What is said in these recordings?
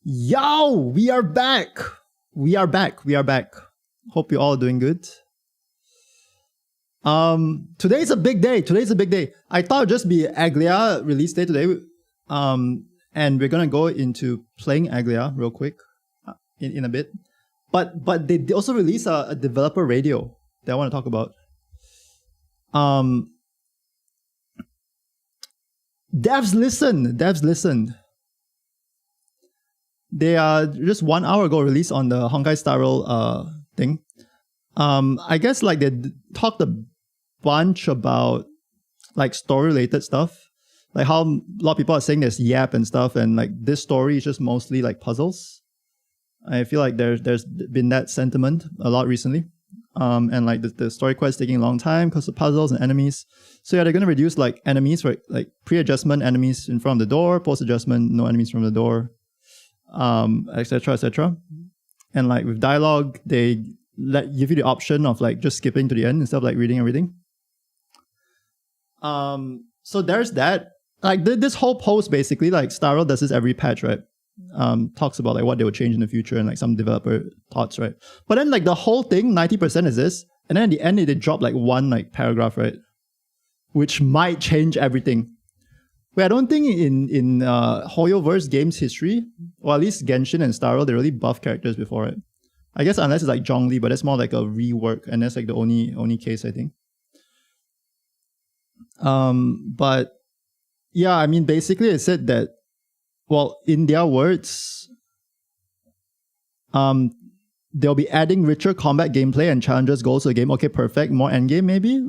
Yo, we are back. We are back. Hope you're all doing good. Today's a big day. I thought it'd just be Aglea release day today. And we're gonna go into playing Aglea real quick in a bit. But they also released a developer radio that I want to talk about. Devs listened. They just 1 hour ago released on the Honkai Star Rail thing. I guess like they talked a bunch about like story related stuff, like how a lot of people are saying there's yap and stuff, and like this story is just mostly like puzzles. I feel like there's been that sentiment a lot recently. And like the story quest is taking a long time because of puzzles and enemies. So yeah, they're gonna reduce like enemies, right? Like pre-adjustment enemies in front of the door, post-adjustment no enemies from the door, etc. And like with dialogue, they give you the option of like just skipping to the end instead of like reading everything. So there's that. Like this whole post basically, like Star Rail does this every patch, right? Talks about like what they would change in the future and like some developer thoughts, right? But then like the whole thing, 90% is this, and then at the end they drop like one like paragraph, right? Which might change everything. Wait, I don't think in Hoyo-verse games history, or at least Genshin and Star Rail, they really buff characters before it. I guess unless it's like Zhongli, but that's more like a rework, and that's like the only case, I think. But yeah, I mean basically it said that, well, in their words, they'll be adding richer combat gameplay and challenges goals to the game. Okay, perfect. More endgame maybe?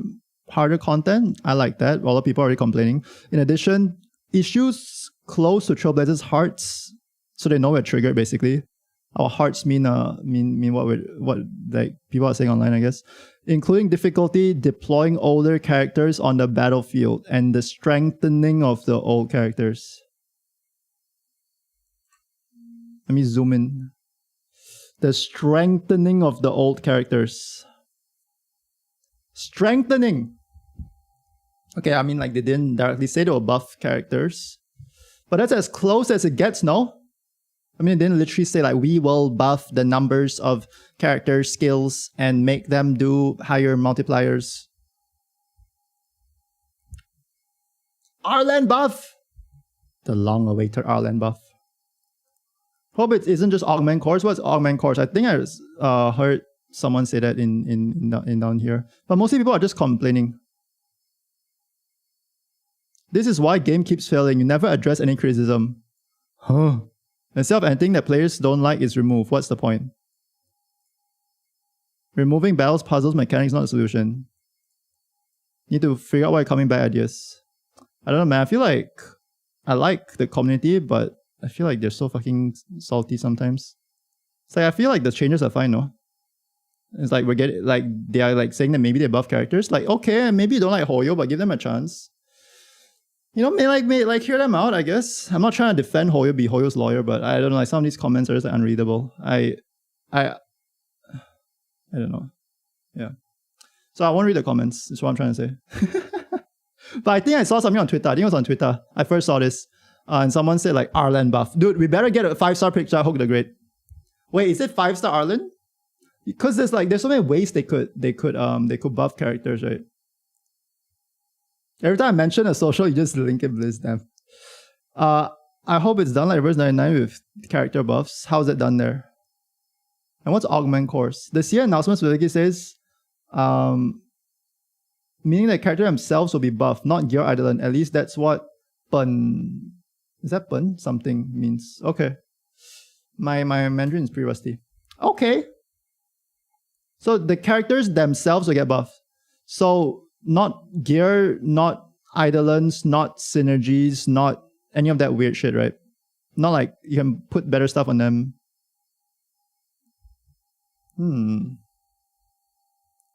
Harder content? I like that. A lot of people are already complaining. In addition, issues close to Trailblazers' hearts, so they know we're triggered basically. Our hearts mean what like people are saying online, I guess. Including difficulty deploying older characters on the battlefield and the strengthening of the old characters. Let me zoom in. The strengthening of the old characters. Strengthening! Okay, I mean like they didn't directly say they were buff characters. But that's as close as it gets, no? I mean, they didn't literally say like, we will buff the numbers of character skills and make them do higher multipliers. Arlan buff! The long-awaited Arlan buff. Hope it isn't just augment cores. What's augment cores? I think I heard someone say that in down here. But mostly people are just complaining. This is why game keeps failing. You never address any criticism. Huh. Instead of anything that players don't like is removed. What's the point? Removing battles, puzzles, mechanics is not a solution. Need to figure out why you're coming by ideas. I don't know, man. I feel like I like the community, but I feel like they're so fucking salty sometimes. It's like I feel like the changes are fine, no? It's like they are like saying that maybe they're buff characters. Like, okay, maybe you don't like Hoyo, but give them a chance. You know, may hear them out, I guess. I'm not trying to defend Hoyo, be Hoyo's lawyer, but I don't know, like some of these comments are just like, unreadable. I don't know. Yeah. So I won't read the comments, is what I'm trying to say. But I think I saw something on Twitter. I think it was on Twitter. I first saw this. And someone said like Arlan buff. Dude, we better get a 5-star picture. Hook the Great. Wait, is it 5-star Arlan? Because there's so many ways they could buff characters, right? Every time I mention a social, you just link it, Blizz them. I hope it's done like Reverse 99 with character buffs. How's it done there? And what's augment course? The CA announcement specifically says, meaning that character themselves will be buffed, not gear idling. At least that's what Pen. Is that Pen? Something means. Okay. My Mandarin is pretty rusty. Okay. So the characters themselves will get buffed. So not gear, not eidolons, not synergies, not any of that weird shit, right? Not like you can put better stuff on them.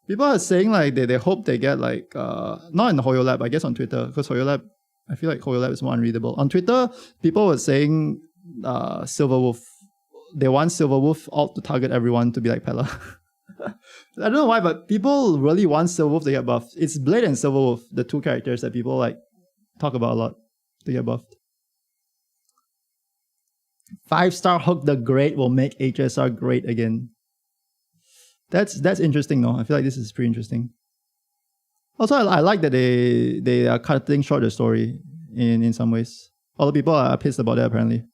People are saying like they hope they get like not in the Hoyo Lab, I guess on Twitter, because Hoyo Lab, I feel like Hoyo Lab is more unreadable. On Twitter, people were saying Silverwolf. They want Silverwolf alt to target everyone to be like Pella. I don't know why, but people really want Silverwolf to get buffed. It's Blade and Silverwolf, the two characters that people like talk about a lot to get buffed. 5-star hook the great will make HSR great again. That's interesting, though. I feel like this is pretty interesting. Also, I like that they are cutting short the story in some ways. All the people are pissed about it apparently,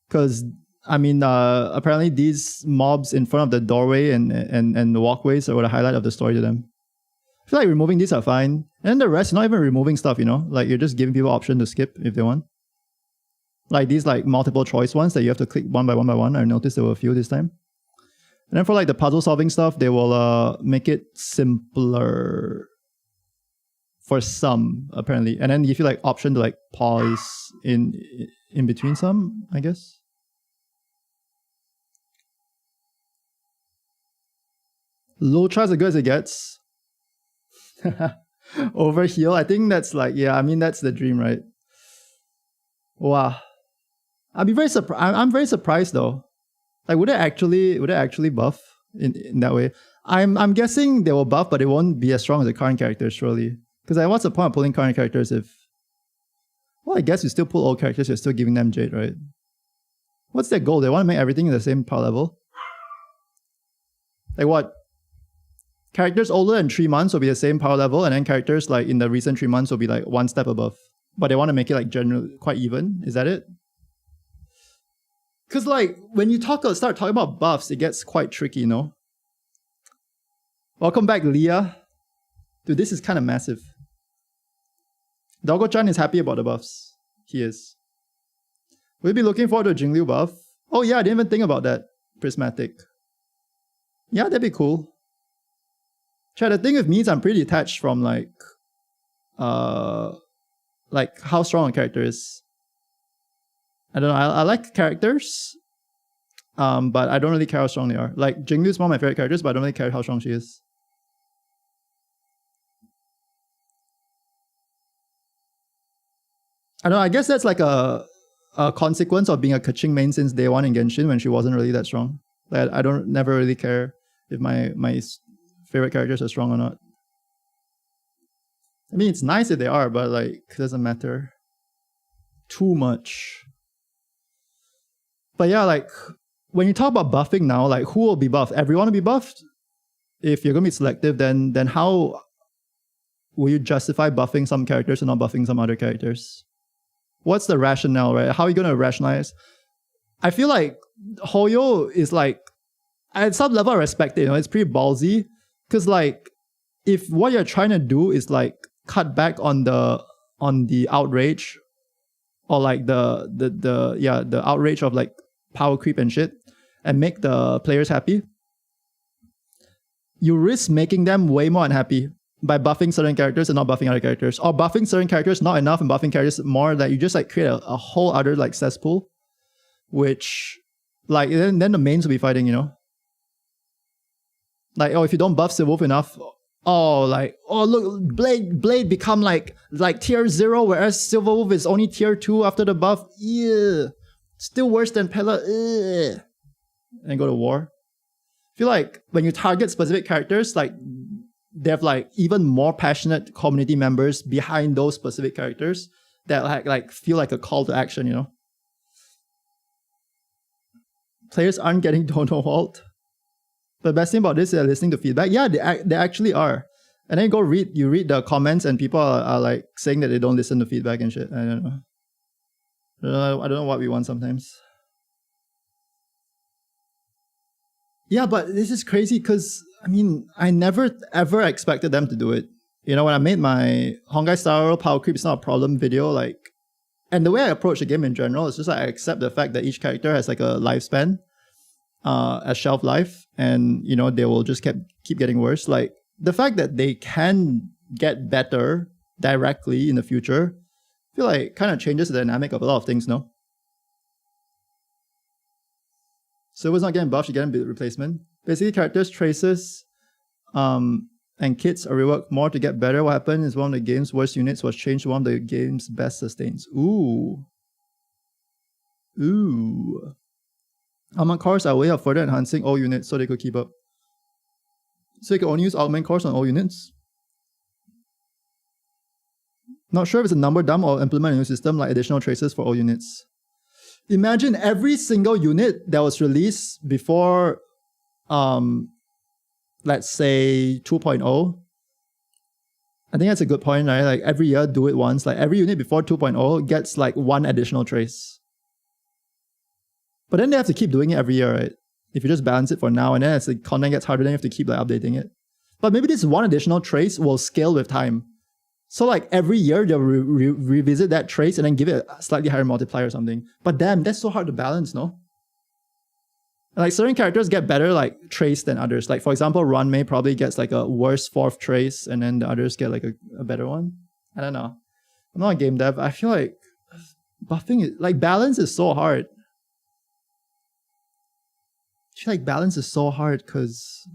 because I mean, apparently these mobs in front of the doorway and the walkways were the highlight of the story to them. I feel like removing these are fine, and then the rest, you're not even removing stuff. You know, like you're just giving people option to skip if they want. Like these like multiple choice ones that you have to click one by one. I noticed there were a few this time. And then for like the puzzle solving stuff, they will make it simpler for some apparently, and then give you like option to like pause in between some, I guess. Low tries as good as it gets. Overheal, I think that's like, yeah, I mean that's the dream, right? Wow. I'd be very surprised. I'm very surprised though. Like, would it actually buff in that way? I'm guessing they will buff, but it won't be as strong as the current characters, surely. Because like, what's the point of pulling current characters if... Well, I guess you still pull old characters, you're still giving them Jade, right? What's their goal? They want to make everything in the same power level? Like what? Characters older than 3 months will be the same power level, and then characters like in the recent 3 months will be like 1 step above. But they want to make it like generally quite even. Is that it? Because like when you start talking about buffs, it gets quite tricky, you know? Welcome back, Leah. Dude, this is kind of massive. Doggo-chan is happy about the buffs. He is. Will you be looking forward to a Jingliu buff? Oh yeah, I didn't even think about that. Prismatic. Yeah, that'd be cool. Try the thing with me is I'm pretty detached from like how strong a character is. I don't know. I like characters, but I don't really care how strong they are. Like Jingliu is one of my favorite characters, but I don't really care how strong she is. I don't know. I guess that's like a consequence of being a Kaching main since day one in Genshin when she wasn't really that strong. Like I never really care if my favorite characters are strong or not. I mean, it's nice if they are, but like it doesn't matter too much. But yeah, like when you talk about buffing now, like who will be buffed? Everyone will be buffed? If you're gonna be selective, then how will you justify buffing some characters and not buffing some other characters? What's the rationale, right? How are you gonna rationalize? I feel like Hoyo is like, at some level I respect it, you know, it's pretty ballsy. Because like, if what you're trying to do is like cut back on the outrage, or like the outrage of like power creep and shit, and make the players happy, you risk making them way more unhappy by buffing certain characters and not buffing other characters, or buffing certain characters not enough and buffing characters more, that you just like create a whole other like cesspool, which like then the mains will be fighting, you know. Like, oh, if you don't buff Silverwolf enough, oh look, Blade become like tier 0, whereas Silverwolf is only tier 2 after the buff. Yeah, still worse than Pella. And go to war. I feel like when you target specific characters, like they have like even more passionate community members behind those specific characters that like feel like a call to action, you know. Players aren't getting Dono Vault. The best thing about this is they're listening to feedback. Yeah, they actually are. And then you read the comments and people are like saying that they don't listen to feedback and shit. I don't know. I don't know what we want sometimes. Yeah, but this is crazy because, I mean, I never ever expected them to do it. You know, when I made my Honkai Star Rail Power Creep is not a problem video, like, and the way I approach the game in general is just like I accept the fact that each character has like a lifespan, a shelf life, and you know they will just keep getting worse. Like the fact that they can get better directly in the future, I feel like kind of changes the dynamic of a lot of things, no? Silver's not getting buffed, you're getting a replacement. Basically, characters, traces, and kits are reworked more to get better. What happened is one of the game's worst units was changed to one of the game's best sustains. Ooh. Augment cores are a way of further enhancing all units so they could keep up. So you can only use augment cores on all units. Not sure if it's a number dump or implement a new system like additional traces for all units. Imagine every single unit that was released before, let's say 2.0. I think that's a good point, right? Like every year, do it once. Like every unit before 2.0 gets like one additional trace. But then they have to keep doing it every year, right? If you just balance it for now, and then as the content gets harder, then you have to keep like updating it. But maybe this one additional trace will scale with time. So like every year they'll revisit that trace and then give it a slightly higher multiplier or something. But damn, that's so hard to balance, no? Like certain characters get better like trace than others. Like for example, Runmei probably gets like a worse 4th trace, and then the others get like a better one. I don't know. I'm not a game dev. I feel like buffing is like balance is so hard. I feel like balance is so hard because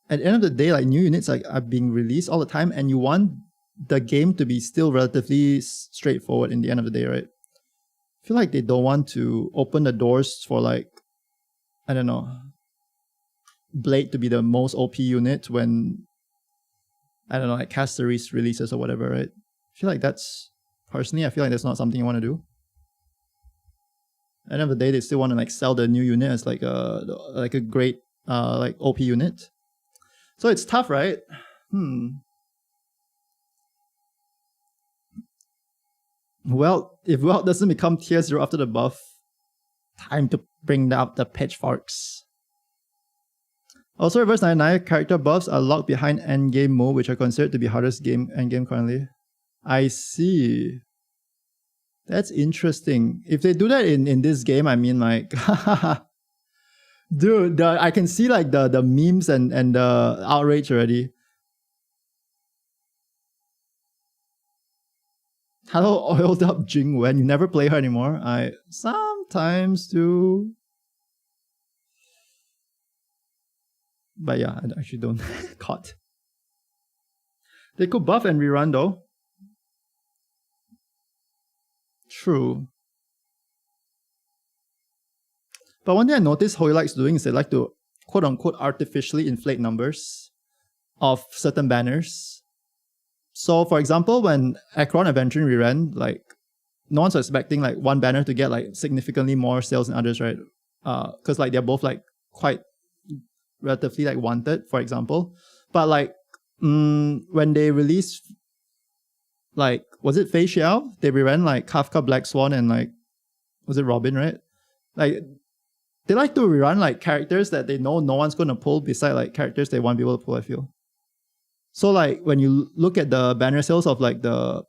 at the end of the day, like new units are being released all the time, and you want the game to be still relatively straightforward in the end of the day, right? I feel like they don't want to open the doors for like, I don't know, Blade to be the most OP unit when, I don't know, like Casteries releases or whatever, right? I feel like personally, I feel like that's not something you want to do. At the end of the day, they still want to like sell the new unit as like a great like OP unit. So it's tough, right? Well, if Welt doesn't become tier 0 after the buff, time to bring out the pitchforks. Also, reverse 99 character buffs are locked behind endgame mode, which are considered to be hardest endgame currently. I see. That's interesting. If they do that in this game, I mean like, dude, I can see like the memes and the outrage already. Hello, oiled up Jingwen. You never play her anymore. I sometimes do. But yeah, I actually don't. Caught. They could buff and rerun though. True. But one thing I noticed Hoyo likes doing is they like to quote unquote artificially inflate numbers of certain banners. So for example, when Akron Adventuring reran, like no one's expecting like one banner to get like significantly more sales than others, right? Because like they're both like quite relatively like wanted, for example. But like when they released like, was it Fei Xiao? They reran like Kafka Black Swan and like, was it Robin, right? Like they like to rerun like characters that they know no one's going to pull beside like characters they want people to pull, I feel. So like when you look at the banner sales of like so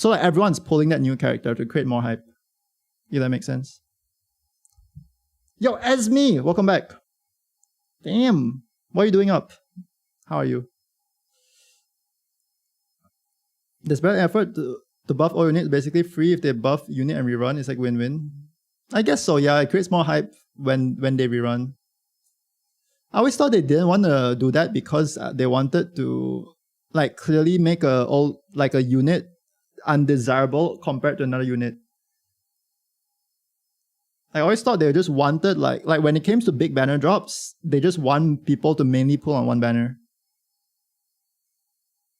like everyone's pulling that new character to create more hype. If that makes sense. Yo, Esme, welcome back. Damn, what are you doing up? How are you? There's better effort to buff all units, basically free if they buff unit and rerun. It's like win-win. I guess so, yeah. It creates more hype when they rerun. I always thought they didn't want to do that because they wanted to like clearly make a unit undesirable compared to another unit. I always thought they just wanted like when it came to big banner drops, they just want people to mainly pull on one banner.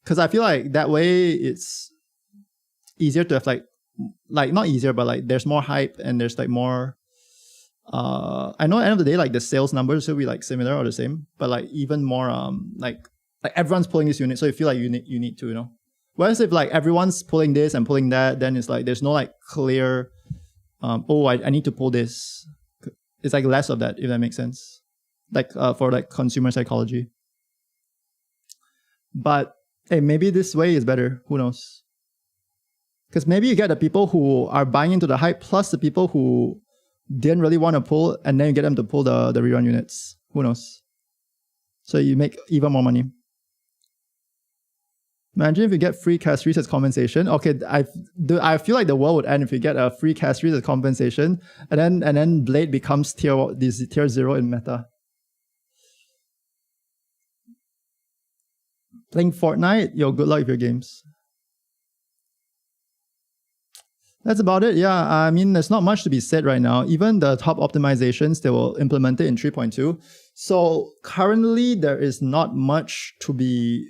Because I feel like that way it's easier to have like not easier, but like there's more hype and there's like more. I know at the end of the day, like the sales numbers will be like similar or the same, but like even more like everyone's pulling this unit, so you feel like you need to, you know. Whereas if like everyone's pulling this and pulling that, then it's like there's no like clear I need to pull this. It's like less of that, if that makes sense. Like for like consumer psychology. But hey, maybe this way is better. Who knows? Because maybe you get the people who are buying into the hype plus the people who didn't really want to pull, and then you get them to pull the rerun units. Who knows? So you make even more money. Imagine if you get free Casteries as compensation. Okay, I feel like the world would end if you get a free Casteries as compensation, and then Blade becomes tier 0 in meta. Playing Fortnite, yo, good luck with your games. That's about it. Yeah, I mean, there's not much to be said right now. Even the top optimizations, they will implement it in 3.2. So currently, there is not much to be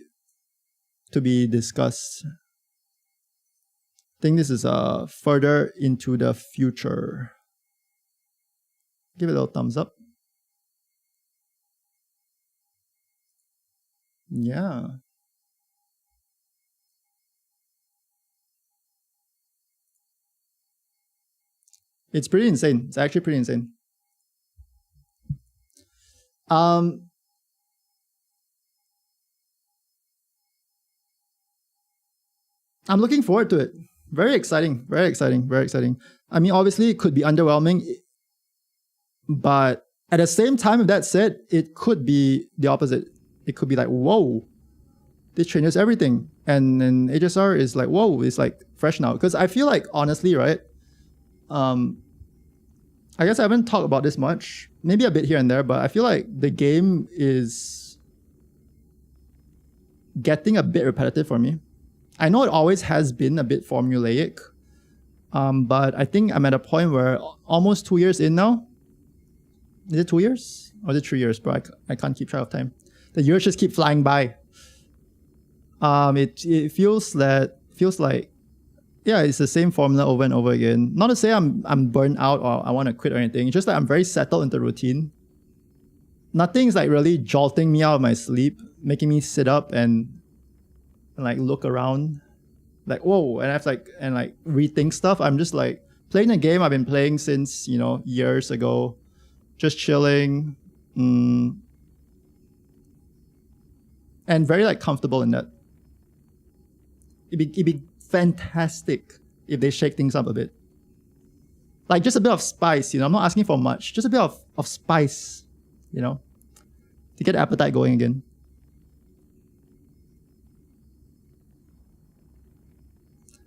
discussed. think this is further into the future. Give it a little thumbs up. Yeah. It's pretty insane. It's actually pretty insane. I'm looking forward to it. Very exciting. Very exciting. Very exciting. I mean, obviously, it could be underwhelming, but at the same time, with that said, it could be the opposite. It could be like, whoa, this changes everything. And then HSR is like, whoa, it's like fresh now. Because I feel like, honestly, right? I guess I haven't talked about this much, maybe a bit here and there, but I feel like the game is getting a bit repetitive for me. I know it always has been a bit formulaic, but I think I'm at a point where almost 2 years in now. Is it 2 years? Or is it 3 years, bro? I can't keep track of time. The years just keep flying by. It feels like, yeah, it's the same formula over and over again. Not to say I'm burnt out or I want to quit or anything. It's just that I'm very settled into routine. Nothing's like really jolting me out of my sleep, making me sit up and like look around, like whoa, and I have to like rethink stuff. I'm just like playing a game I've been playing since years ago, just chilling, and very like comfortable in that. It'd be fantastic if they shake things up a bit. Like just a bit of spice, I'm not asking for much. Just a bit of spice, to get the appetite going again.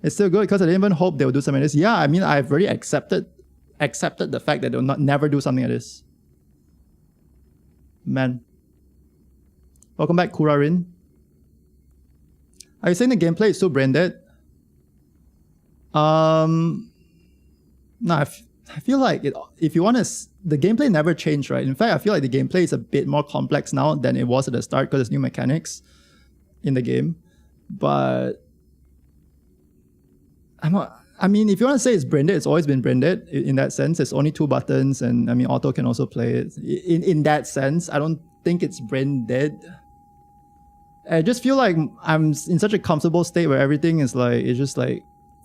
It's still good because I didn't even hope they would do something like this. Yeah, I mean, I've already accepted the fact that they'll never do something like this. Man. Welcome back, Kurarin. Are you saying the gameplay is still brain dead? No, I feel like if you want to, the gameplay never changed, right? In fact, I feel like the gameplay is a bit more complex now than it was at the start because there's new mechanics in the game. But I mean, if you want to say it's brain dead, it's always been brain dead in that sense. It's only 2 buttons, and I mean, auto can also play it. In that sense, I don't think it's brain dead. I just feel like I'm in such a comfortable state where everything is like, it's just like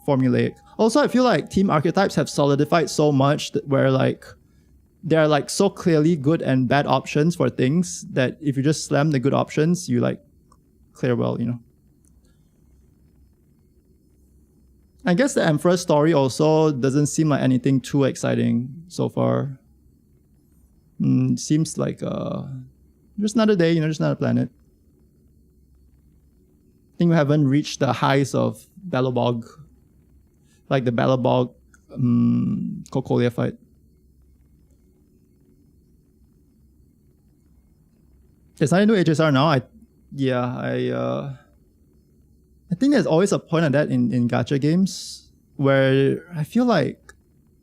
formulaic. Also, I feel like team archetypes have solidified so much where like there are like so clearly good and bad options for things that if you just slam the good options, you like clear well, I guess the Emperor's story also doesn't seem like anything too exciting so far. Seems like just another day, just another planet. I think we haven't reached the highs of Balobog, like the Balobog Cocolia fight. There's nothing to HSR now. I think there's always a point of that in gacha games where I feel like,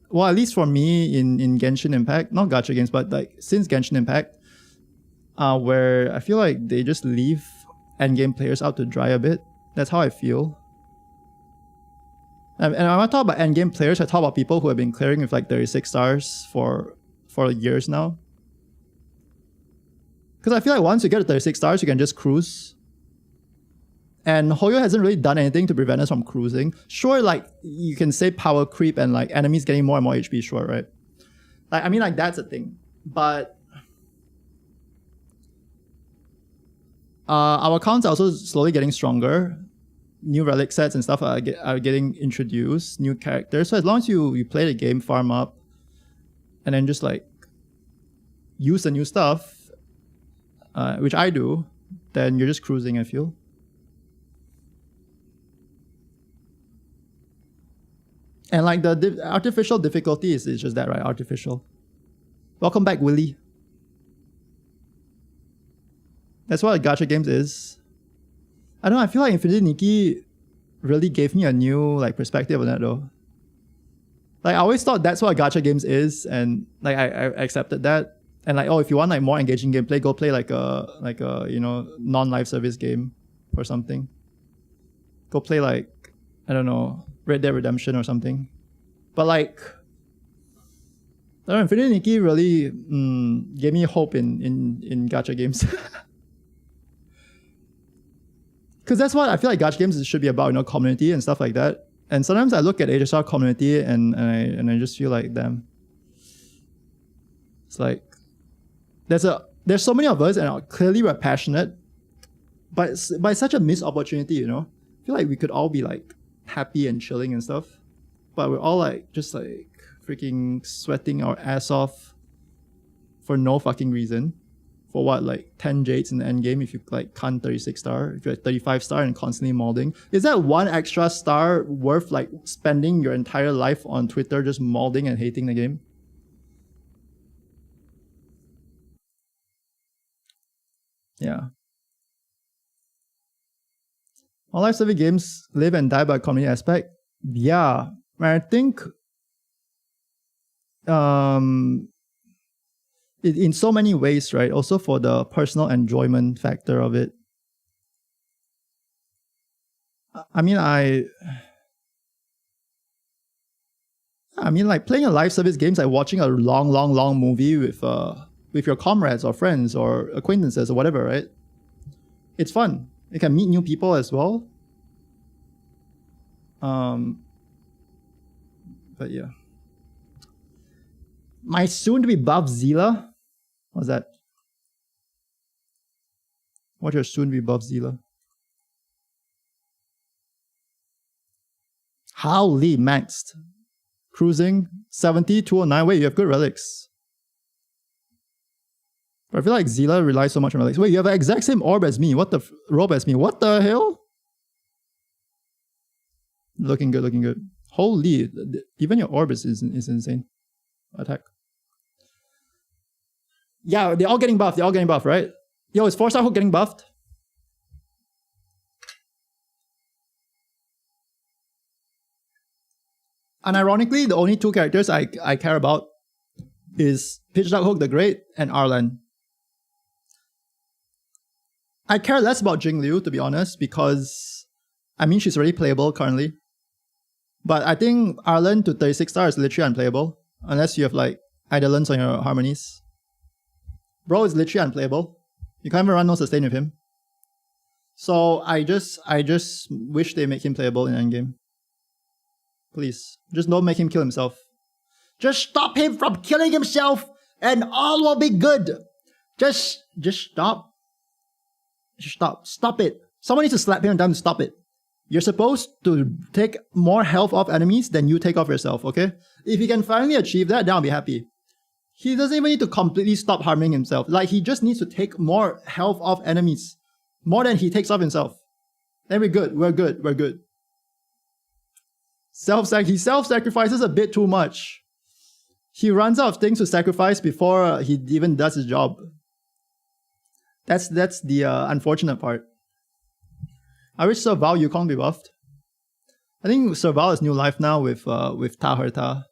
well, at least for me in Genshin Impact, not gacha games, but like since Genshin Impact, where I feel like they just leave endgame players out to dry a bit. That's how I feel. And when I talk about endgame players, I talk about people who have been clearing with like 36 stars for years now. Because I feel like once you get to 36 stars, you can just cruise. And Hoyo hasn't really done anything to prevent us from cruising. Sure, like you can say power creep and like enemies getting more and more HP, sure, right? Like I mean, like that's a thing. But our accounts are also slowly getting stronger. New relic sets and stuff are getting introduced, new characters. So as long as you play the game, farm up, and then just like use the new stuff, which I do, then you're just cruising, I feel. And like the artificial difficulty is just that, right? Artificial. Welcome back, Willie. That's what gacha games is. I don't know, I feel like Infinity Nikki really gave me a new like perspective on that though. Like I always thought that's what gacha games is, and like I accepted that. And like, oh, if you want like more engaging gameplay, go play like a non-live service game or something. Go play like, I don't know, Red Dead Redemption or something. But like, I don't know, Infinity Nikki really gave me hope in gacha games. Because that's what I feel like gacha games should be about, you know, community and stuff like that. And sometimes I look at HSR community and I just feel like, damn. It's like there's so many of us and clearly we're passionate, but it's such a missed opportunity, you know. I feel like we could all be like happy and chilling and stuff, but we're all like just like freaking sweating our ass off for no fucking reason. For what, like 10 jades in the end game if you like can't 36 star, if you're at 35 star and constantly molding? Is that one extra star worth like spending your entire life on Twitter just molding and hating the game? Yeah. Online serving games live and die by community aspect. Yeah. I think in so many ways, right? Also for the personal enjoyment factor of it. I mean, like playing a live service games, like watching a long movie with your comrades or friends or acquaintances or whatever, right? It's fun. You can meet new people as well. But yeah. My soon-to-be buff Zila. What's that? What's your soon-to-be buff Zila? Howly maxed. Cruising 70, 209. Wait, you have good relics. But I feel like Zila relies so much on relics. Wait, you have the exact same orb as me. Robe as me. What the hell? Looking good, looking good. Holy, even your orb is insane. Attack. Yeah, they're all getting buffed. They're all getting buffed, right? Yo, is 4-star hook getting buffed? Unironically, the only two characters I care about is Pitch Dark Hook the Great and Arlan. I care less about Jing Liu, to be honest, because I mean she's already playable currently. But I think Arlan to 36 star is literally unplayable unless you have like Idolence on your harmonies. Bro is literally unplayable. You can't even run no sustain with him. So I just wish they make him playable in endgame. Please. Just don't make him kill himself. Just stop him from killing himself and all will be good. Just stop. Just stop. Stop it. Someone needs to slap him and tell him to stop it. You're supposed to take more health off enemies than you take off yourself, okay? If he can finally achieve that, then I'll be happy. He doesn't even need to completely stop harming himself. Like, he just needs to take more health off enemies. More than he takes off himself. Then we're good. We're good. We're good. He self-sacrifices a bit too much. He runs out of things to sacrifice before he even does his job. That's the unfortunate part. I wish Serval Yukong be buffed. I think Serval is new life now with Ta Herta.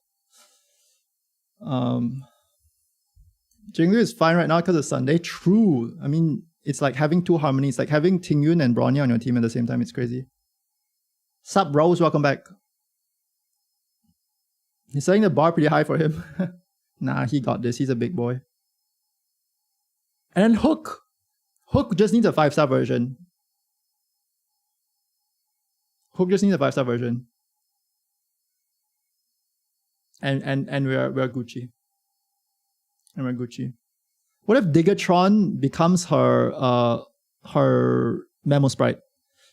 Jinglu is fine right now because it's Sunday. True. I mean, it's like having two harmonies, like having Tingyun and Bronya on your team at the same time. It's crazy. Sup, bros? Welcome back. He's setting the bar pretty high for him. Nah, he got this. He's a big boy. And then Hook. Hook just needs a 5-star version. Hook just needs a 5-star version. And we're Gucci. And we're Gucci. What if Digatron becomes her Memo Sprite?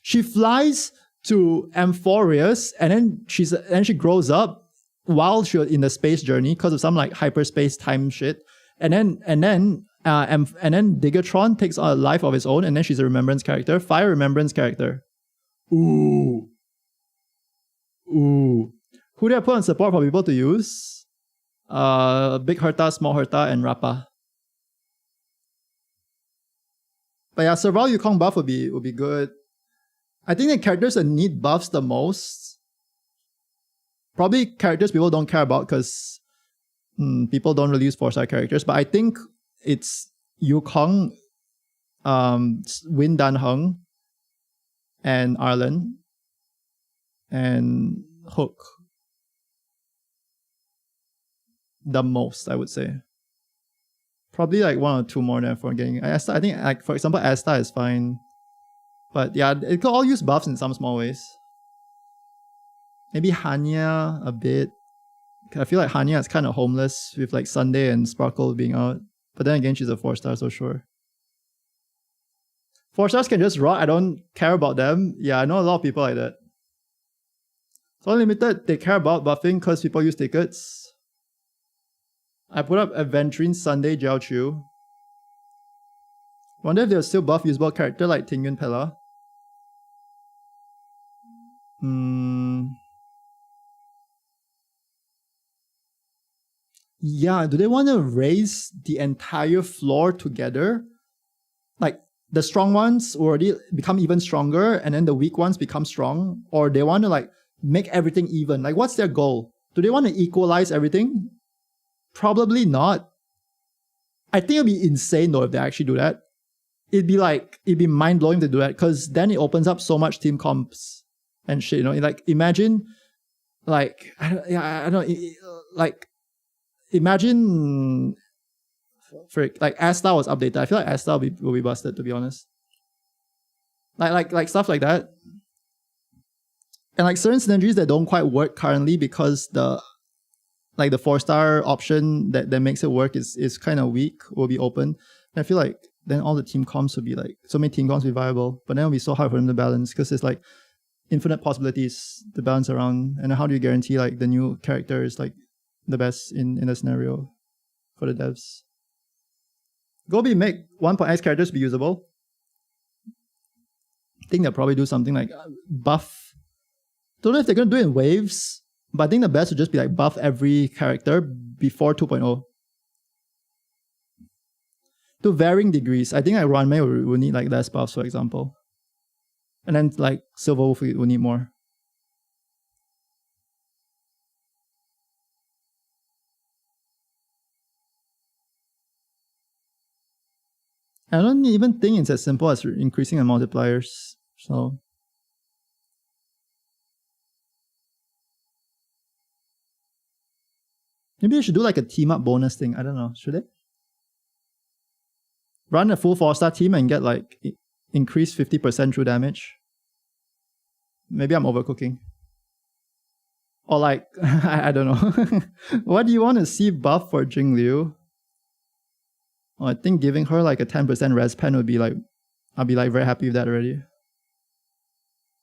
She flies to Amphorius and then she grows up while she was in the space journey because of some like hyperspace time shit. And then Digatron takes a life of its own and then she's a remembrance character. Fire remembrance character. Ooh. Who did I put on support for people to use? Big Herta, Small Herta, and Rappa. But yeah, Serval Yukong buff would be good. I think the characters that need buffs the most, probably characters people don't care about because people don't really use 4-star characters. But I think it's Yukong, Win Dan Heng, and Arlan. and Hook. The most, I would say. Probably like 1 or 2 more than for getting Asta. I think, like, for example, Asta is fine. But yeah, it could all use buffs in some small ways. Maybe Hanya a bit. I feel like Hanya is kind of homeless with like Sunday and Sparkle being out. But then again, she's a 4-star, so sure. 4-stars can just rot. I don't care about them. Yeah, I know a lot of people like that. So Unlimited, they care about buffing because people use tickets. I put up Aventurine Sunday Jiaochu. Wonder if they'll still buff usable character like Tingyun Pella. Yeah, do they want to raise the entire floor together? Like, the strong ones already become even stronger and then the weak ones become strong? Or they want to like make everything even? Like, what's their goal? Do they want to equalize everything? Probably not. I think it'd be insane though if they actually do that. It'd be mind-blowing to do that, because then it opens up so much team comps and shit, you know? Like, imagine, like, I don't like, imagine, frick, like, Asta was updated. I feel like Asta will be busted, to be honest. Like stuff like that. And like certain synergies that don't quite work currently because the 4-star option that makes it work is kind of weak, will be open. And I feel like then all the team comps will be like, so many team comps will be viable, but then it'll be so hard for them to balance because it's like infinite possibilities to balance around. And how do you guarantee like the new character is like the best in the scenario for the devs? Gobi make 1.x characters be usable. I think they'll probably do something like buff. Don't know if they're going to do it in waves, but I think the best would just be like buff every character before 2.0. To varying degrees. I think like Ranmei will need like less buffs, for example. And then like Silver Wolf will need more. I don't even think it's as simple as increasing the multipliers. So maybe they should do like a team up bonus thing. I don't know. Should they? Run a full 4-star team and get like increased 50% true damage. Maybe I'm overcooking. Or like, I don't know. What do you want to see buff for Jingliu? Oh, I think giving her like a 10% res pen would be like, I'll be like very happy with that already.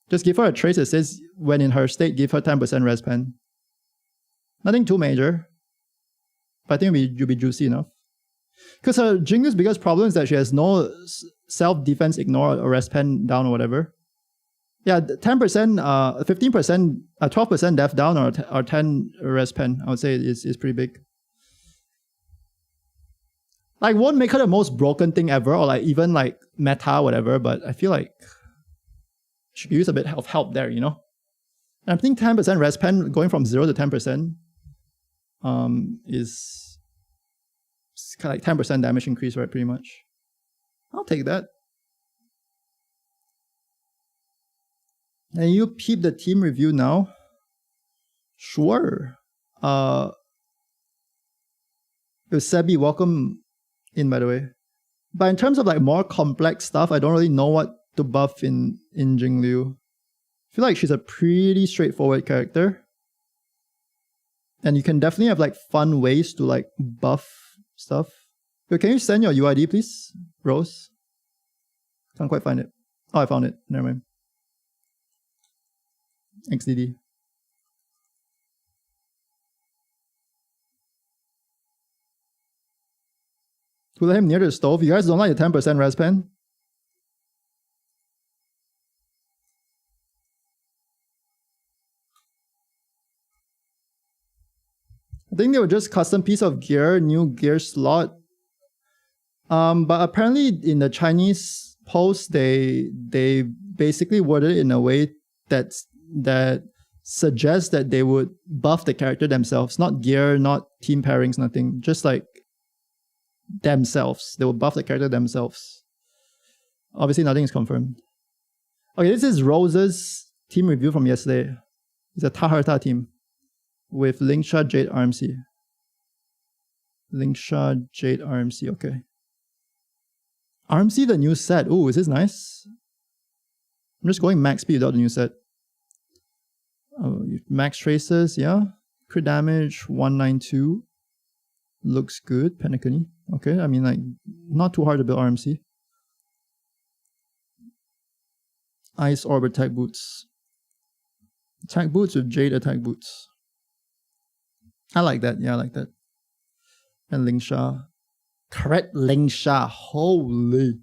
Just give her a trace that says when in her state, give her 10% res pen. Nothing too major. But I think it'll be juicy enough. Because her Jingliu's biggest problem is that she has no self-defense ignore or res pen down or whatever. Yeah, 10%, 15%, 12% def down or 10 res pen, I would say is pretty big. Like, won't make her the most broken thing ever, or like even like meta, whatever, but I feel like she could use a bit of help there, you know? And I think 10% res pen going from 0 to 10% is kind of like 10% damage increase, right? Pretty much. I'll take that. And you peep the team review now? Sure. Sebi, welcome in, by the way. But in terms of like more complex stuff, I don't really know what to buff in Jingliu. I feel like she's a pretty straightforward character. And you can definitely have like fun ways to like buff stuff. Yo, can you send your UID, please, Rose? Can't quite find it. Oh, I found it. Never mind. XDD. To let him near the stove. You guys don't like the 10% res pen? I think they were just custom piece of gear, new gear slot. But apparently in the Chinese post, they basically worded it in a way that suggests that they would buff the character themselves, not gear, not team pairings, nothing. Just like themselves. They will buff the character themselves. Obviously, nothing is confirmed. Okay, this is Rose's team review from yesterday. It's a Taharta team with Lingsha, Jade, RMC. Lingsha, Jade, RMC, okay. RMC, the new set. Ooh, is this nice? I'm just going max speed without the new set. Max traces, yeah. Crit damage, 192. Looks good. Penacony. Okay, I mean, like, not too hard to build RMC. Ice Orb attack boots. Attack boots with Jade attack boots. I like that. Yeah, I like that. And Lingsha. Correct Lingsha. Holy.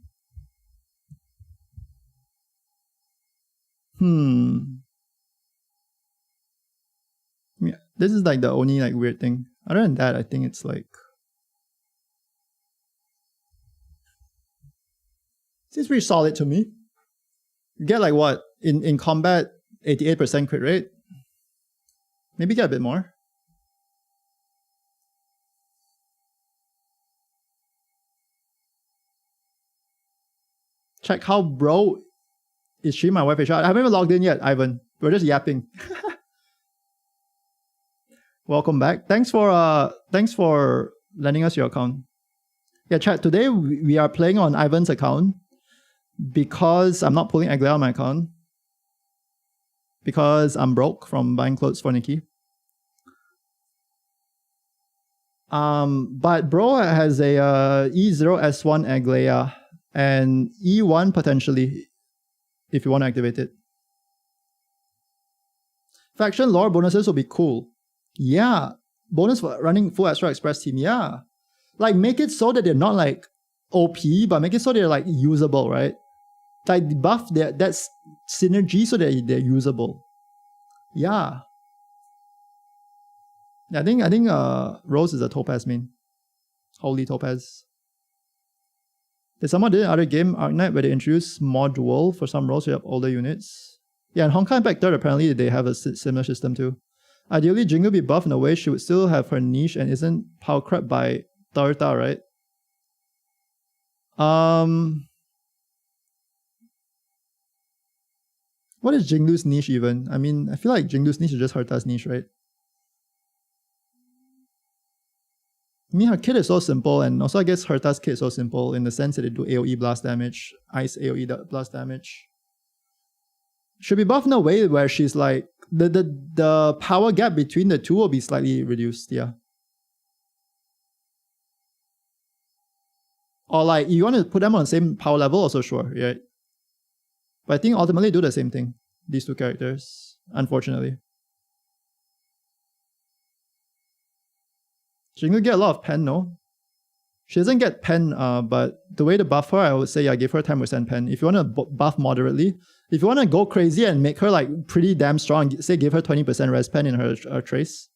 Yeah, this is like the only like weird thing. Other than that, I think it's like seems pretty solid to me. You get like what? In combat, 88% crit rate. Maybe get a bit more. Check how bro is she my wife is shot. I haven't even logged in yet, Ivan. We're just yapping. Welcome back. Thanks for lending us your account. Yeah, chat. Today we are playing on Ivan's account because I'm not pulling Aglea on my account. Because I'm broke from buying clothes for Nikki. But bro has a E0 S1 Aglea and E1 potentially if you want to activate it. Faction lore bonuses will be cool. Yeah. Bonus for running full Astro Express team. Yeah. Like make it so that they're not like OP, but make it so they're like usable, right? Like buff that's synergy so that they're usable. Yeah. I think Rose is a Topaz main. Holy Topaz. Did someone do another game, Arknight, where they introduced module for some roles to help older units? Yeah, in Honkai Impact 3rd, apparently they have a similar system too. Ideally, Jingle be buffed in a way she would still have her niche and isn't power crept by Tarta, right? What is Jinglu's niche even? I mean, I feel like Jinglu's niche is just Herta's niche, right? I mean, her kit is so simple, and also I guess Herta's kit is so simple in the sense that they do AoE blast damage, ice AoE blast damage. Should be buffed in a way where she's like, the power gap between the two will be slightly reduced, yeah. Or like, you want to put them on the same power level, also sure, right? But I think ultimately do the same thing, these two characters, unfortunately. She can get a lot of pen, no? She doesn't get pen, but the way to buff her, I would say, yeah, give her 10% pen. If you want to buff moderately, if you want to go crazy and make her like pretty damn strong, say give her 20% res pen in her trace.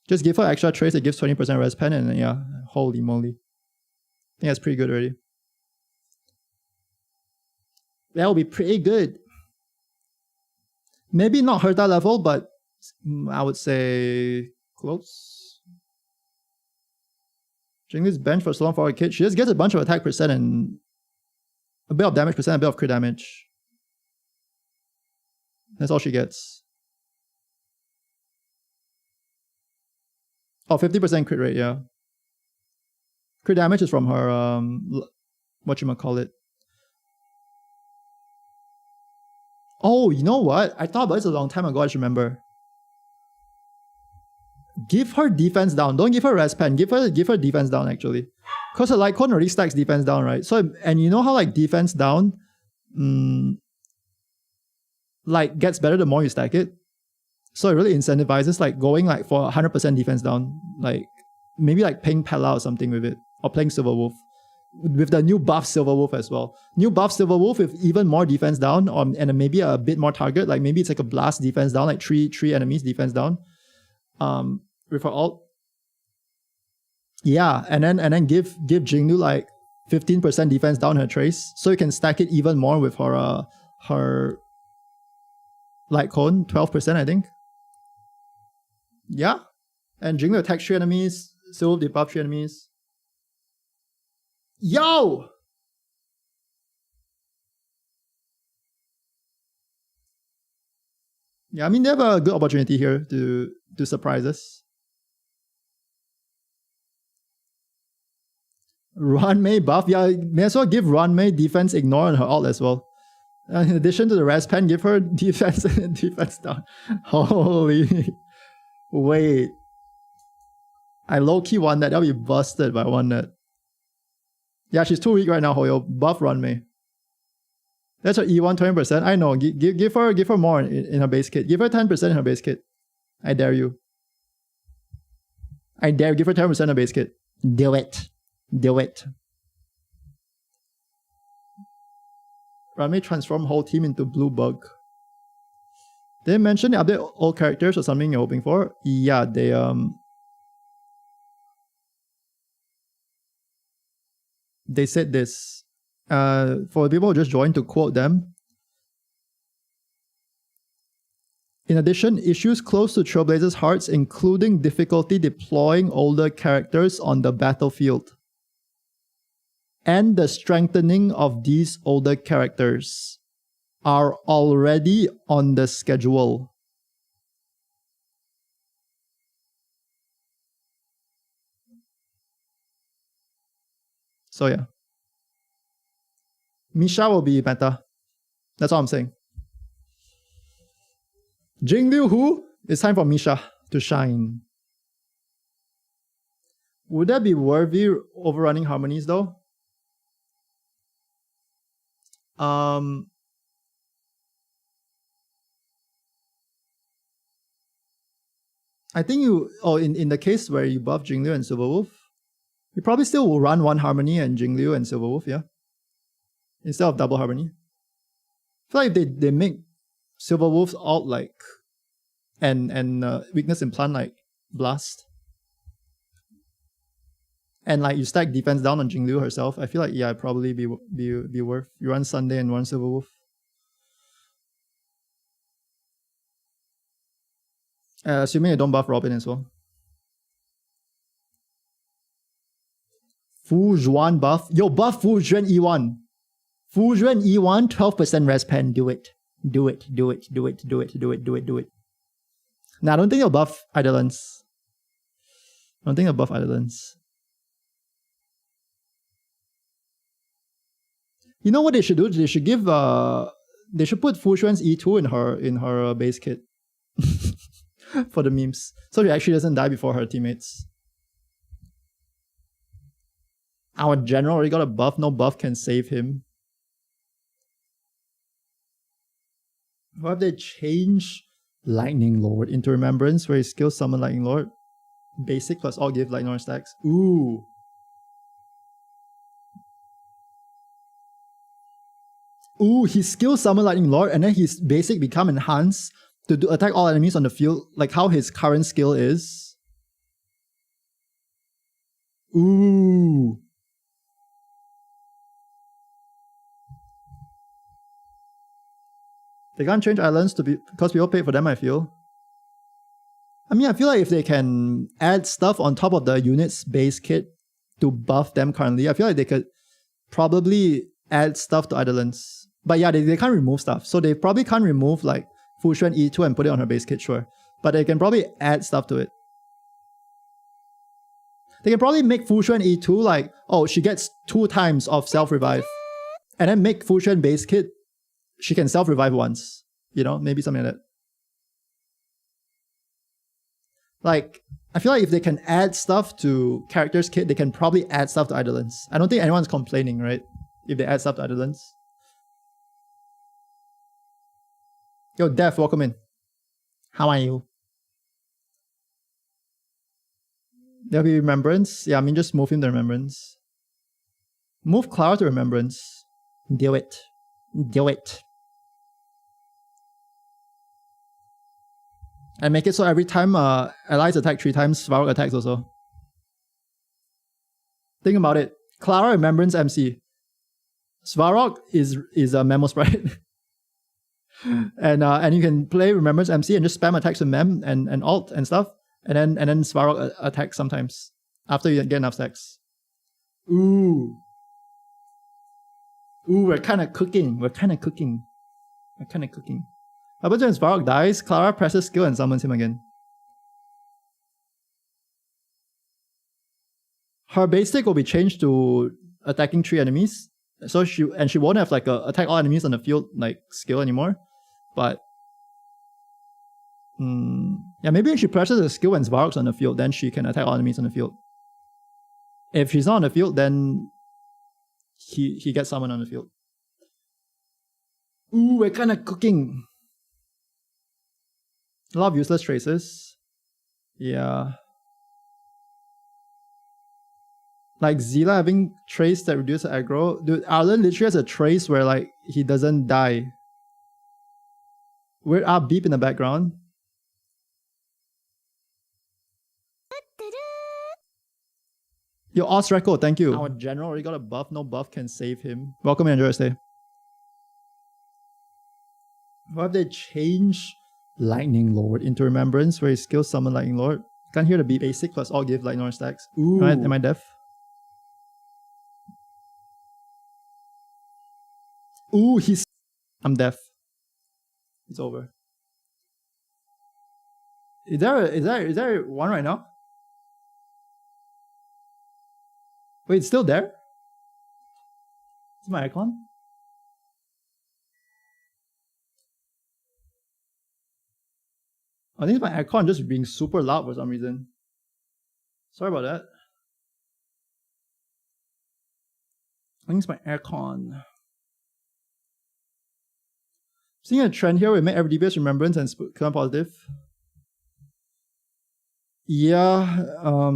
Just give her extra trace that gives 20% res pen, and yeah, holy moly. I think that's pretty good already. That will be pretty good. Maybe not Herta level, but I would say close. Jingle's bench for so long for a kid. She just gets a bunch of attack percent and a bit of damage percent, a bit of crit damage. That's all she gets. Oh, 50% crit rate, yeah. Crit damage is from her, whatchamacallit. Oh, you know what? I thought about this a long time ago, I just remember. Give her defense down. Don't give her res pen. Give her defense down actually. Because her light cone already stacks defense down, right? So, and you know how like defense down like gets better the more you stack it. So it really incentivizes like going like for 100% defense down. Like maybe like playing Pella or something with it. Or playing Silverwolf. With the new buff Silverwolf as well. New buff Silverwolf with even more defense down, and maybe a bit more target. Like maybe it's like a blast defense down, like three enemies defense down. With her ult. Yeah, and then give Jinglu like 15% defense down her trace, so you can stack it even more with her light cone, 12% I think. Yeah. And Jinglu attacks 3 enemies, Silver debuff 3 enemies. Yo! Yeah, I mean, they have a good opportunity here to surprise us. Runmei buff. Yeah, may as well give Runmei defense ignore on her ult as well. In addition to the res pen, give her defense defense down. Holy. Wait. I low-key won that. That'll be busted by one net. Yeah, she's too weak right now, Hoyo. Buff Runmei. That's her E1 20%. I know. Give her more in her base kit. Give her 10% in her base kit. I dare you. I dare you. Give her 10% in her base kit. Do it. Do it. Runmei transform whole team into blue bug. They mention they update all characters or something you're hoping for? Yeah, they said this. For the people who just joined, to quote them. In addition, issues close to Trailblazers' hearts, including difficulty deploying older characters on the battlefield, and the strengthening of these older characters, are already on the schedule. So yeah. Misha will be meta. That's all I'm saying. Jingliu who? It's time for Misha to shine. Would that be worthy overrunning harmonies though? I think in the case where you buff Jingliu and Silverwolf, you probably still will run one harmony and Jingliu and Silverwolf, yeah? Instead of double harmony. I feel like they make Silverwolf's ult like and weakness implant like blast. And like you stack defense down on Jingliu herself. I feel like yeah, it'd probably be worth. You run Sunday and run Silverwolf. Assuming you don't buff Robin as well. Fu Zhuan buff. Yo, buff Fu Zhuan E1. Fu Zhuan E1, 12% res pen. Do it. Do it. Do it. Do it. Do it. Do it. Do it. Do it. Nah, I don't think you'll buff Idolence. I don't think you'll buff Idolence. You know what they should do? They should give they should put Fu Xuan's E2 in her base kit. For the memes. So she actually doesn't die before her teammates. Our general already got a buff. No buff can save him. What if they change Lightning Lord into Remembrance where he skill summon Lightning Lord? Basic plus all give Lightning Lord stacks. Ooh. Ooh, he skill summon Lightning Lord and then his basic become enhanced to attack all enemies on the field, like how his current skill is. Ooh. They can't change islands because people paid for them, I feel. I mean, I feel like if they can add stuff on top of the unit's base kit to buff them currently, I feel like they could probably add stuff to Idolence. But yeah, they can't remove stuff. So they probably can't remove like Fu Xuan E2 and put it on her base kit, sure. But they can probably add stuff to it. They can probably make Fu Xuan E2 like, oh, she gets 2 times of self-revive. And then make Fu Xuan base kit, she can self-revive once. You know, maybe something like that. Like, I feel like if they can add stuff to characters kit, they can probably add stuff to Idolence. I don't think anyone's complaining, right? If they add stuff to Idolence. Yo, Dev, welcome in. How are you? There'll be Remembrance. Yeah, I mean, just move him to Remembrance. Move Clara to Remembrance. Do it. Do it. And make it so every time allies attack 3 times, Svarog attacks also. Think about it. Clara Remembrance MC. Svarog is a Memo Sprite. and you can play Remembrance MC and just spam attacks with Mem and alt and stuff. And then Svarog attacks sometimes. After you get enough stacks. Ooh. Ooh, we're kinda cooking. We're kinda cooking. happens when Svarog dies, Clara presses skill and summons him again. Her basic will be changed to attacking 3 enemies. So she won't have like a attack all enemies on the field like skill anymore. But yeah, maybe if she presses a skill when Svarog's on the field, then she can attack all enemies on the field. If she's not on the field, then he gets summoned on the field. Ooh, we're kind of cooking. A lot of useless traces. Yeah. Like Zila having trace that reduce aggro. Dude, Arlen literally has a trace where like he doesn't die. Weird beep in the background. Yo, Osreco, thank you. Our general already got a buff. No buff can save him. Welcome and enjoy your stay. What if they change Lightning Lord into Remembrance where his skill summon Lightning Lord? Can't hear the beep. Basic plus all give Lightning Lord stacks. Ooh. Am I deaf? Ooh, I'm deaf. It's over. Is there one right now? Wait, it's still there? Is my icon? I think it's my icon just being super loud for some reason. Sorry about that. I think it's my aircon. Seeing a trend here, we make every DPS Remembrance and become positive. Yeah, I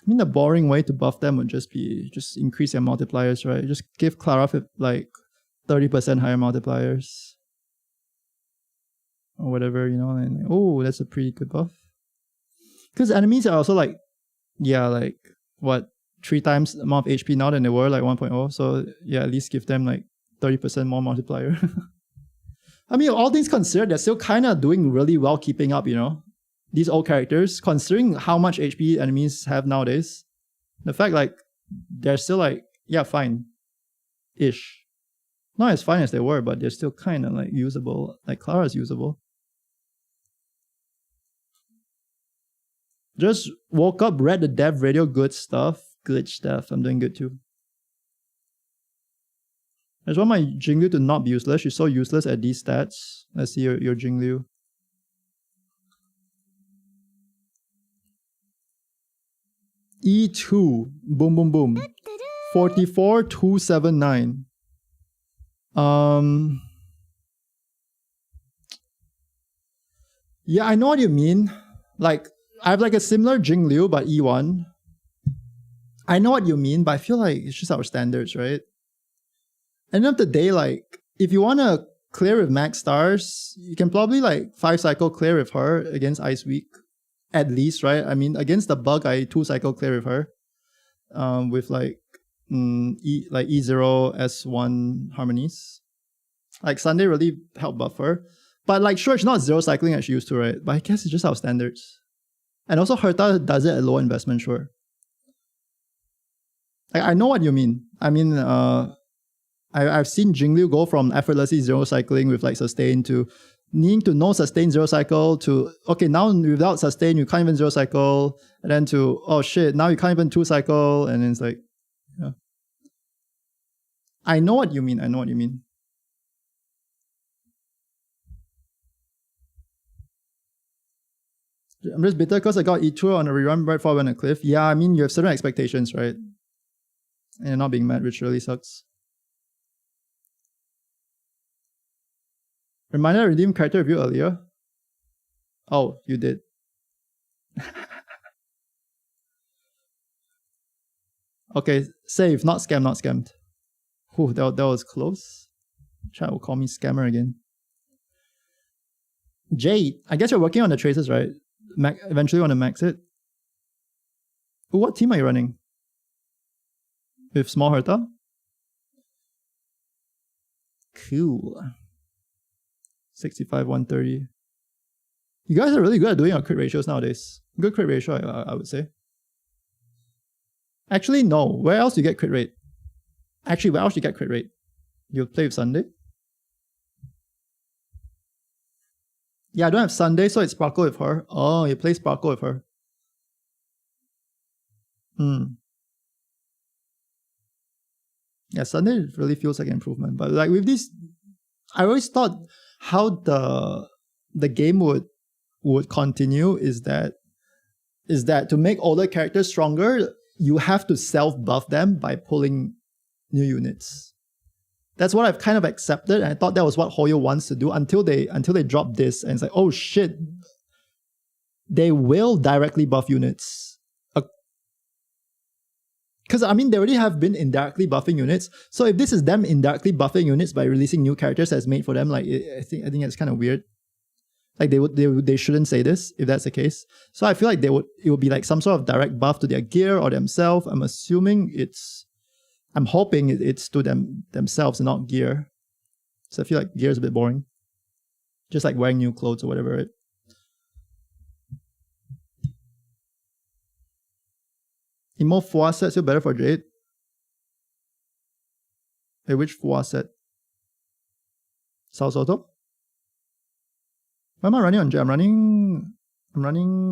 mean the boring way to buff them would just be increase their multipliers, right? Just give Clara like 30% higher multipliers. Or whatever, you know, and oh, that's a pretty good buff. Because enemies are also like, yeah, like what, 3 times the amount of HP now than they were like 1.0. So yeah, at least give them like 30% more multiplier. I mean, all things considered, they're still kind of doing really well keeping up, you know, these old characters, considering how much HP enemies have nowadays. The fact like they're still like, yeah, fine-ish. Not as fine as they were, but they're still kind of like usable. Like Clara's usable. Just woke up, read the dev radio, good stuff. Good stuff. I'm doing good too. I just want my Jingliu to not be useless. She's so useless at these stats. Let's see your Jingliu. E2. Boom, boom, boom. 44,279. Yeah, I know what you mean. Like, I have like a similar Jingliu, but E1. I know what you mean, but I feel like it's just our standards, right? End of the day, like, if you want to clear with max stars, you can probably like 5 cycle clear with her against Ice Week. At least, right? I mean, against the bug, I 2 cycle clear with her. With like E0 S1 harmonies. Like Sunday really helped buff her. But like sure, it's not 0 cycling as she used to, right? But I guess it's just our standards. And also Herta does it at low investment, sure. I know what you mean. I mean, I've seen Jingliu go from effortlessly 0 cycling with like sustain to needing to no sustain 0 cycle to, okay, now without sustain, you can't even 0 cycle. And then to, oh shit, now you can't even 2 cycle. And then it's like, yeah. I know what you mean. I know what you mean. I'm just bitter because I got E2 on a rerun right before I went on a cliff. Yeah, I mean, you have certain expectations, right? And you're not being met, which really sucks. Reminder, I redeemed character review earlier. Oh, you did. Okay, save, not scam, not scammed. Whew, that was close. Chat will call me scammer again. Jade, I guess you're working on the traces, right? Eventually want to max it. Ooh, what team are you running? With small Herta? Cool. 65, 130. You guys are really good at doing your crit ratios nowadays. Good crit ratio, I would say. Actually, no. Where else do you get crit rate? Actually, where else do you get crit rate? You play with Sunday? Yeah, I don't have Sunday, so it's Sparkle with her. Oh, you play Sparkle with her. Yeah, Sunday really feels like an improvement. But like with this, I always thought how the game would continue is that to make older characters stronger, you have to self-buff them by pulling new units. That's what I've kind of accepted, and I thought that was what Hoyo wants to do until they drop this, and it's like, oh shit, they will directly buff units. Because I mean, they already have been indirectly buffing units. So if this is them indirectly buffing units by releasing new characters that's made for them, like I think it's kind of weird. Like they shouldn't say this if that's the case. So I feel like it would be like some sort of direct buff to their gear or themselves. I'm hoping it's to themselves and not gear. So I feel like gear is a bit boring. Just like wearing new clothes or whatever, right? Emo Fua set still better for Jade? Hey, which Fua set? Sao Soto? Why am I running on Jade? I'm running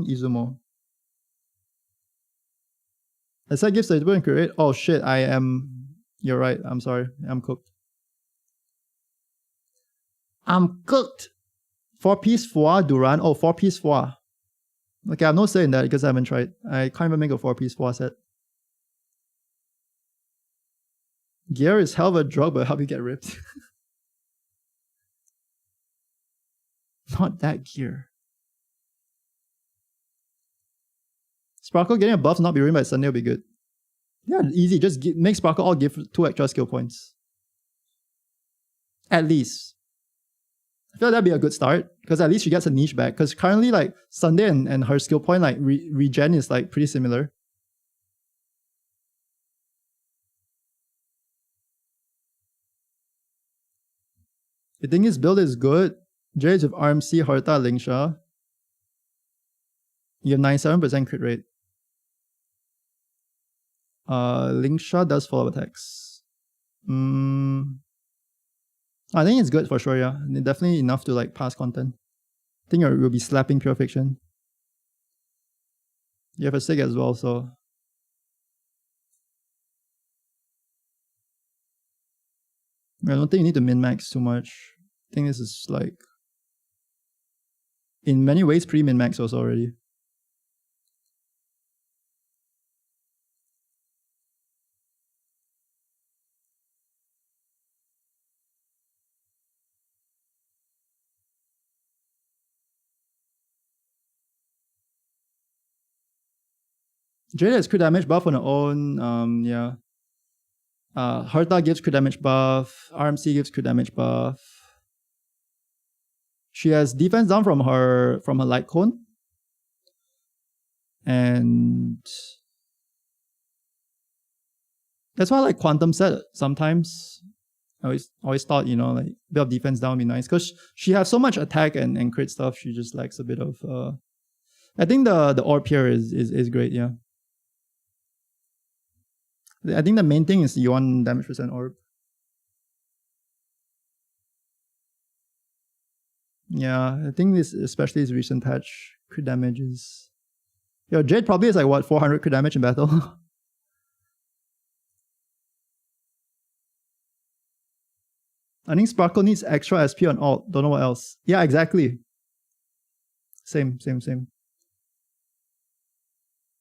Izumo. The set gives the and create. Oh shit, you're right. I'm sorry. I'm cooked. I'm cooked. 4-piece Fua Duran. Oh, 4-piece Fua. Okay, I have no say in that because I haven't tried. I can't even make a 4-piece Fua set. Gear is hell of a drug, but help you get ripped. Not that gear. Sparkle getting a buff to not be ruined by Sunday will be good. Yeah, easy. Just make Sparkle all give 2 extra skill points. At least. I feel like that'd be a good start because at least she gets a niche back. Because currently, like Sunday and her skill point, like regen is like pretty similar. You think his build is good? Jades with RMC, Horta, Lingsha. You have 97% crit rate. Lingsha does follow attacks. I think it's good for sure, yeah. Definitely enough to like pass content. I think you'll be slapping Pure Fiction. You have a Sig as well, so. I don't think you need to min-max too much. I think this is like, in many ways, pre-min-max also already. Jade has crit damage buff on her own, yeah. Herta gives crit damage buff, RMC gives crit damage buff. She has defense down from her light cone. And that's why I like Quantum set sometimes. I always thought, you know, like a bit of defense down would be nice. Because she has so much attack and crit stuff, she just lacks a bit of I think the orb here is great, yeah. I think the main thing is you want damage percent orb. Yeah, I think this, especially this recent patch, crit damage is... Yo, Jade probably is like, what, 400 crit damage in battle? I think Sparkle needs extra SP on alt, don't know what else. Yeah, exactly. Same. I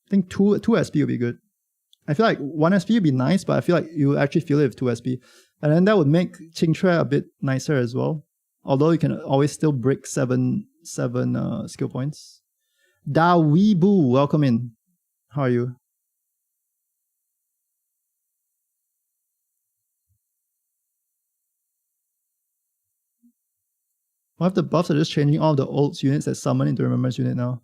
think 2 SP would be good. I feel like 1 SP would be nice, but I feel like you actually feel it with 2 SP. And then that would make Qingque a bit nicer as well. Although you can always still break 7 skill points. Da Weebu, welcome in. How are you? What if the buffs are just changing all the old units that summon into Remembrance unit now?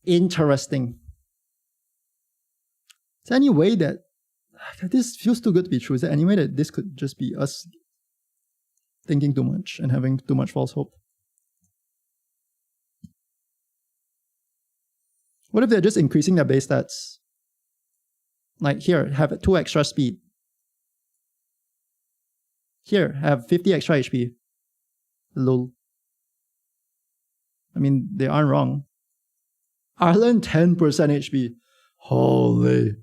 Interesting. Is there any way that this feels too good to be true? Is there any way that this could just be us thinking too much and having too much false hope? What if they're just increasing their base stats? Like here, have 2 extra speed. Here, have 50 extra HP. Lol. I mean, they aren't wrong. Arlen 10% HP. Holy.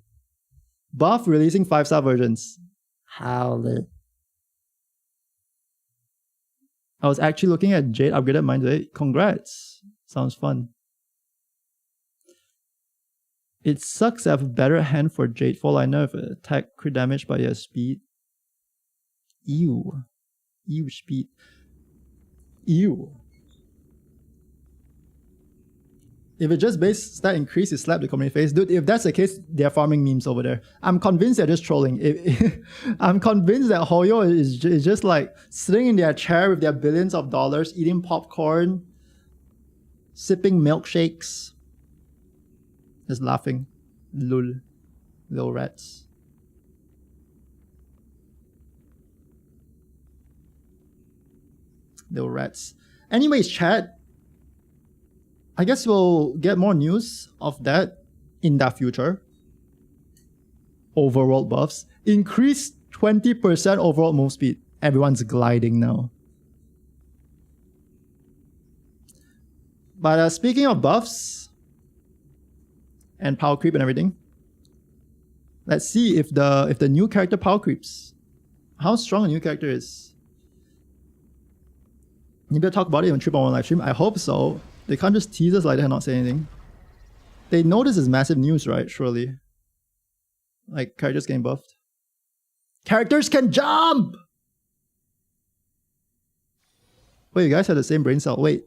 Buff releasing 5-star versions. Holy. I was actually looking at Jade upgraded mine today. Congrats. Sounds fun. It sucks I have a better hand for Jade Fall. I know if it attack crit damage but your speed. Ew. Ew speed. Ew. If it just base stat increase, you slap the community face. Dude, if that's the case, they're farming memes over there. I'm convinced they're just trolling. I'm convinced that Hoyo is just like sitting in their chair with their billions of dollars, eating popcorn, sipping milkshakes, just laughing. Lul. Little rats. Little rats. Anyways, chat. I guess we'll get more news of that in the future. Overworld buffs. Increased 20% overall move speed. Everyone's gliding now. But speaking of buffs and power creep and everything, let's see if the new character power creeps. How strong a new character is. You better talk about it on 3.1 live stream. I hope so. They can't just tease us like that and not say anything. They know this is massive news, right? Surely. Like, characters getting buffed. Characters can jump! Wait, you guys have the same brain cell. Wait.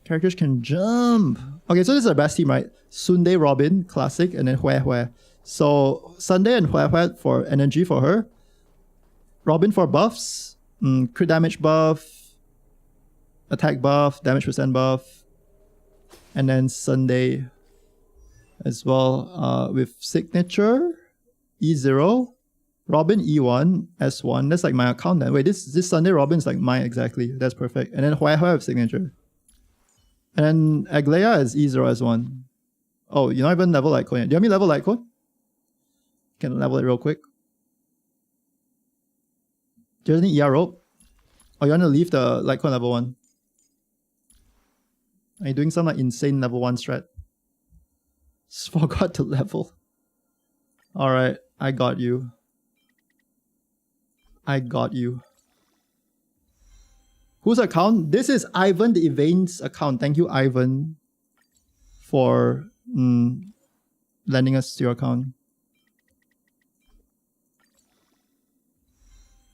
Characters can jump. Okay, so this is our best team, right? Sunday, Robin, Classic, and then Hue. So, Sunday and Hue for energy for her. Robin for buffs. Crit damage buff. Attack buff, damage percent buff, and then Sunday as well with signature E0, Robin E1, S1. That's like my account then. Wait, this Sunday Robin is like mine exactly. That's perfect. And then Hue with signature. And then Aglea is E0, S1. Oh, you're not even level light code yet. Do you want me level light code? Can level it real quick. Do you need ER rope? Or you want to leave the light code level 1? Are you doing some like insane level 1 strat? Just forgot to level. Alright, I got you. I got you. Whose account? This is Ivan the Evane's account. Thank you, Ivan, for lending us your account.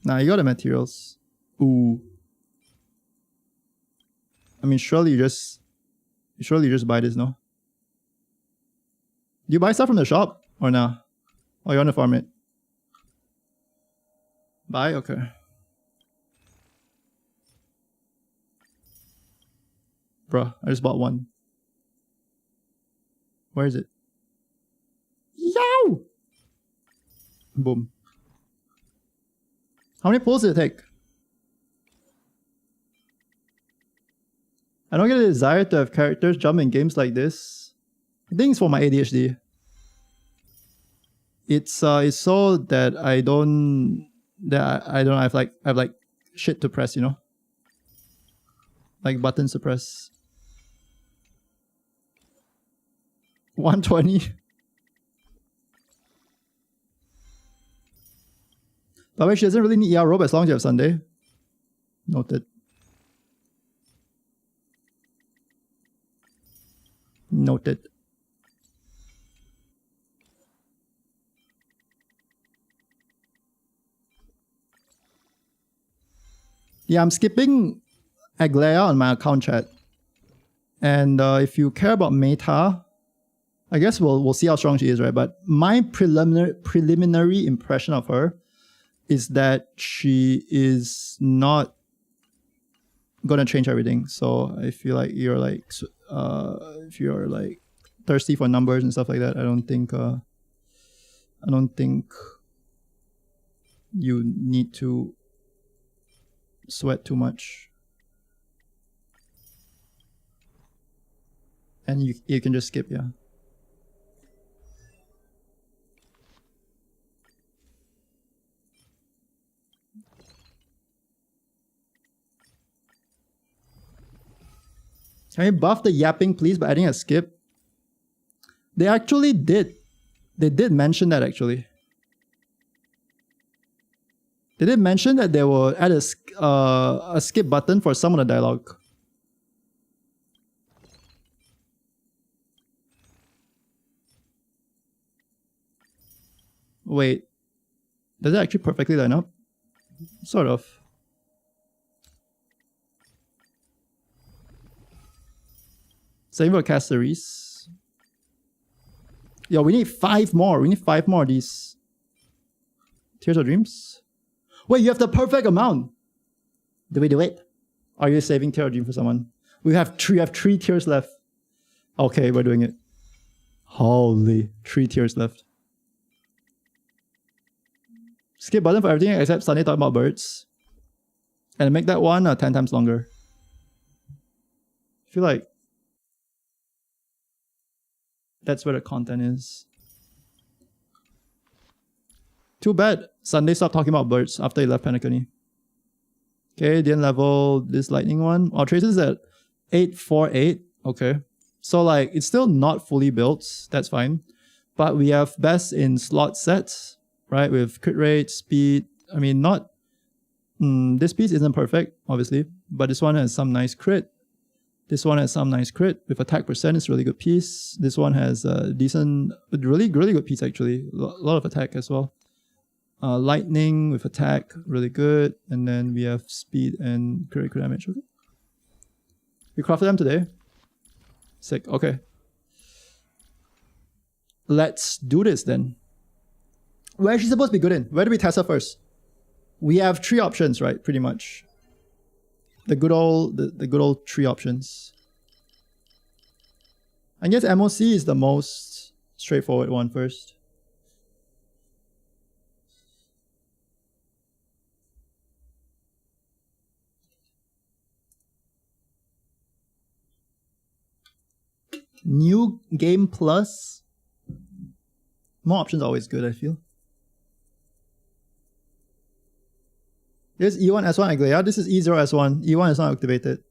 Nah, you got the materials. Ooh. I mean, surely you just buy this, no? Do you buy stuff from the shop or nah? Or you want to farm it? Buy? Okay. Bruh, I just bought one. Where is it? Yow! Boom. How many pulls did it take? I don't get a desire to have characters jump in games like this. I think it's for my ADHD. It's so that I don't have like shit to press, you know? Like buttons to press. 120. By the way, she doesn't really need ER rope as long as you have Sunday. Noted. Noted. Yeah, I'm skipping Aglea on my account chat. And if you care about meta, I guess we'll see how strong she is, right? But my preliminary impression of her is that she is not gonna change everything. So I feel like you're like if you're like thirsty for numbers and stuff like that, I don't think you need to sweat too much. And you can just skip, yeah. Can you buff the yapping, please, by adding a skip? They actually did. They did mention that, actually. They did mention that they will add a skip button for some of the dialogue. Wait. Does it actually perfectly line up? Sort of. Same for Caceres. Yo, we need 5 more. We need 5 more of these. Tears of Dreams? Wait, you have the perfect amount. Do we do it? Are you saving Tear of Dream for someone? We have 3 tears left. Okay, we're doing it. Holy, 3 tears left. Skip button for everything except Sunday talking about birds. And make that one 10 times longer. I feel like that's where the content is. Too bad Sunday stopped talking about birds after he left Penacony. Okay, didn't level this lightning one. Our trace is at 848. Okay. So like it's still not fully built. That's fine. But we have best in slot sets, right? With crit rate, speed. I mean, not this piece isn't perfect, obviously, but this one has some nice crit. This one has some nice crit with attack percent. It's a really good piece. This one has a decent, really good piece actually. A lot of attack as well. Lightning with attack, really good. And then we have speed and crit damage. Okay. We crafted them today. Sick. Okay. Let's do this then. Where is she supposed to be good in? Where do we test her first? We have 3 options, right? Pretty much. The good old 3 options. I guess MOC is the most straightforward one first. New game plus. More options are always good, I feel. This E1 S1 Aglea. This is E0 S1. E1 is not activated.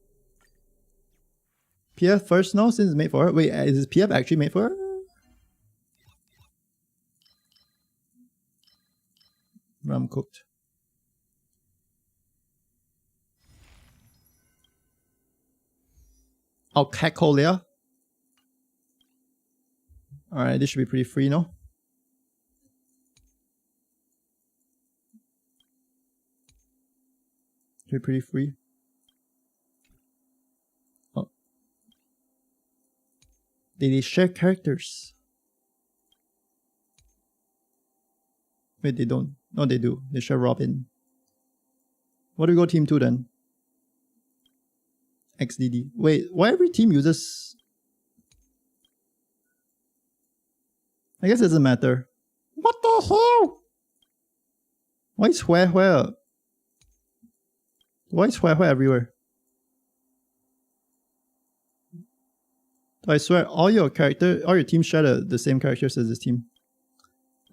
PF first? No, since it's made for her. Wait, is PF actually made for her? I'm cooked. Aglea. Alright, this should be pretty free, no? Should be pretty free. Oh. They share characters. Wait, they don't. No, they do. They share Robin. What do we go team 2 then? XDD. Wait, why every team uses... I guess it doesn't matter. What the hell? Why is where? Why is where everywhere? I swear, all your teams share the same characters as this team.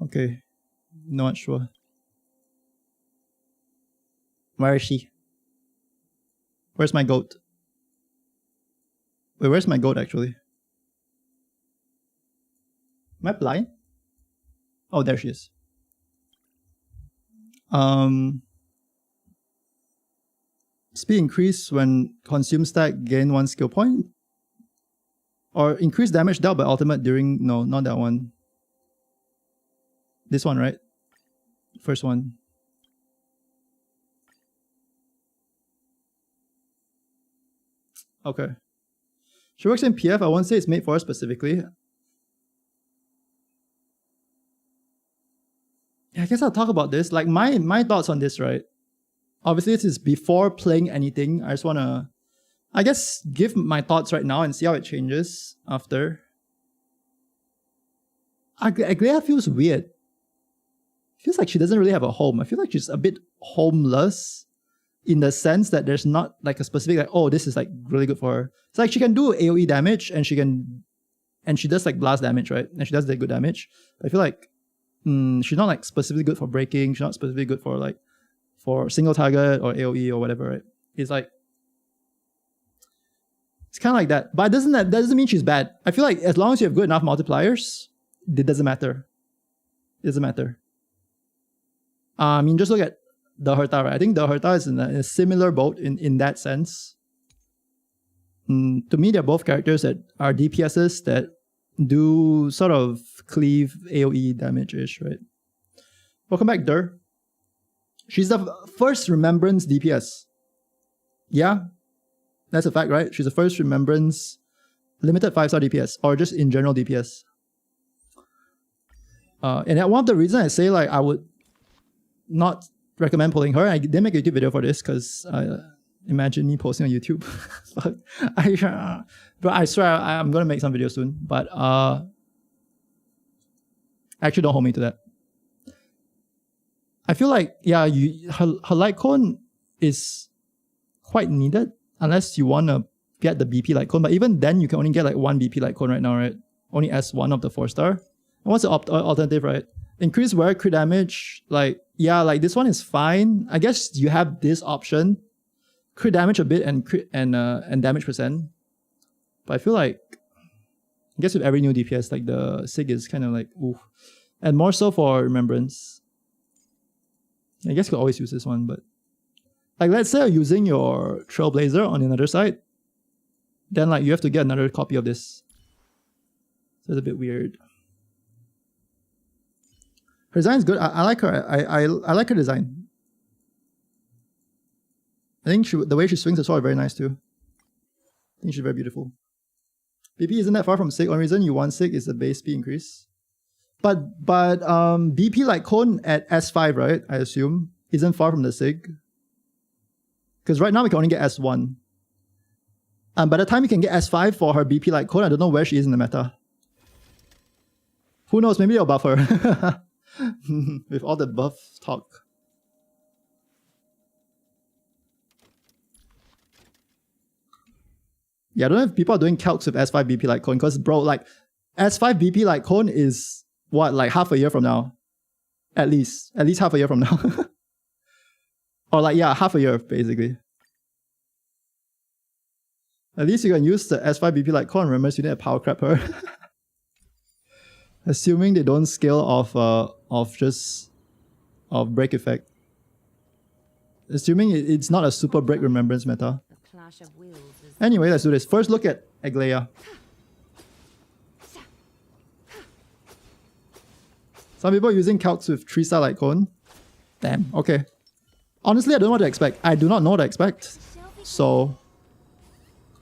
Okay, not sure. Where is she? Where's my goat? Wait, where's my goat actually? Am I blind? Oh, there she is. Speed increase when consume stack, gain 1 skill point. Or increase damage dealt by ultimate during... No, not that one. This one, right? First one. Okay. She works in PF. I won't say it's made for her specifically. Yeah, I guess I'll talk about this. Like my thoughts on this, right? Obviously, this is before playing anything. I just want to, I guess, give my thoughts right now and see how it changes after. Aglea feels weird. Feels like she doesn't really have a home. I feel like she's a bit homeless in the sense that there's not like a specific, like, oh, this is like really good for her. It's like she can do AoE damage and she does like blast damage, right? And she does that good damage. But I feel like she's not like specifically good for breaking. She's not specifically good for like for single target or AoE or whatever, right? It's like It's kind of like that. But that doesn't mean she's bad. I feel like as long as you have good enough multipliers, it doesn't matter. It doesn't matter. I mean, just look at the Herta, right? I think the Herta is in a similar boat in that sense. To me, they're both characters that are DPSs that do sort of cleave AoE damage-ish, right? Welcome back, Dur. She's the first Remembrance DPS. Yeah, that's a fact, right? She's the first Remembrance limited 5-star DPS, or just in general DPS. And one of the reasons I say like I would not recommend pulling her, I didn't make a YouTube video for this because imagine me posting on YouTube. but I swear I'm gonna make some videos soon. But actually, don't hold me to that. I feel like yeah, her light cone is quite needed unless you want to get the BP light cone. But even then, you can only get like one BP light cone right now, right? Only S1 of the 4-star. And what's the alternative, right? Increase wear, crit damage. Like yeah, like this one is fine. I guess you have this option. Crit damage a bit and crit and damage percent. But I feel like I guess with every new DPS, like the SIG is kind of like ooh. And more so for Remembrance. I guess you could always use this one, but like let's say you're using your Trailblazer on another side, then like you have to get another copy of this. So it's a bit weird. Her design is good. I like her. I like her design. I think the way she swings the sword is very nice too. I think she's very beautiful. BP isn't that far from SIG. Only reason you want SIG is the base speed increase. But BP like cone at S5, right? I assume isn't far from the SIG. Because right now we can only get S1. And by the time you can get S5 for her BP like cone, I don't know where she is in the meta. Who knows? Maybe they'll buff her with all the buff talk. Yeah, I don't know if people are doing calcs with S5 BP like cone because bro, like S5 BP like cone is what, like half a year from now? At least half a year from now. Or like, yeah, half a year, basically. At least you can use the S5 BP like cone. Remember, you need to power crap her. Assuming they don't scale off break effect. Assuming it's not a super break Remembrance meta. Anyway, let's do this. First look at Aglea. Some people are using calcs with 3-star light cone. Damn, okay. Honestly, I don't know what to expect. I do not know what to expect. So,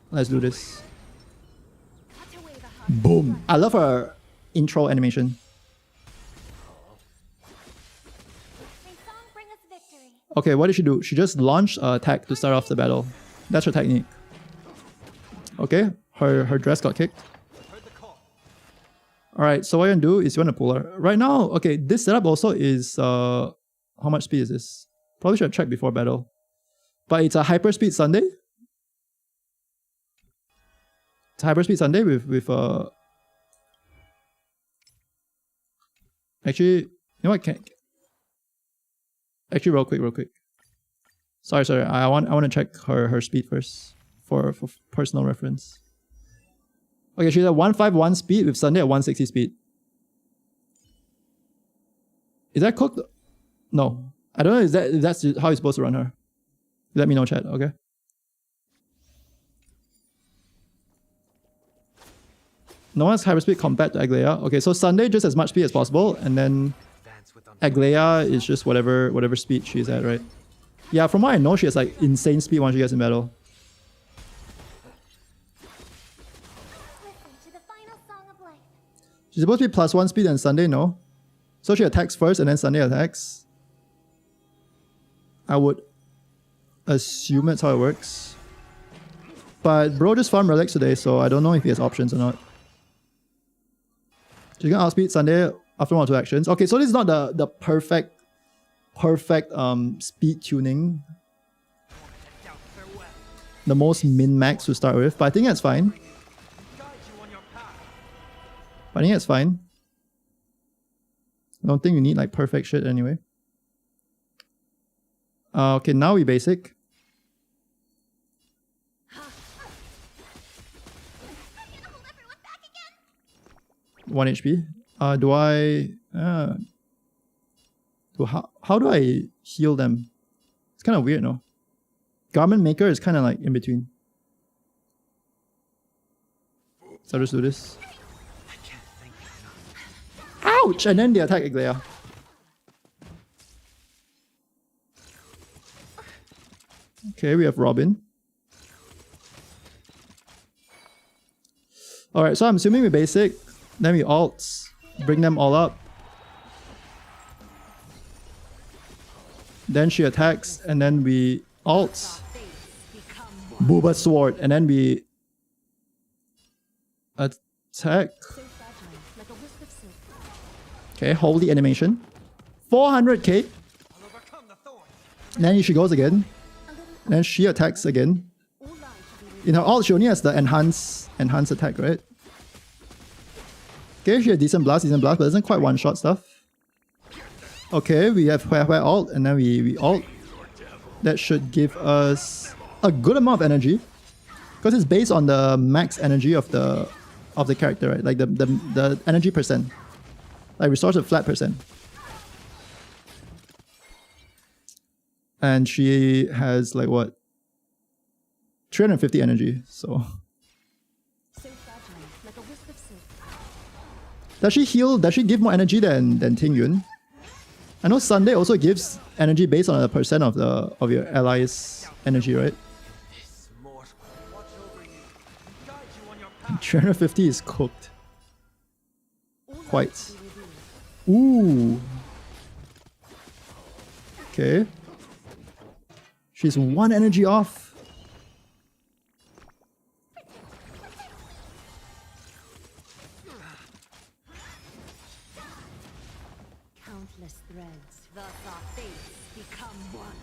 let's do this. Boom. I love her intro animation. Okay, what did she do? She just launched an attack to start off the battle. That's her technique. Okay, her dress got kicked. Alright, so what you're gonna do is you wanna pull her. Right now, okay, this setup also is how much speed is this? Probably should have checked before battle. But it's a hyperspeed Sunday. It's a hyperspeed Sunday with actually, you know what, actually real quick. Sorry, I want to check her speed first for personal reference. Okay, she's at 151 speed with Sunday at 160 speed. Is that cooked? No. I don't know if that's how you're supposed to run her. Let me know, chat, okay? No one's hyperspeed compared to Aglea. Okay, so Sunday just as much speed as possible, and then Aglea is just whatever speed she's at, right? Yeah, from what I know, she has like insane speed once she gets in battle. She's supposed to be +1 speed and Sunday, no? So she attacks first and then Sunday attacks. I would assume that's how it works. But bro just farmed relics today, so I don't know if he has options or not. She's gonna outspeed Sunday after 1 or 2 actions. Okay, so this is not the perfect speed tuning. The most min-max to start with, but I think that's fine. I don't think you need like perfect shit anyway. Okay, now we basic. 1 HP. Do I... how do I heal them? It's kind of weird, no? Garment Maker is kind of like in between. So I'll just do this. Ouch! And then they attack Aglea. Okay, we have Robin. Alright, so I'm assuming we basic, then we alt, bring them all up. Then she attacks, and then we alt. Booba Sword, and then we attack. Okay, holy animation. 400k. And then she goes again. And then she attacks again. In her alt, she only has the enhance attack, right? Okay, she has decent blast, but doesn't quite one-shot stuff. Okay, we have Hue alt, and then we alt. That should give us a good amount of energy. Because it's based on the max energy of the character, right? Like the energy percent. Like restores a flat percent. And she has like what? 350 energy, so. Does she heal? Does she give more energy than Ting Yun? I know Sunday also gives energy based on a percent of your allies' energy, right? 350 is cooked. Quite. Ooh. Okay. She's 1 energy off. Countless threads, thus our fates become one.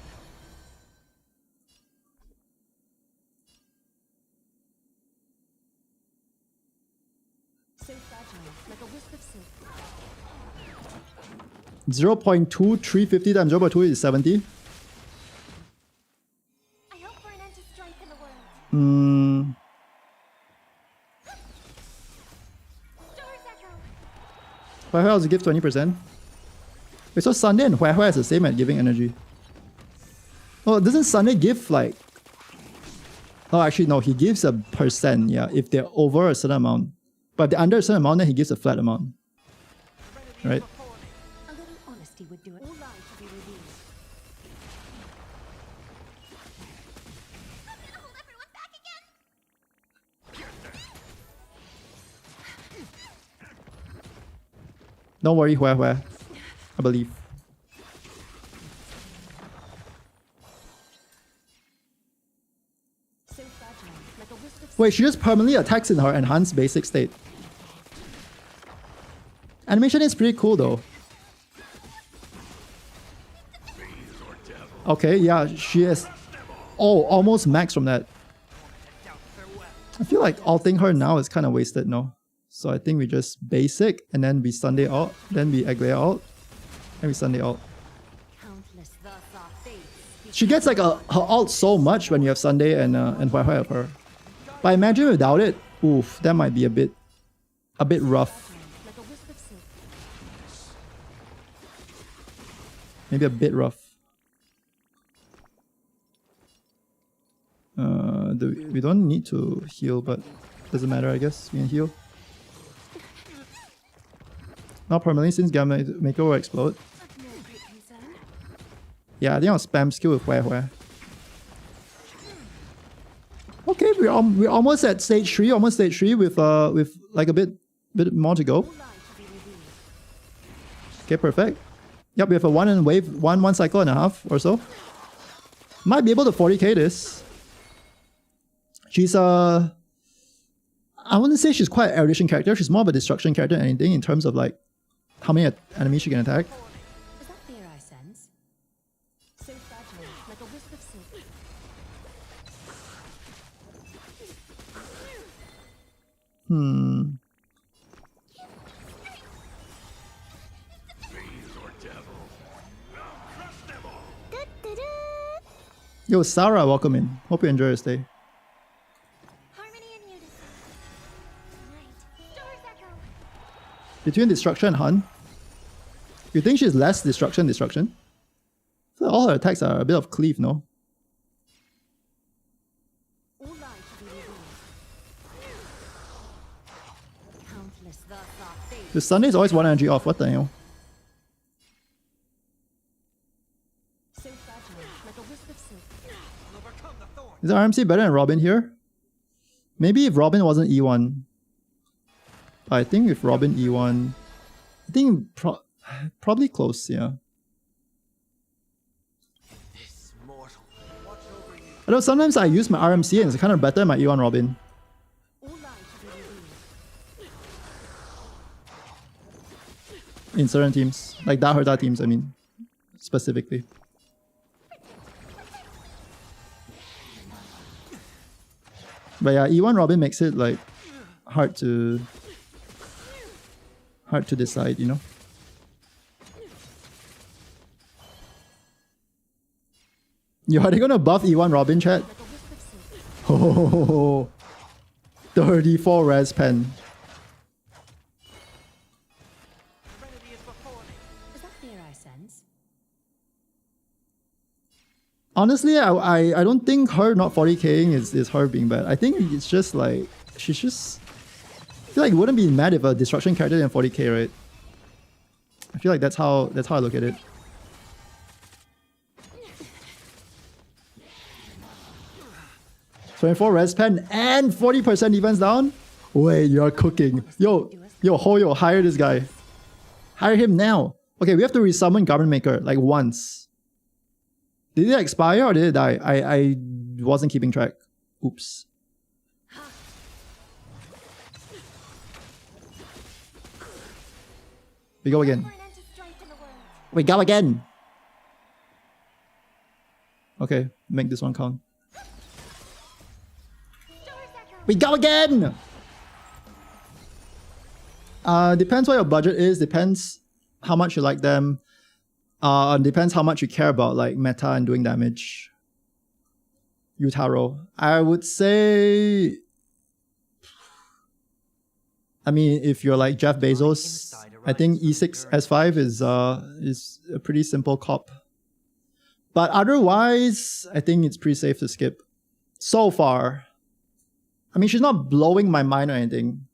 So fragile, like a wisp of silk. 0.2, 350 times 0.2 is 70. I hope for an end to strife in the world. Stars echo. Hue Hue also gives 20%. Wait, so Sunday and Hue Hue is the same at giving energy. Oh, doesn't Sunday give like... Oh, actually no, he gives a percent, yeah, if they're over a certain amount. But if they're under a certain amount, then he gives a flat amount. Right? A little honesty would do it. All lies should be revealed. I'm gonna hold everyone back again. Don't worry, Hue Hue. I believe. So fragile, like a wisp of Wait, she just permanently attacks in her enhanced basic state. Animation is pretty cool though. Okay, yeah, she has... Oh, almost max from that. I feel like alting her now is kind of wasted, no? So I think we just basic, and then we Sunday alt, then we Aglea alt, and we Sunday alt. countless, thus our fates. She gets like her alt so much when you have Sunday and Hue Hue of her. But imagine without it, oof, that might be a bit rough. Like a wisp of silk. Maybe a bit rough. We don't need to heal, but doesn't matter, I guess. We can heal. Not permanently since Gamma Maker will explode. Of no great concern. Yeah, I think I'll spam skill with Hue Hue. Okay, we're almost at stage 3, with like a bit more to go. All lies should be revealed. Okay, perfect. Yep, we have a one cycle and a half or so. Might be able to 40k this. She's I wouldn't say she's quite an erudition character. She's more of a destruction character than anything in terms of like how many enemies she can attack. Is that fear I sense? So fragile, like a wisp of silk. Yo, Sarah, welcome in. Hope you enjoy your stay. Harmony and unity. Tonight, stars echo. Between destruction and Hun. You think she's less destruction? So all her attacks are a bit of cleave, no? All life should be revealed. Countless thus are fated. The Sunday is always 1 energy off. What the hell? So fragile, like a wisp of silk. Is RMC better than Robin here? Maybe if Robin wasn't E1. I think if Robin E1... I think probably close, yeah. Although sometimes I use my RMC and it's kind of better than my E1 Robin. All life should be revealed. In certain teams. Like Da Herda teams, I mean. Specifically. But yeah, E1 Robin makes it like hard to decide, you know? Yo, are they gonna buff E1 Robin, chat? Like a wisp of silk. Oh, 34 res pen. Is that fear I sense? Honestly, I don't think her not 40k'ing is her being bad. I think it's just like, she's just... I feel like you wouldn't be mad if a destruction character than 40k, right? I feel like that's how I look at it. .24 res pen and 40% defense down? Wait, you're cooking. Yo, Hoyo, hire this guy. Hire him now. Okay, we have to resummon Garment Maker, like once. Did it expire or did it die? I wasn't keeping track. Oops. We go again. We go again! Okay, make this one count. We go again! Depends what your budget is, depends how much you like them. Depends how much you care about like meta and doing damage. Yutaro. I would say... I mean, if you're like Jeff Bezos, I think E6 S5 is a pretty simple cop. But otherwise, I think it's pretty safe to skip. So far. I mean, she's not blowing my mind or anything.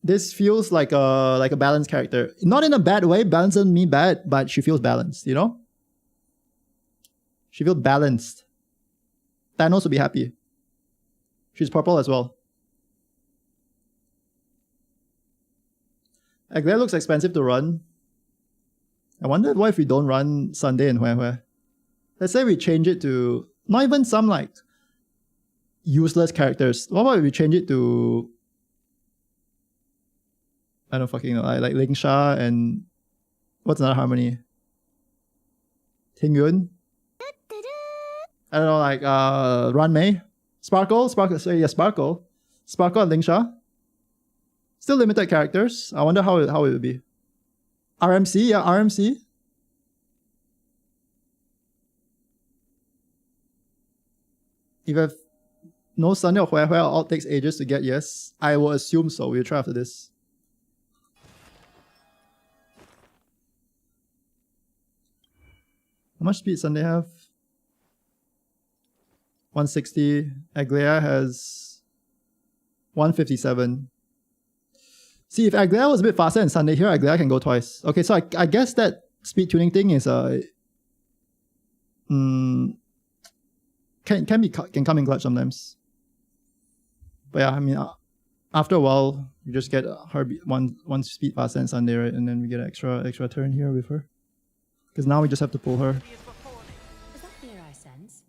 This feels like a balanced character. Not in a bad way, balance doesn't mean bad, but she feels balanced, you know? She feels balanced. Thanos would be happy. She's purple as well. Aglea looks expensive to run. I wonder what if we don't run Sunday and Hue. Let's say we change it to not even some like useless characters. What about if we change it to I don't fucking know, like Ling Sha and what's another harmony? Ting Yun? I don't know, like Ran Mei? Sparkle and Ling Sha. Still limited characters. I wonder how it would be. RMC, yeah, RMC. If I have no Sunday or Hue, all takes ages to get yes. I will assume so. We'll try after this. How much speed Sunday have? 160. Aglea has 157. See, if Aglea was a bit faster than Sunday here, Aglea can go twice. Okay, so I guess that speed tuning thing is can come in clutch sometimes. But yeah, I mean, after a while, you just get her one speed faster than Sunday, right? And then we get an extra turn here with her. Because now we just have to pull her. Is that fear I sense?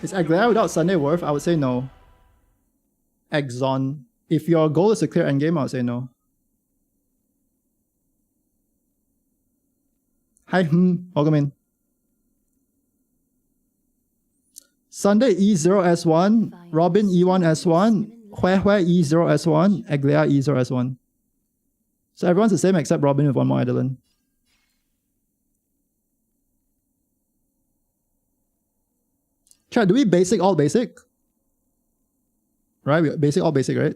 Is Aglea without Sunday worth? I would say no. Exxon. If your goal is to clear endgame, I would say no. Hi, welcome in. Sunday E0S1, Robin E1S1, Hue E0S1, Aglea E0S1. So everyone's the same except Robin with one more Edelin. Chat, do we basic all basic? Right? Basic, all basic, right?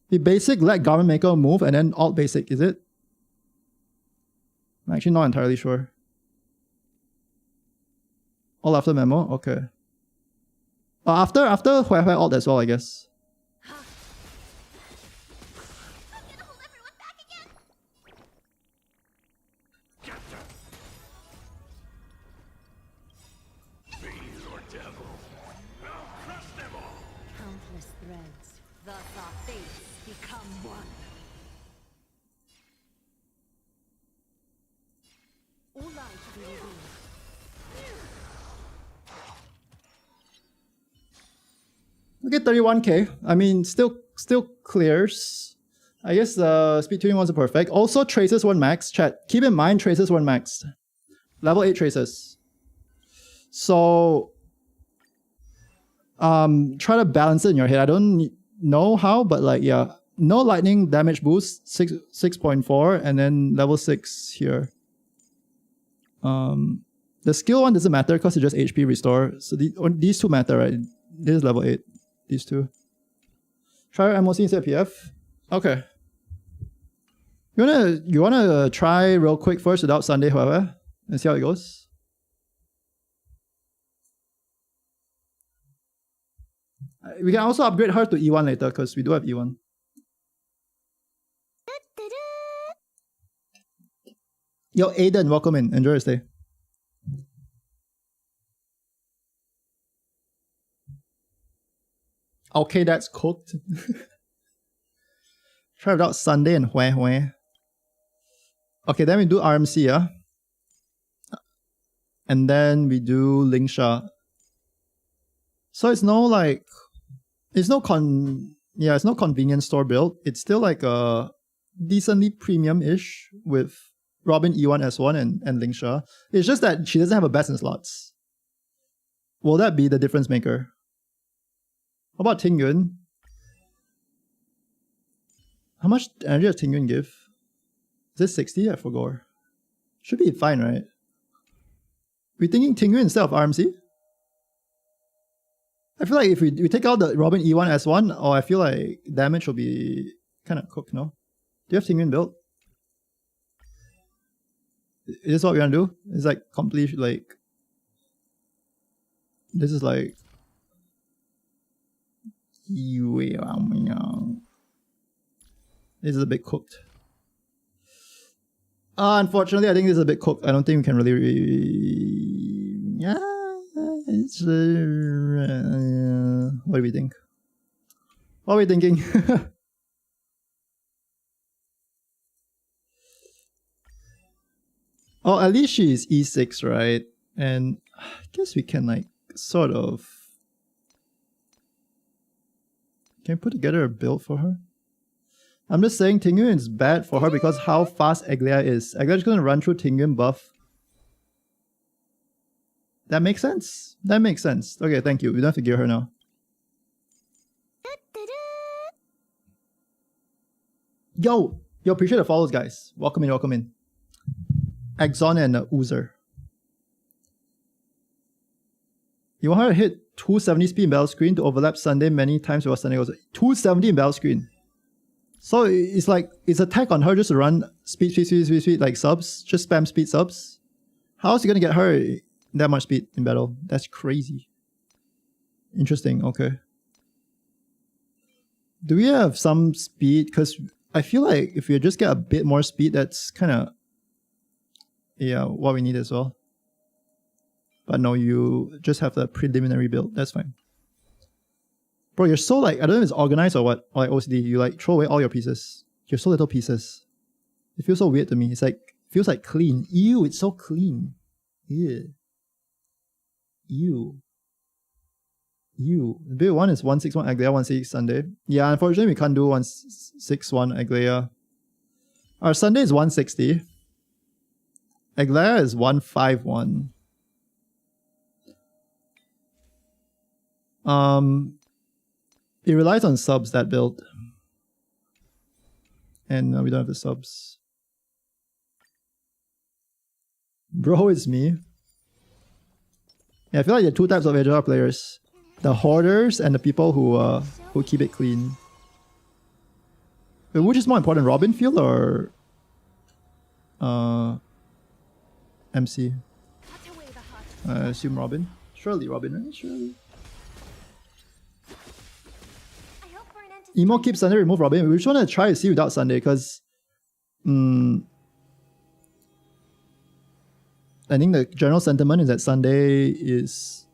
The basic, let Garment Maker move, and then alt basic, is it? I'm actually not entirely sure. All after memo? Okay. After Hue Hue alt as well, I guess. Countless threads. Thus our fates become one. All light to be revealed. Okay, 31k. I mean, still clears. I guess the speed tuning wasn't perfect. Also, traces weren't maxed. Chat, keep in mind traces weren't maxed. Level 8 traces. So, try to balance it in your head. I don't know how, but like, yeah. No lightning damage boost, 6.4, and then level 6 here. The skill one doesn't matter because it's just HP restore. So these two matter, right? This is level 8. These two. Try MOC instead of PF. Okay. You wanna try real quick first without Sunday, however, and see how it goes. We can also upgrade her to E1 later because we do have E1. Yo, Aiden, welcome in. Enjoy your stay. Okay, that's cooked. Try without Sunday and Hue Hue. Okay, then we do RMC, yeah? And then we do Lingsha. So it's no like... It's no convenience store build. It's still like a decently premium-ish with Robin E1 S1 and Lingsha. It's just that she doesn't have a best in slots. Will that be the difference maker? How about Ting Yun? How much energy does Ting Yun give? Is this 60? I forgot. Should be fine, right? We're thinking Ting Yun instead of RMC? I feel like if we take out the Robin E1 S1, or I feel like damage will be kind of cooked, no? Do you have Ting Yun built? Is this what we're gonna do? It's like complete, like... This is like... This is a bit cooked. Unfortunately, I think this is a bit cooked. I don't think we can really... Yeah, it's... what do we think? What are we thinking? Oh, at least she's E6, right? And I guess we can like sort of... Can we put together a build for her? I'm just saying Ting Yun is bad for her because how fast Aglea is. Aglea is going to run through Ting Yun buff. That makes sense? That makes sense. Okay, thank you. We don't have to gear her now. Yo, appreciate the follows, guys. Welcome in, welcome in. Exxon and Oozer. You want her to hit 270 speed in battle screen to overlap Sunday many times before Sunday goes 270 in battle screen. So it's like it's a tag on her just to run speed like subs, just spam speed subs. How is he gonna get her that much speed in battle? That's crazy. Interesting, okay. Do we have some speed? Because I feel like if we just get a bit more speed, that's kinda what we need as well. But no, you just have the preliminary build. That's fine. Bro, you're so like, I don't know if it's organized or what, or like OCD. You like throw away all your pieces. You're so little pieces. It feels so weird to me. It's like, feels like clean. Ew, it's so clean. Ew. Ew. Ew. The big one is 161 Aglea, 166 Sunday. Yeah, unfortunately we can't do 161 Aglea. Our Sunday is 160. Aglea is 151. It relies on subs, that build. And we don't have the subs. Bro, it's me. Yeah, I feel like there are two types of AJR players: the hoarders and the people who keep it clean. Wait, which is more important, Robin Field or MC? I assume Robin. Surely Robin, right? Surely. Emo keeps Sunday, remove Robin. We just want to try to see without Sunday because I think the general sentiment is that Sunday is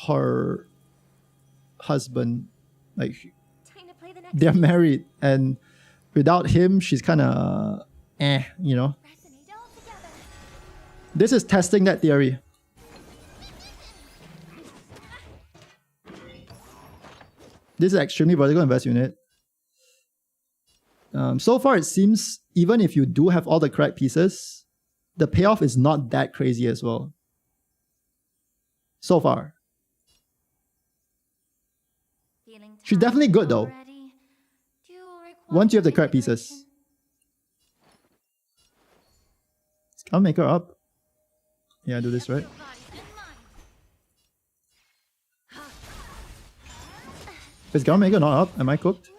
her husband. Like, they're married, and without him, she's kind of you know. This is testing that theory. This is extremely vertical invest unit. So far, it seems even if you do have all the correct pieces, the payoff is not that crazy as well. So far. She's definitely good though. Once you have the correct pieces. I'll make her up. Yeah, do this right. Is Garment Maker not up? Am I cooked?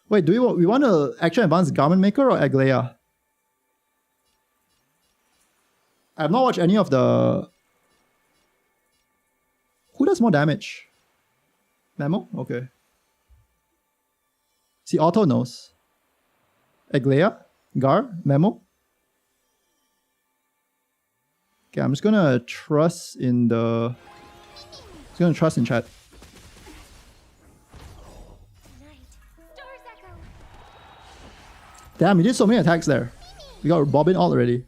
Wait, do we want to action advance Garment Maker or Aglea? I have not watched any of the... Who does more damage? Memo? Okay. See, Auto knows. Aglea? Gar? Memo? Okay, I'm just gonna trust in the... Just gonna trust in chat. Damn, we did so many attacks there. We got Bobbin ult already.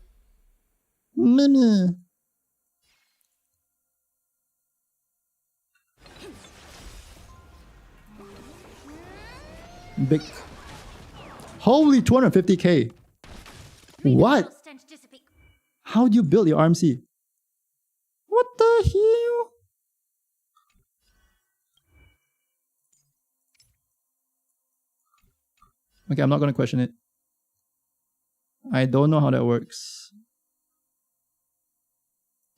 Big. Holy 250k. What? How do you build your RMC? What the hell? Okay, I'm not gonna question it. I don't know how that works.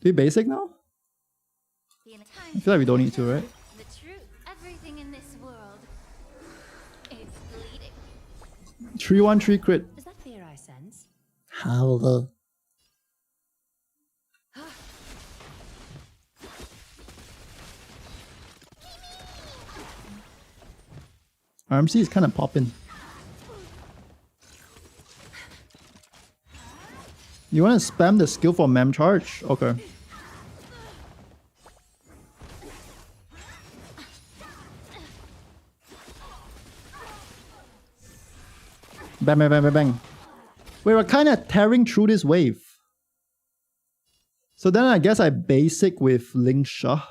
Do we basic now? I feel like we don't need to, right? The truth, everything in this world is bleeding. 313 crit. Is that fear I sense? How the... RMC is kind of popping. You want to spam the skill for mem charge? Okay. Bang, bang, bang, bang, bang. We were kind of tearing through this wave. So then I guess I basic with Ling Shah.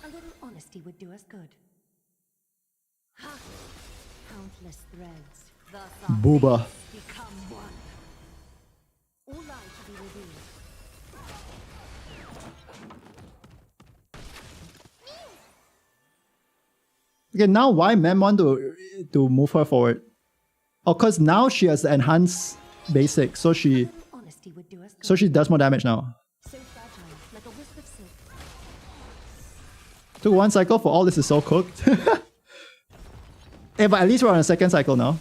A little honesty would do us good. Countless threads. Thus our Booba. fates become one. All lies to be revealed. Okay, now why Mem want to move her forward? Oh, cause now she has the enhanced basic, so she does more damage now. So fragile, like a wisp of silk. Took one cycle for all this is so cooked. Hey, but at least we're on a second cycle now.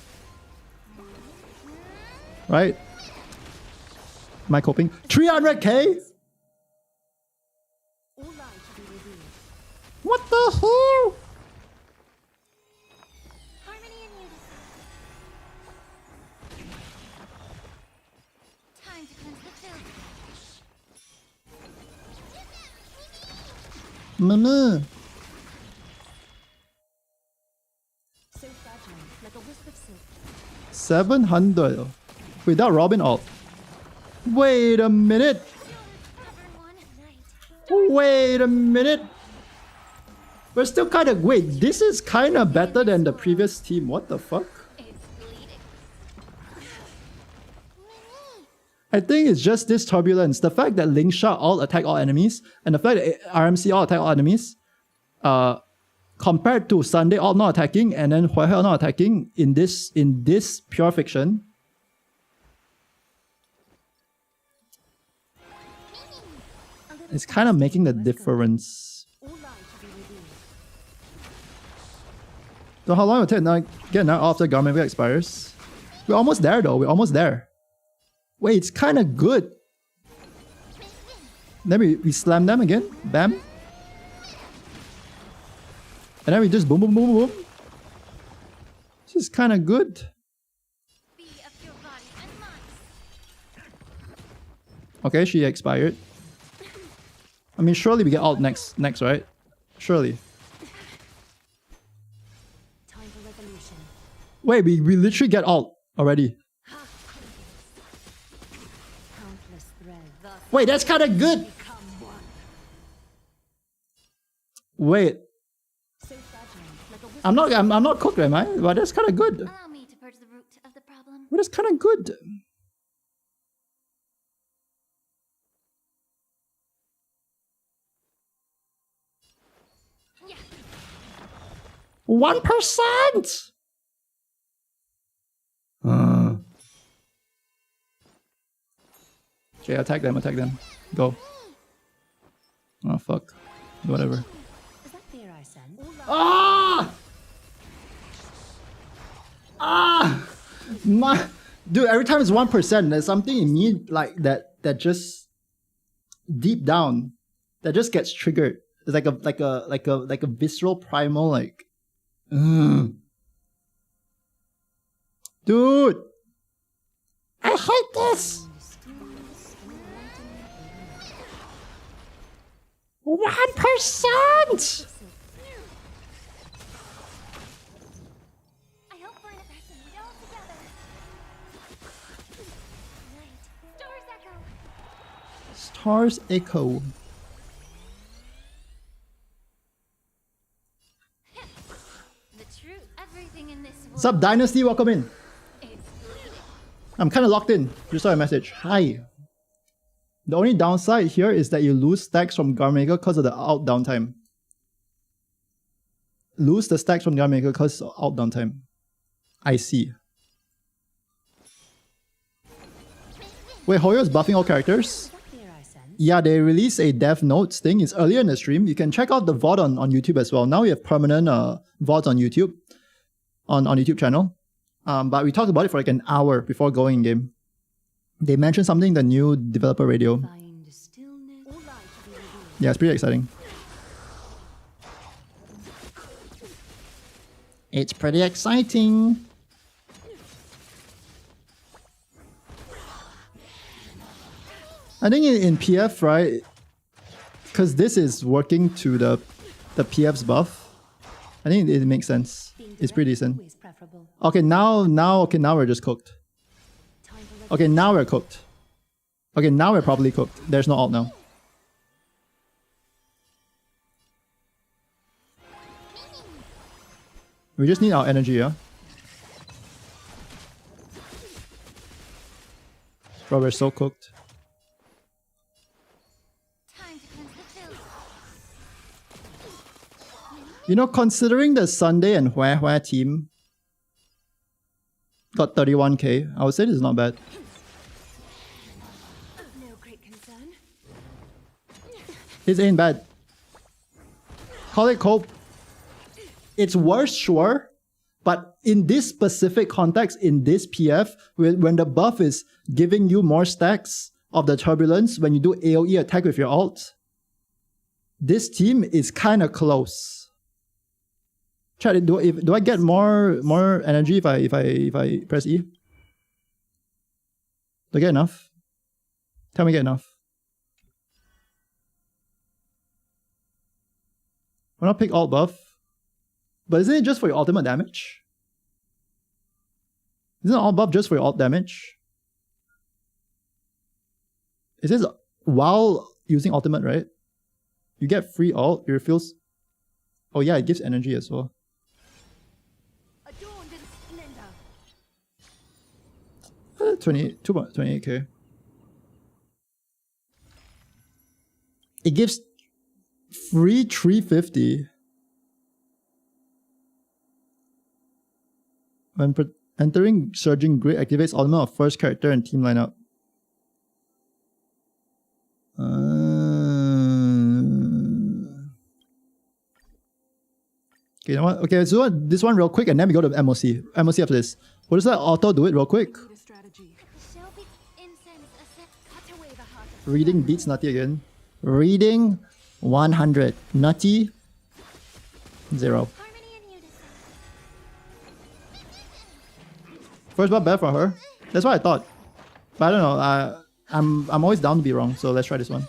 Right? Am I coping? 300k? All lies to be revealed. What the hell? Harmony and unity. Time to cleanse the filth. Mama. So fragile, like a wisp of silk. 700 without Robin ult. Wait a minute. Wait a minute. We're still kind of... Wait, this is kind of better than the previous team. What the fuck? I think it's just this turbulence. The fact that Ling Shah all attack all enemies, and the fact that RMC all attack all enemies, compared to Sunday alt not attacking and then Hoyo not attacking in this pure fiction, it's kind of making the difference. So how long will it take now get now after Garment Wheel expires? We're almost there though, we're almost there. Wait, it's kind of good. Then we slam them again, bam. And then we just boom, boom, boom, boom. This is kind of good. Okay, she expired. I mean, surely we get alt next, right? Surely. Time for revolution. Wait, we literally get alt already. Countless threads. Wait, that's kind of good. Wait, So fragile, like a whisper. I'm not cooked, am I? But that's kind of good. Allow me to purge the root of the problem. But that's kind of good. Yeah. 1%. Okay, attack them. Go. Oh fuck. Whatever. Is that fear I sense? Ah! Ah! Dude, every time it's 1%, there's something in me like that just deep down that just gets triggered. It's like a visceral primal like dude, I hate this. 1%. I hope we're in a person we all together. Right. Stars echo. The truth. Everything in this world. What's up, Dynasty? Welcome in. It's bleeding. I'm kind of locked in. Just saw a message. Hi. The only downside here is that you lose stacks from Garmaker because of the out downtime. Lose the stacks from Garmaker because of out downtime. I see. Wait, Hoyo is buffing all characters? Is that fear I sense? Yeah, they released a dev notes thing. It's earlier in the stream. You can check out the VOD on YouTube as well. Now we have permanent VODs on YouTube. On YouTube channel. But we talked about it for like an hour before going in game. They mentioned something in the new developer radio. Find stillness. All light to be revealed. Yeah, it's pretty exciting. It's pretty exciting. I think in PF, right? Because this is working to the PF's buff. I think it makes sense. Being It's pretty direct, decent. always preferable. Okay, now we're just cooked. Time for Okay, now we're cooked. Okay, now we're properly cooked. There's no alt now. We just need our energy, yeah? Bro, we're so cooked. time to cleanse the filth. You know, considering the Sunday and Hua team got 31k, I would say this is not bad. No great concern. This ain't bad. Call it cope. It's worse, sure, but in this specific context, in this PF, when the buff is giving you more stacks of the turbulence when you do AoE attack with your ult, this team is kind of close. Chat, do I get more energy if I press E? Do I get enough? Tell me I get enough. Why not pick alt buff? But isn't it just for your ultimate damage? Isn't alt buff just for your alt damage? It says while using ultimate, right? You get free alt, it refills. Oh yeah, it gives energy as well. Adorned in splendor. 28k. It gives free 350. When entering Surging Grid, activates ultimate of first character and team lineup. Okay, you know what? Okay, so this one real quick, and then we go to MOC. MOC after this. What does that auto do it real quick? Reading beats Nutty again. Reading 100. Nutty 0. First buff better for her. That's what I thought. But I don't know. I'm always down to be wrong, so let's try this one.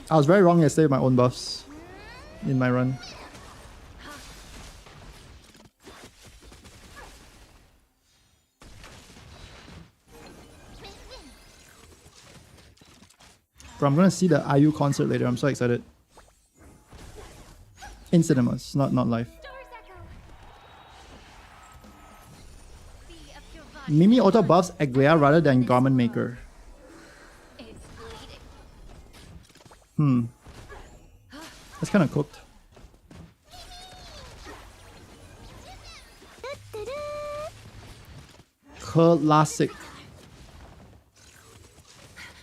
I was very wrong yesterday with my own buffs in my run. Bro, I'm gonna see the IU concert later. I'm so excited. In cinemas, not live. Mimi auto buffs Aglea rather than Garment Maker. That's kind of cooked. Classic.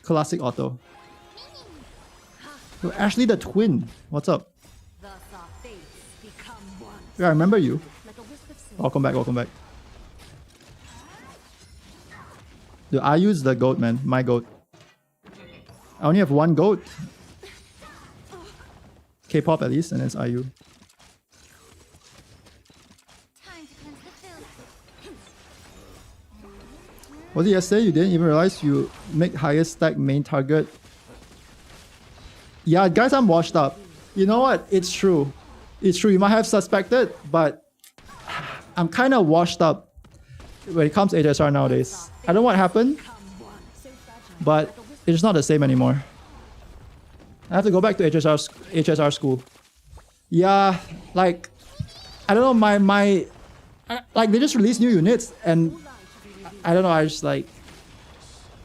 Classic auto. Yo, Ashley the twin. What's up? Yeah, I remember you. Welcome back, welcome back. Dude, I use the goat, man. My goat. I only have one goat. K-pop at least, and it's IU. Was it yesterday you didn't even realize you make highest stack main target? Yeah, guys, I'm washed up. You know what? It's true. It's true. You might have suspected, but I'm kind of washed up when it comes to HSR nowadays. I don't know what happened, but it's not the same anymore. I have to go back to HSR school. Yeah, like, I don't know, like they just released new units and I don't know, I just like,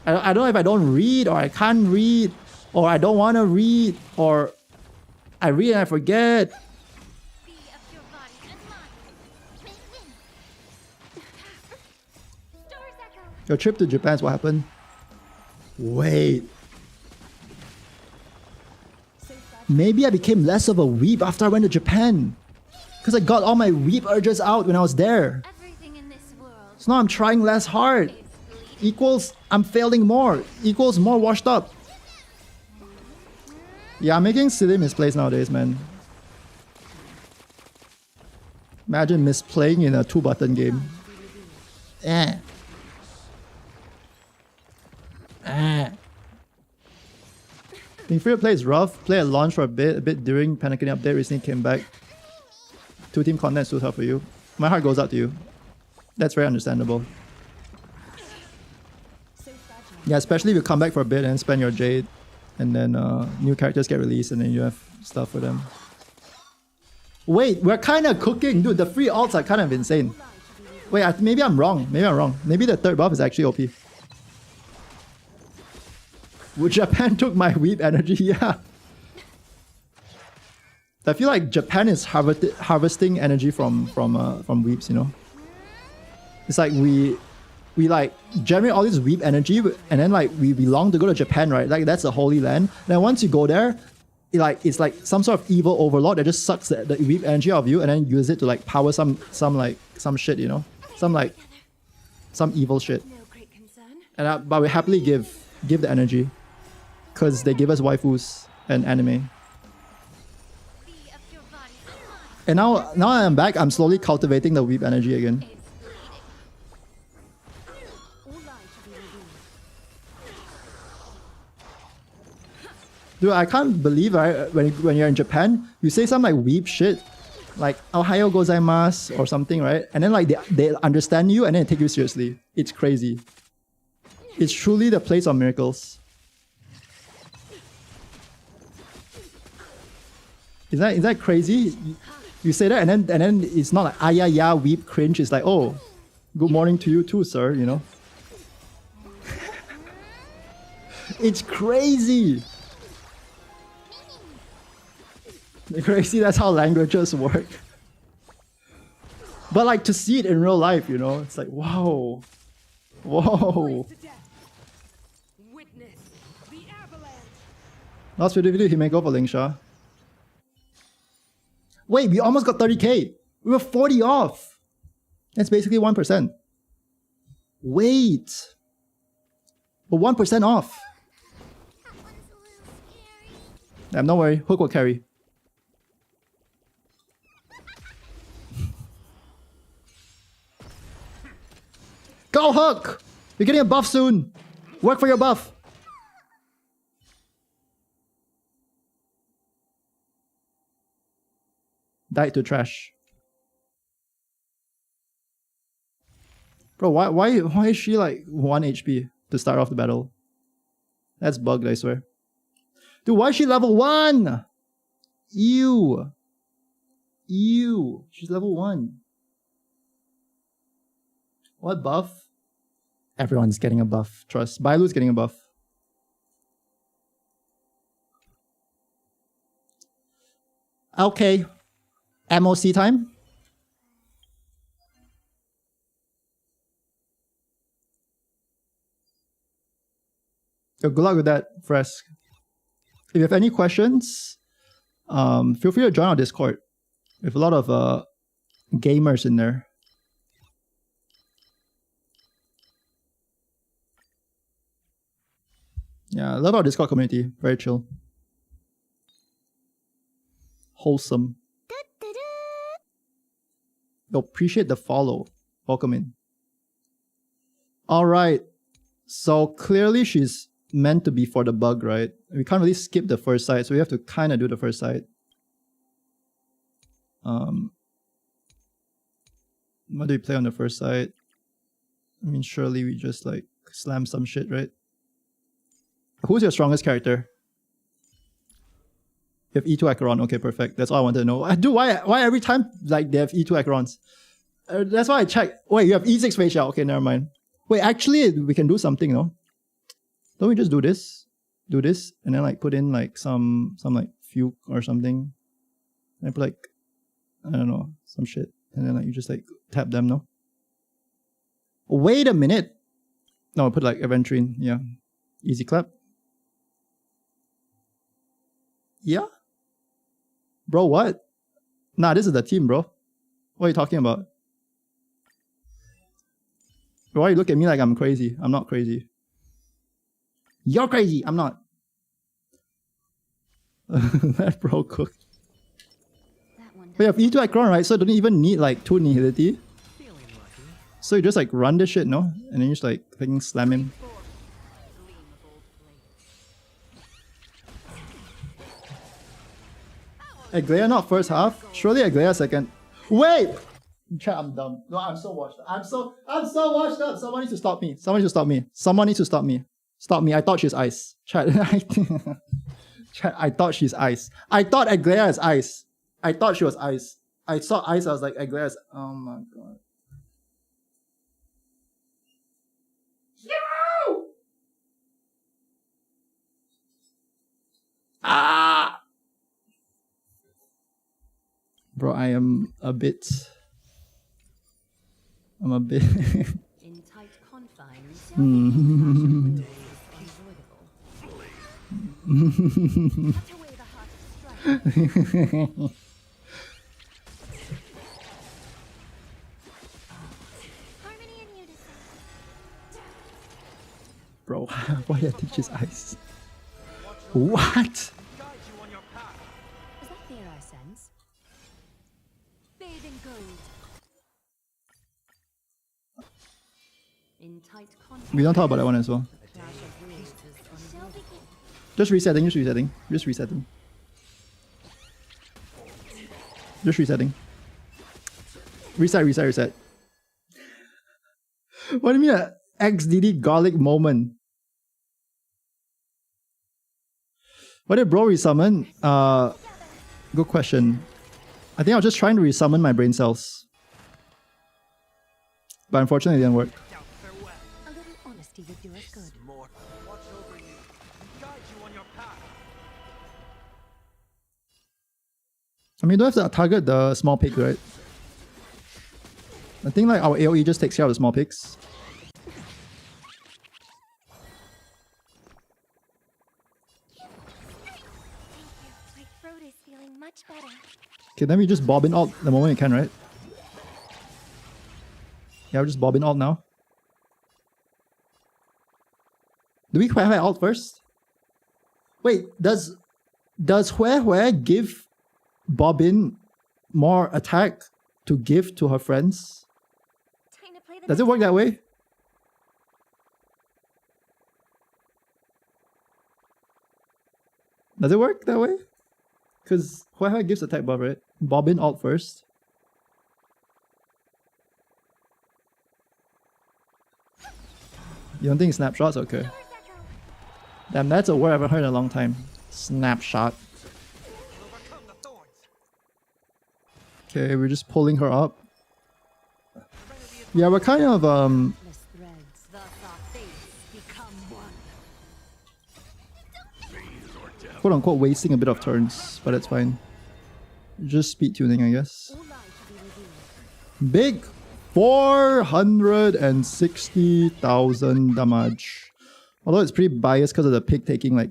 I don't know if I don't read or I can't read or I don't want to read or I read and I forget. Your trip to Japan is what happened? Wait. Maybe I became less of a weeb after I went to Japan. Because I got all my weeb urges out when I was there. So now I'm trying less hard. Equals I'm failing more. Equals more washed up. Yeah, I'm making silly misplays nowadays, man. Imagine misplaying in a 2-button game. Being free to play is rough. Play at launch for a bit during panicking update. Recently came back. 2-team content is too tough for you. My heart goes out to you. That's very understandable. Yeah, especially if you come back for a bit and spend your Jade, and then new characters get released, and then you have stuff for them. Wait, we're kind of cooking, dude. The free alts are kind of insane. Wait, maybe I'm wrong. Maybe the third buff is actually OP. Japan took my weep energy, yeah. I feel like Japan is harvesting energy from weeps, you know. It's like we like generate all this weep energy, and then like we long to go to Japan, right? Like that's the holy land. And then once you go there, it's like some sort of evil overlord that just sucks the weep energy out of you and then use it to like power some shit, you know, some evil shit. And but we happily give the energy. Because they give us waifus and anime. And now I'm back, I'm slowly cultivating the weep energy again. Dude, I can't believe, right, when you're in Japan, you say some like weep shit, like Ohayo gozaimasu or something, right? And then like they understand you and then they take you seriously. It's crazy. It's truly the place of miracles. Is that crazy? You say that and then it's not like ya weep cringe. It's like, oh, good morning to you too, sir. You know, it's crazy. Crazy, that's how languages work. But like to see it in real life, you know, it's like, wow. Whoa. Witness the avalanche. Last video, he may go for Lingsha. Wait, we almost got 30k. We were 40 off. That's basically 1%. Wait. We're 1% off. That one's a little scary. Damn, don't worry. Hook will carry. Go Hook! You're getting a buff soon. Work for your buff. Died to trash. Bro, why is she like 1 HP to start off the battle? That's bugged, I swear. Dude, why is she level 1? Ew. Ew. She's level 1. What buff? Everyone's getting a buff. Trust. Bailu's getting a buff. Okay. MOC time. Yo, good luck with that, Fresk. If you have any questions, feel free to join our Discord. We have a lot of gamers in there. Yeah, I love our Discord community. Very chill. Wholesome. Yo, appreciate the follow. Welcome in. Alright. So clearly she's meant to be for the bug, right? We can't really skip the first side, so we have to kind of do the first side. What do we play on the first side? I mean, surely we just like slam some shit, right? Who's your strongest character? You have E2 Acheron. Okay, perfect. That's all I wanted to know. Dude, why every time like they have E2 Acherons? That's why I checked. Wait, you have E6 facial. Okay, never mind. Wait, actually, we can do something, no? Don't we just do this, and then like put in like some like fuke or something, and put like, I don't know, some shit, and then like you just like tap them, no? Wait a minute. No, put like Aventurine. Yeah, easy clap. Yeah, bro. What? Nah, this is the team, bro. What are you talking about? Why you look at me like I'm crazy? I'm not crazy. You're crazy. I'm not. That bro cooked. We have E2 Acheron, right? So it don't even need like 2 nihility. So you just like run this shit, no? And then you just like fucking slam him. Aglea not first half? Surely Aglea second. Wait! Chat, I'm dumb. No, I'm so washed up. I'm so washed up. Someone needs to stop me. Someone needs to stop me. Someone needs to stop me. Stop me. I thought she's ice. Chat, Chat, I thought she's ice. I thought Aglea is ice. I thought she was ice. I saw ice, I was like, Aglea is... Oh my god. No! Ah! Bro, I'm a bit... In tight confines, enjoyable. Cut away the heart of strife. Harmony and unison. Bro, why did I think she's ice? What? Is that fear I sense? Bathe in gold. In tight confines. We don't talk about that one as well. Clash of wills is Shall begin. Just resetting. Reset. What do you mean an XDD garlic moment? What did bro resummon? Good question. I think I was just trying to resummon my brain cells. But unfortunately it didn't work. a little honesty would do us good. Watch over you, guide you on your path. I mean, you don't have to target the small pig, right? I think like our AoE just takes care of the small pigs. My throat is feeling much better. Okay, then we just bob in alt the moment we can, right? Yeah, we'll just bob in alt now. Do we Hue Hue alt first? Wait, does Hue Hue give Bobbin more attack to give to her friends? Time to play the Does it work that way? Does it work that way? Because Hue Hue gives attack buff, right? Bobbin alt first. You don't think snapshots? Okay. Doors echo. Damn, that's a word I haven't heard in a long time. Snapshot. Okay, we're just pulling her up. Yeah, we're kind of Countless threads, thus our fates become one. quote unquote wasting a bit of turns, but it's fine. Just speed tuning, I guess. All lies to be revealed. Big 460,000 damage. Although it's pretty biased because of the pig taking like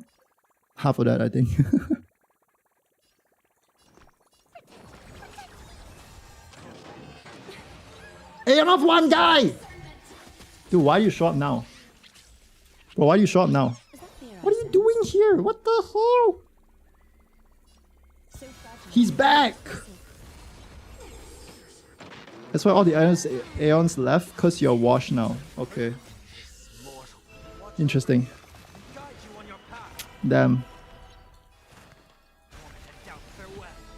half of that, I think. Hey, enough one guy! Dude, why are you show up now? Bro, why do you show up now? Is that fear What I are you sense? doing here? What the hell? So fragile. He's back! That's why all the Aeons left, because you're washed now. Okay. Interesting. Damn.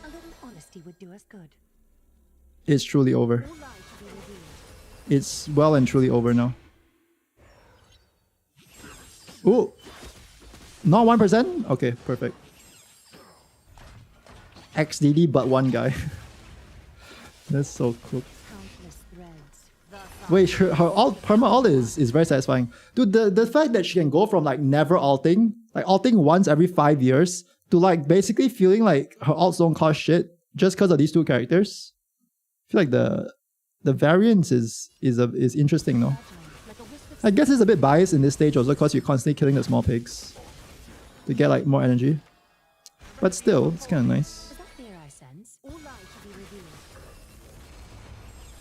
A little honesty would do us good. It's truly over. All lies to be revealed. It's well and truly over now. Ooh! Not 1%? Okay, perfect. XDD but one guy. That's so cool. Countless threads, thus our Wait, her alt, perma alt is very satisfying. Dude, the fact that she can go from like never alting, like alting once every 5 years, to like basically feeling like her alts don't cost shit just because of these two characters. I feel like the variance is interesting, no? fragile, like a wisp of I guess it's a bit biased in this stage also because you're constantly killing the small pigs to get like more energy. But still, it's kind of nice. Is that fear I sense? All lies to be revealed.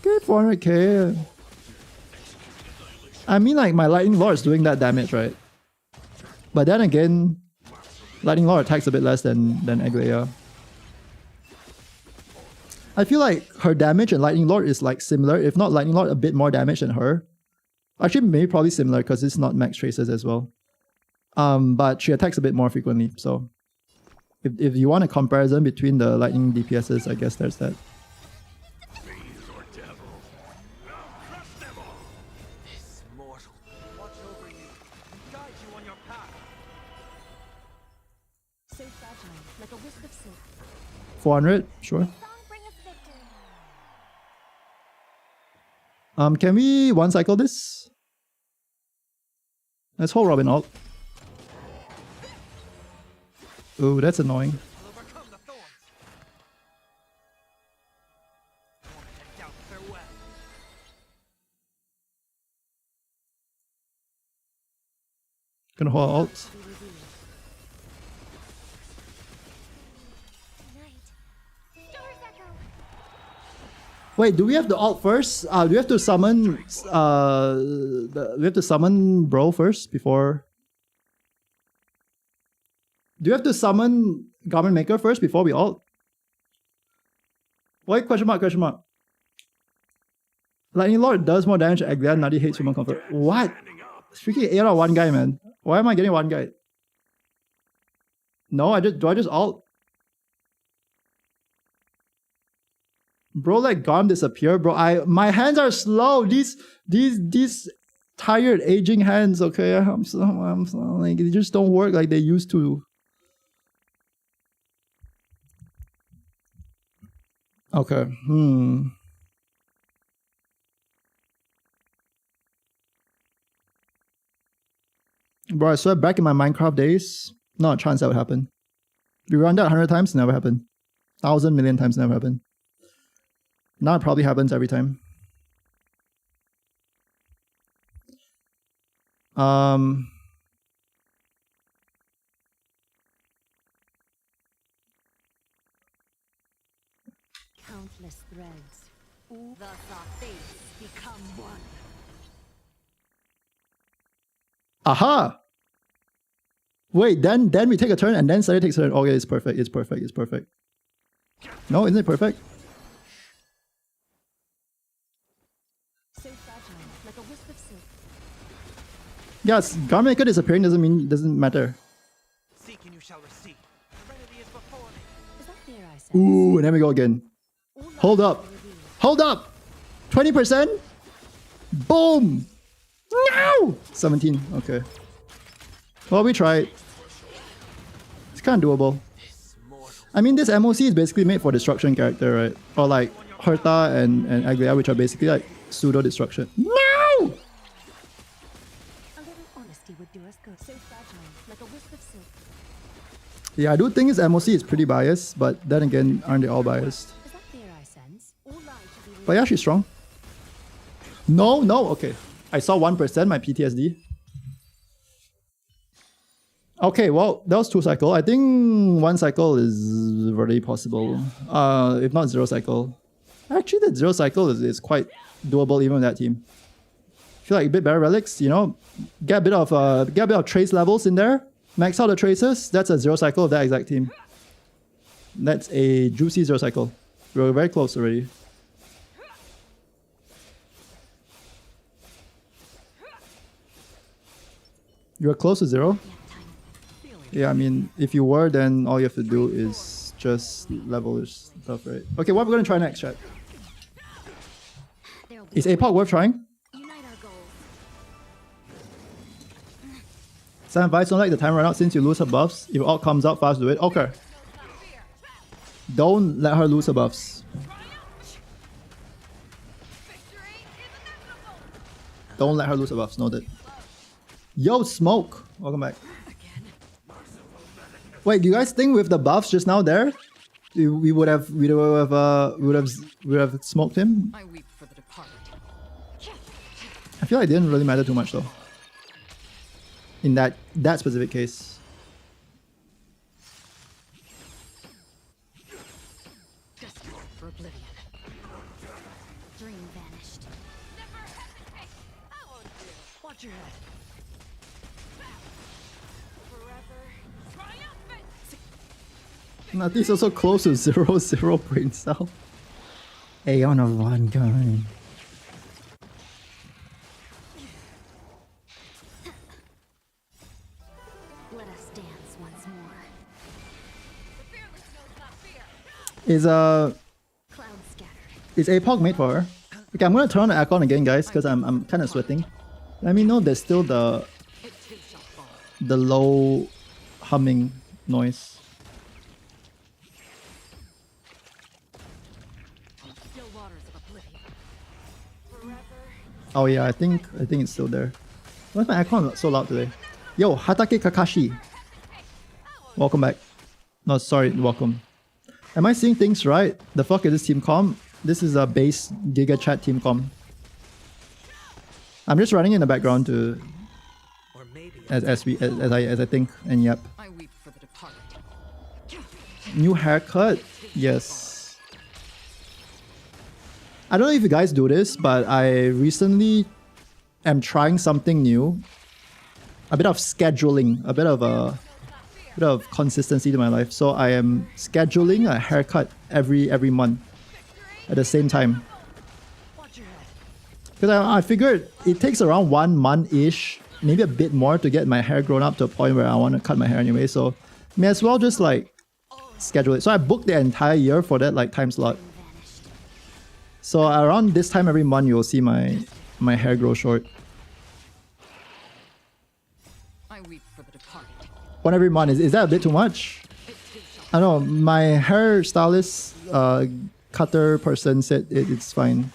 Good 400k. I mean, like my lightning lord is doing that damage, right? But then again, lightning lord attacks a bit less than Aglea. I feel like her damage and lightning lord is like similar, if not lightning lord a bit more damage than her. Actually, maybe probably similar because it's not max traces as well. But she attacks a bit more frequently. So, if you want a comparison between the lightning DPSs, I guess there's that. So fragile, like a wisp of silk. 400, sure. Song bring us victory. Can we one cycle this? Let's hold Robin alt. Ooh, that's annoying. Gonna hold alt. To be revealed. Night. Doors echo. Wait, do we have the alt first? Do we have to summon we have to summon bro first before? Do you have to summon Garment Maker first before we alt? Wait, question mark, question mark. Lightning Lord does more damage to Aglea, Nutty hates human comfort. What? It's freaking 8 out of 1 guy, man. Why am I getting one guy? No, do I just alt? Bro, let Garm disappear, bro. My hands are slow. These tired, aging hands. Okay, I'm so like they just don't work like they used to. Okay. Bro, I swear back in my Minecraft days, not a chance that would happen. We run that 100 times, never happened. 1,000 million times never happened. Now it probably happens every time. Countless threads. Thus our fates become one. Aha! Wait, then we take a turn and then Sunny takes a turn. Okay, it's perfect, it's perfect, it's perfect. No, isn't it perfect? So fragile, like a wisp of silk. Yes, Garment Maker disappearing doesn't matter. Seek and you shall receive. Serenity is before me. Is that fear I sense? Ooh, and then we go again. Hold up. Hold up! 20%? Boom! No! 17, okay. Well, we tried. It's kind of doable. I mean, this MOC is basically made for destruction character, right? Or like Herta and Aglea, which are basically like pseudo-destruction. No! A little honesty would do us good. So fragile, like a wisp of silk. Yeah, I do think his MOC is pretty biased, but then again, aren't they all biased? Is that fear I sense? All lies should be But yeah, she's strong. No, okay. I saw 1%, my PTSD. Okay, well, that was 2 cycle. I think 1 cycle is very possible. If not 0 cycle. Actually, the 0 cycle is quite doable even with that team. Feel like a bit better relics, you know, get a bit of trace levels in there. Max out the traces. That's a 0 cycle of that exact team. That's a juicy 0 cycle. We're very close already. You're close to 0? Yeah, I mean, if you were, then all you have to do is just level your stuff, right? Okay, what we're gonna try next, chat? There'll be Is APOC worth trying? unite our goals. Some advice, don't let the time run out since you lose her buffs. If all comes out fast, do it. Okay. Don't let her lose her buffs. Don't let her lose her buffs, noted. Yo, Smoke! Welcome back. Wait, do you guys think with the buffs just now there, we would have smoked him? I weep for the departed. I feel like it didn't really matter too much though. In that specific case. Destined for oblivion. Dream vanished. Watch your head. Nutty's also close to 0-0 brain cell. Aeon of one kind. Let us dance once more. Cloud scattered. Is APOC made for her? Okay, I'm gonna turn on the aircon again, guys, because I'm kind of sweating. Let me know there's still the low humming noise. Still waters of oblivion. Oh yeah, I think it's still there. Why is my aircon so loud today? Yo, Hatake Kakashi. Welcome back. No, sorry, welcome. Am I seeing things right? The fuck is this team com? This is a base Giga Chat team com. I'm just running in the background to Or maybe as I think, and yep. I weep for the departed. New haircut? Yes. I don't know if you guys do this, but I recently am trying something new. A bit of scheduling, a bit of consistency to my life. So I am scheduling a haircut every month at the same time. Because I figured it takes around 1 month-ish, maybe a bit more to get my hair grown up to a point where I want to cut my hair anyway. So may as well just like schedule it. So I booked the entire year for that like time slot. So around this time every month you'll see my hair grow short. I weep for the departed. One every month, is that a bit too much? I don't know, my hairstylist cutter person said it's fine.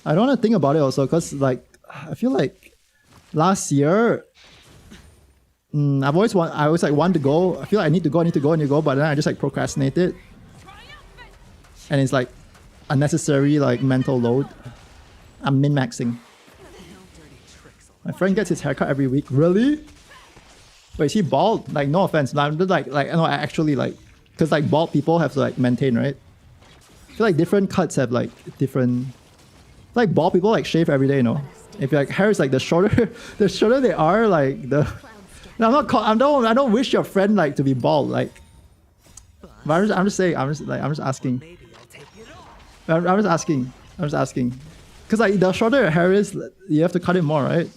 I don't want to think about it also because like I feel like last year I always like want to go. I feel like I need to go, but then I just like procrastinate it. And it's like unnecessary like mental load. I'm min-maxing. My friend gets his haircut every week. Really? Wait, is he bald? Like, no offense. I'm just like no, I actually like, because like bald people have to like maintain, right? I feel like different cuts have like different. Like bald people like shave every day, you know. If your like, hair is like the shorter, the shorter they are, like the. No, I'm not. I don't wish your friend like to be bald. Like, but I'm just saying. I'm just asking. I'm just asking. Because like the shorter your hair is, you have to cut it more, right?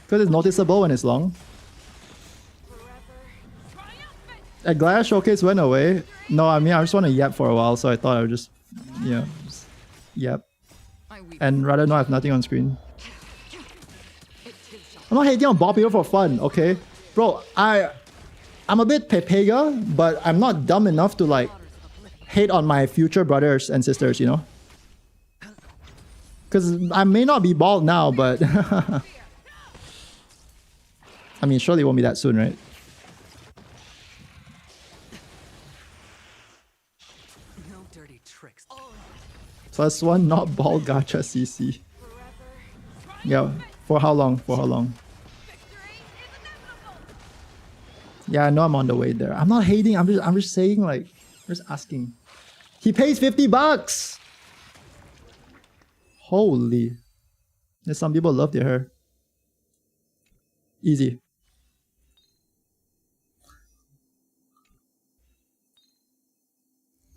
Because it's noticeable when it's long. Aglea showcase went away. No, I mean I just want to yap for a while, so I thought I would just, just yap. And rather not have nothing on screen. I'm not hating on bald people for fun, okay? Bro, I'm a bit pepega, but I'm not dumb enough to like hate on my future brothers and sisters, you know? Because I may not be bald now, but I mean, surely it won't be that soon, right? No dirty tricks. +1 not bald gacha CC. Yeah, for how long? For how long? Yeah, I know I'm on the way there. I'm not hating. I'm just saying, like, I'm just asking. He pays $50. Holy. There's some people love their hair. Easy.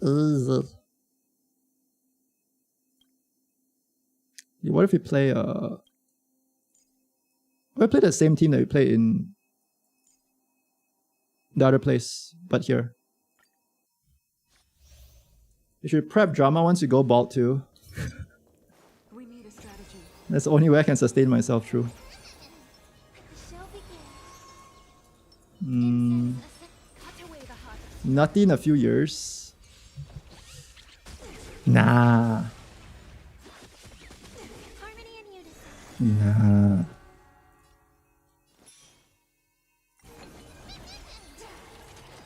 Ugh. What if we play what if we play the same team that we play in the other place, but here? You should prep drama once you go bald too. We need a strategy. That's the only way I can sustain myself through. Shall begin. Cut away the heart. Nutty in a few years. Nah. Harmony and unison. Nah.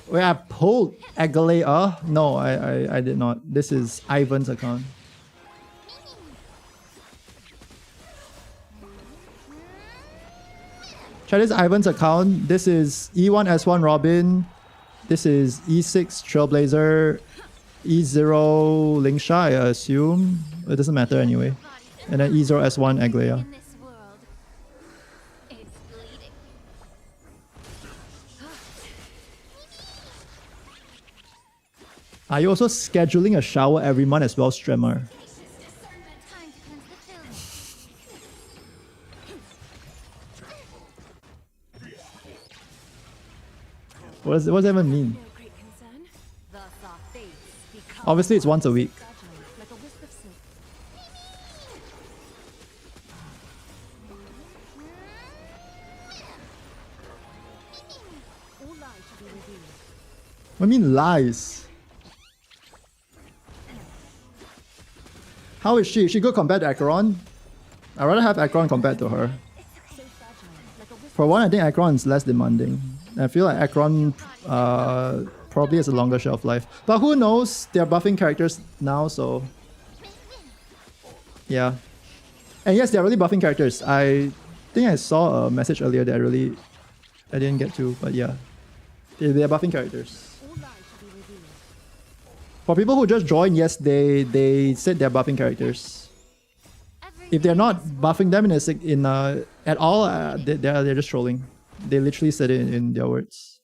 Wait, I pulled Aglea. No, I did not. This is Ivan's account. Try this Ivan's account. This is E1 S1 Robin. This is E6 Trailblazer. E0 Lingsha, I assume. It doesn't matter anyway. And then E0 S1 Aglea. In this world, it's bleeding. Are you also scheduling a shower every month as well, Stremmer? Time to cleanse the film. What does that even mean? No great concern. Thus our fates become Obviously, it's once a week. gradually, like a wisp of smoke. All lies should be revealed. What do you mean lies? How is she? Is she good compared to Acheron? I'd rather have Acheron compared to her. So fragile, like a wisp. For one, I think Acheron is less demanding. I feel like Acheron probably has a longer shelf life. But who knows? They're buffing characters now, so... Yeah. And yes, they're really buffing characters. I think I saw a message earlier that I didn't get to, but yeah. They're buffing characters. All lies should be revealed. For people who just joined, yes, they said they're buffing characters. If they're not buffing them at all, they're just trolling. They literally said it in their words.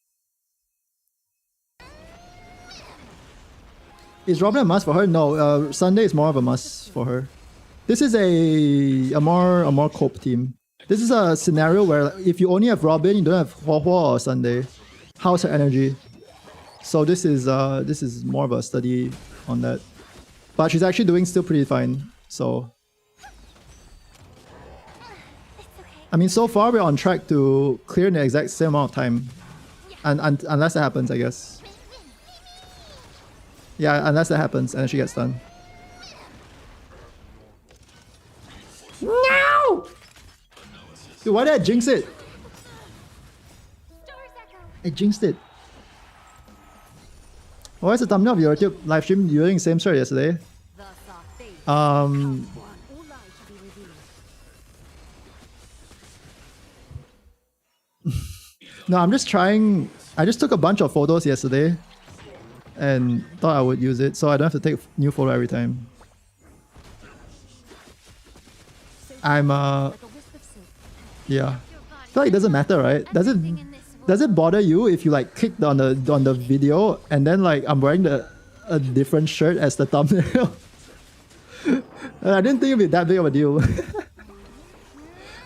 Is Robin a must for her? No, Sunday is more of a must for her. This is a more cope team. This is a scenario where if you only have Robin, you don't have Huo Huo or Sunday. How's her energy? So this is more of a study on that. But she's actually doing still pretty fine. So I mean, so far we're on track to clear in the exact same amount of time, and unless that happens, I guess. Yeah, unless that happens and then she gets done. No! Dude, why did I jinx it? Stars I jinxed it. Why is the thumbnail of your YouTube live stream using the same shirt yesterday? Thus our fate. Um, All lies shall be revealed. no, I'm just trying. I just took a bunch of photos yesterday and thought I would use it, so I don't have to take new photo every time. I'm Like a wisp of silk. yeah. I feel like it doesn't matter, right? Does it bother you if you like clicked on the video and then like I'm wearing a different shirt as the thumbnail? I didn't think it'd be that big of a deal.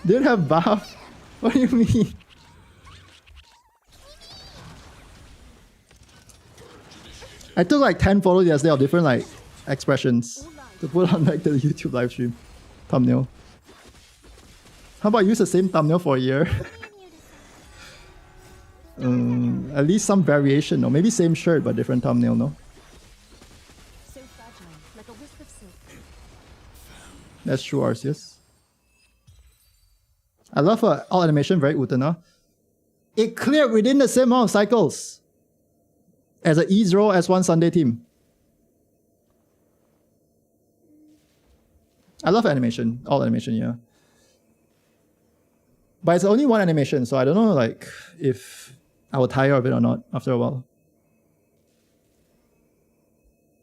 Didn't have buff. What do you mean? I took like 10 photos yesterday of different like expressions to put on like the YouTube live stream thumbnail. How about use the same thumbnail for a year? At least some variation, or maybe same shirt but different thumbnail, no? So fragile, like a wisp of silk. That's true, Arceus. I love her alt animation, very Utena. It cleared within the same amount of cycles as an E0 S1 Sunday team. I love animation, alt animation, yeah. But it's only one animation, so I don't know like if I will tire of it or not after a while.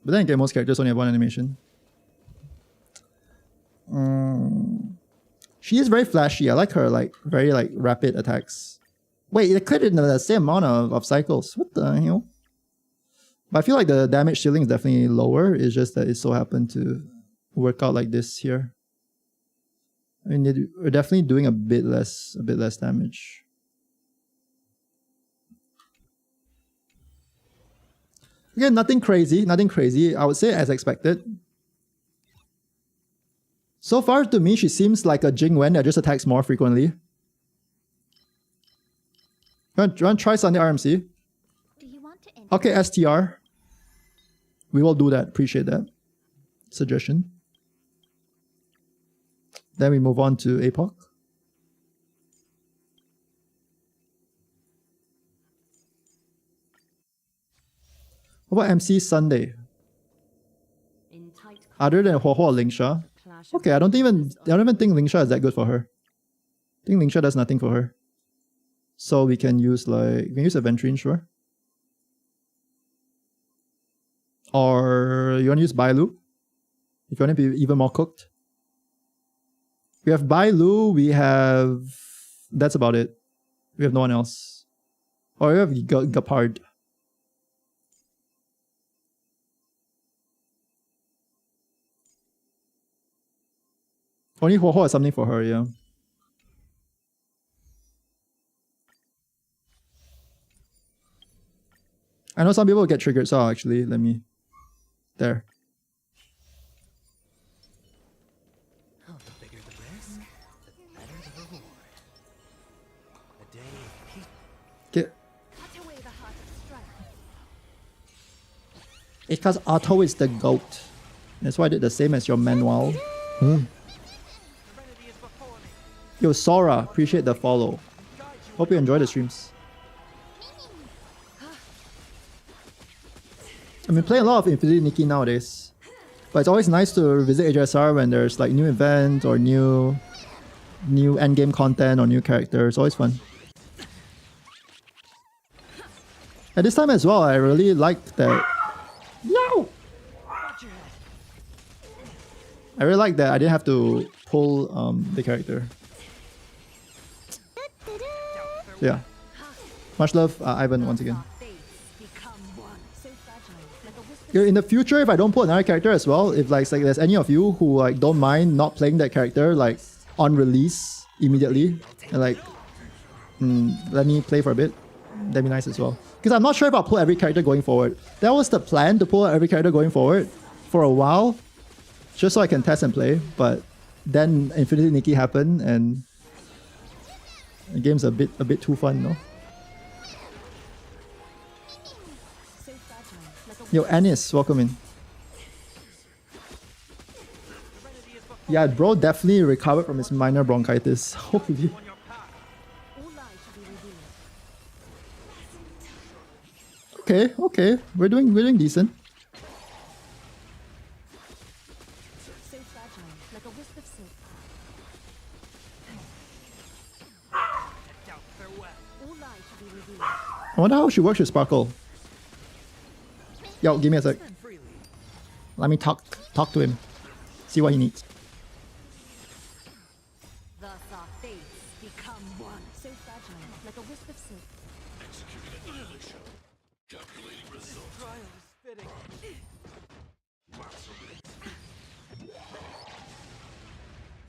But then again, most characters only have one animation. She is very flashy. I like her like very like rapid attacks. Wait, it cleared in the same amount of cycles. What the hell? But I feel like the damage ceiling is definitely lower. It's just that it so happened to work out like this here. I mean, we're definitely doing a bit less damage. Again, nothing crazy. I would say as expected. So far, to me, she seems like a Jingwen that just attacks more frequently. You want to try Sunday RMC? Do you want to enter? Okay, STR. We will do that. Appreciate that suggestion. Then we move on to APOC. What about MC Sunday? In tight Other than Huohuo or Lingsha? clash of Okay, I don't even think Lingsha is that good for her. I think Lingsha does nothing for her. So we can use Aventurine, sure. Or you want to use Bailu? If you want to be even more cooked. We have Bailu, we have... That's about it. We have no one else. Or we have Gapard. Only Huohuo has something for her, yeah. I know some people get triggered, so actually, let me... There. Oh, the bigger the risk, the better the reward. A day of peace. Get... cut away the heart of strife. It's because Otto is the GOAT. That's why I did the same as your manual. Serenity is before me. Yo, Sora, appreciate the follow. Hope you enjoy the streams. I've been playing a lot of Infinity Nikki nowadays. But it's always nice to revisit HSR when there's like new events or new endgame content or new characters. It's always fun. At this time as well, I really liked that. Yo! I really like that I didn't have to pull the character. Yeah. Much love, Ivan, once again. Our fates become one. So fragile, like a wisp of In the future, if I don't put another character as well, if like there's any of you who like don't mind not playing that character like on release immediately, and like let me play for a bit, that'd be nice as well. Because I'm not sure if I'll pull every character going forward. That was the plan, to pull every character going forward for a while, just so I can test and play. But then Infinity Nikki happened, and the game's a bit too fun, no? so fragile, like a Yo, Anis, welcome in. Yeah, bro definitely recovered from his minor bronchitis. Hopefully. On your path. all lies shall be revealed. Okay, okay. We're doing decent. So fragile, like a wisp of silk. Doubt farewell. All lies shall be revealed. I wonder how she works with Sparkle. Yo, give me a sec. Spend freely. Let me talk to him. See what he needs. Thus our fates become one. So fragile, like a wisp of silk. Trial is fitting.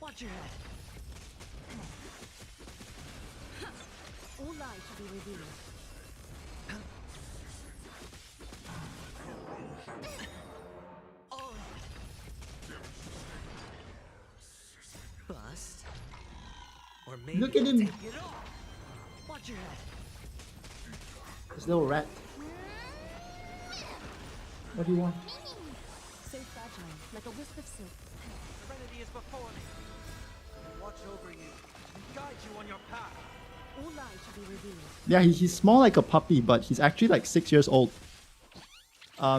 Watch your head. All lies shall be revealed. Bust. Or maybe Look at him. take it all. Watch your head. This little rat. What do you want? So fragile, like a wisp of silk. Serenity is before me. Watch over you and guide you on your path. All lies shall be revealed. Yeah, he's small like a puppy, but he's actually like 6 years old.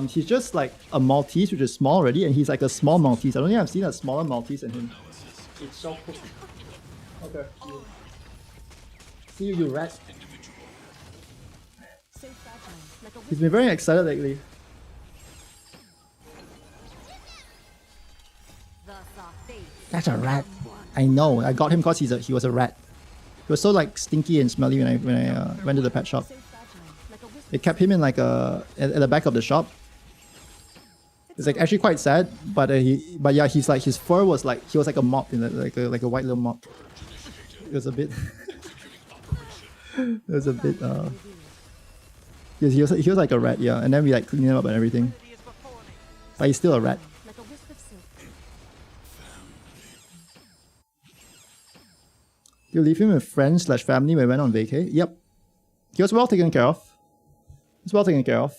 He's just like a Maltese, which is small already, and he's like a small Maltese. I don't think I've seen a smaller Maltese than him. It's so cool. Okay. See you, rat. So fragile, like a He's wisp been very excited lately. Thus our fates. That's a rat. I know. I got him because he was a rat. He was so like stinky and smelly when I went to the pet shop. So fragile, like a wisp They kept him in like at the back of the shop. It's like actually quite sad, but yeah, he's like his fur was like he was like a mop in like a white little mop. It was a bit. It was a bit. He was like a rat, yeah. And then we like cleaned him up and everything. Serenity is before me. But he's still a rat. like a wisp of silk. You leave him with friends/family when we went on vacay? Yep. He was well taken care of. He's well taken care of.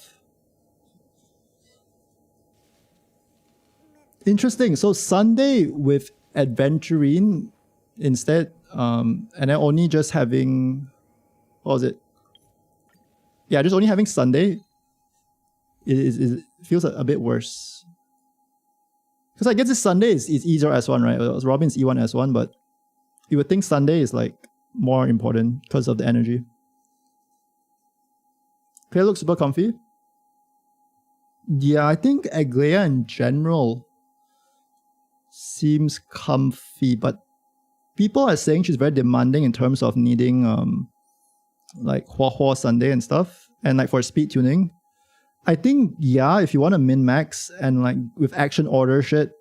Interesting. So Sunday with Adventurine instead, and then only just having, what was it? Yeah, just only having Sunday. It feels a bit worse. Because I guess this Sunday is easier S1, right? It was Robin's E1 S1, but you would think Sunday is like more important because of the energy. Clay looks super comfy. Yeah, I think Aglea in general seems comfy, but people are saying she's very demanding in terms of needing like Hua Sunday and stuff, and like for speed tuning. I think yeah, if you want to min max and like with action order shit,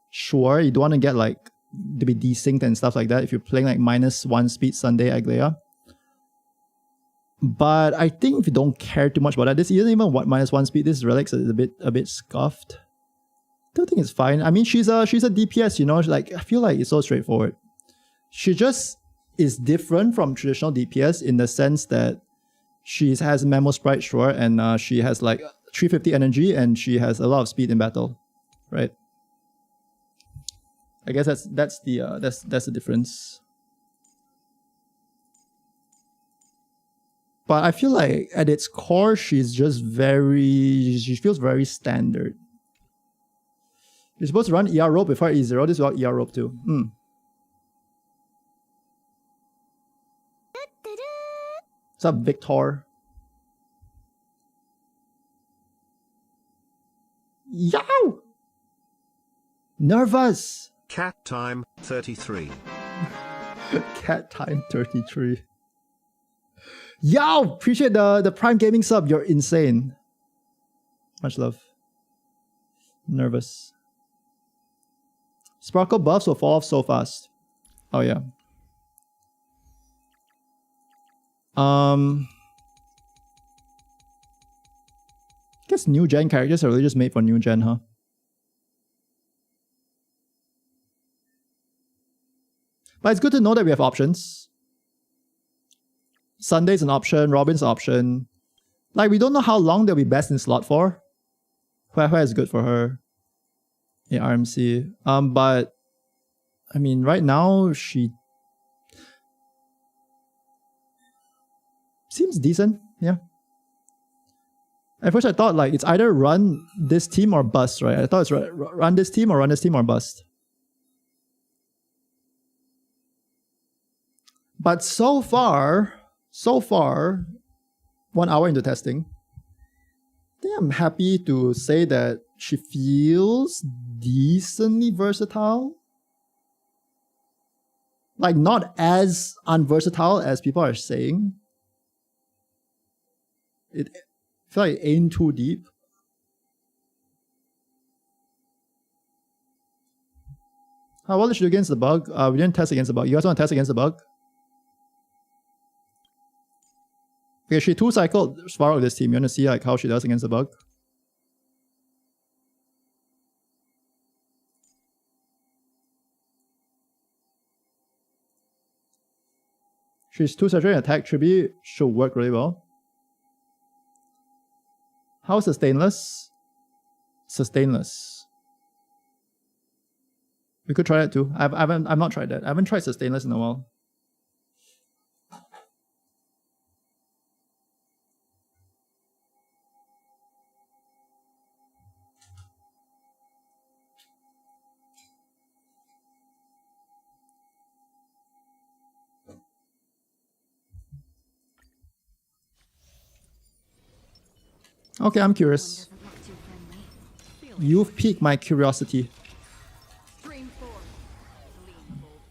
sure, you don't want to get like to be desynced and stuff like that if you're playing like -1 speed Sunday Aglea. But I think if you don't care too much about that, this isn't even what -1 speed. This Relics is a bit scuffed. Still think it's fine. I mean, she's a DPS, you know. Like I feel like it's so straightforward. She just is different from traditional DPS in the sense that she has Memo Sprite, sure, and she has like 350 energy and she has a lot of speed in battle, right? I guess that's the difference. But I feel like at its core, she feels very standard. You're supposed to run ER rope before E0. This is about ER rope too. What's up, Victor? Yow! Nervous! Cat time 33. Cat time 33. Yo! Appreciate the Prime Gaming sub. You're insane. Much love. Nervous. Sparkle buffs will fall off so fast. Oh yeah. Guess new gen characters are really just made for new gen, huh? But it's good to know that we have options. Sunday's an option, Robin's an option. Like, we don't know how long they'll be best in slot for. Hua is good for her in RMC. But, I mean, right now, she seems decent, yeah. At first I thought like it's either run this team or bust, right? I thought it's run this team or bust. But so far, 1 hour into testing, I think I'm happy to say that she feels decently versatile. Like not as unversatile as people are saying. I feel like it ain't too deep. How well did she do against the bug? We didn't test against the bug. You guys want to test against the bug? Okay, she 2-cycled Sparrow with this team. You want to see like how she does against the bug? She's 2-saturating attack. Tribute should work really well. How's sustainless? Sustainless. We could try that too. I've not tried that. I haven't tried sustainless in a while. Okay, I'm curious. Doesn't look too friendly. You've piqued my curiosity. Dream forth. Lean bold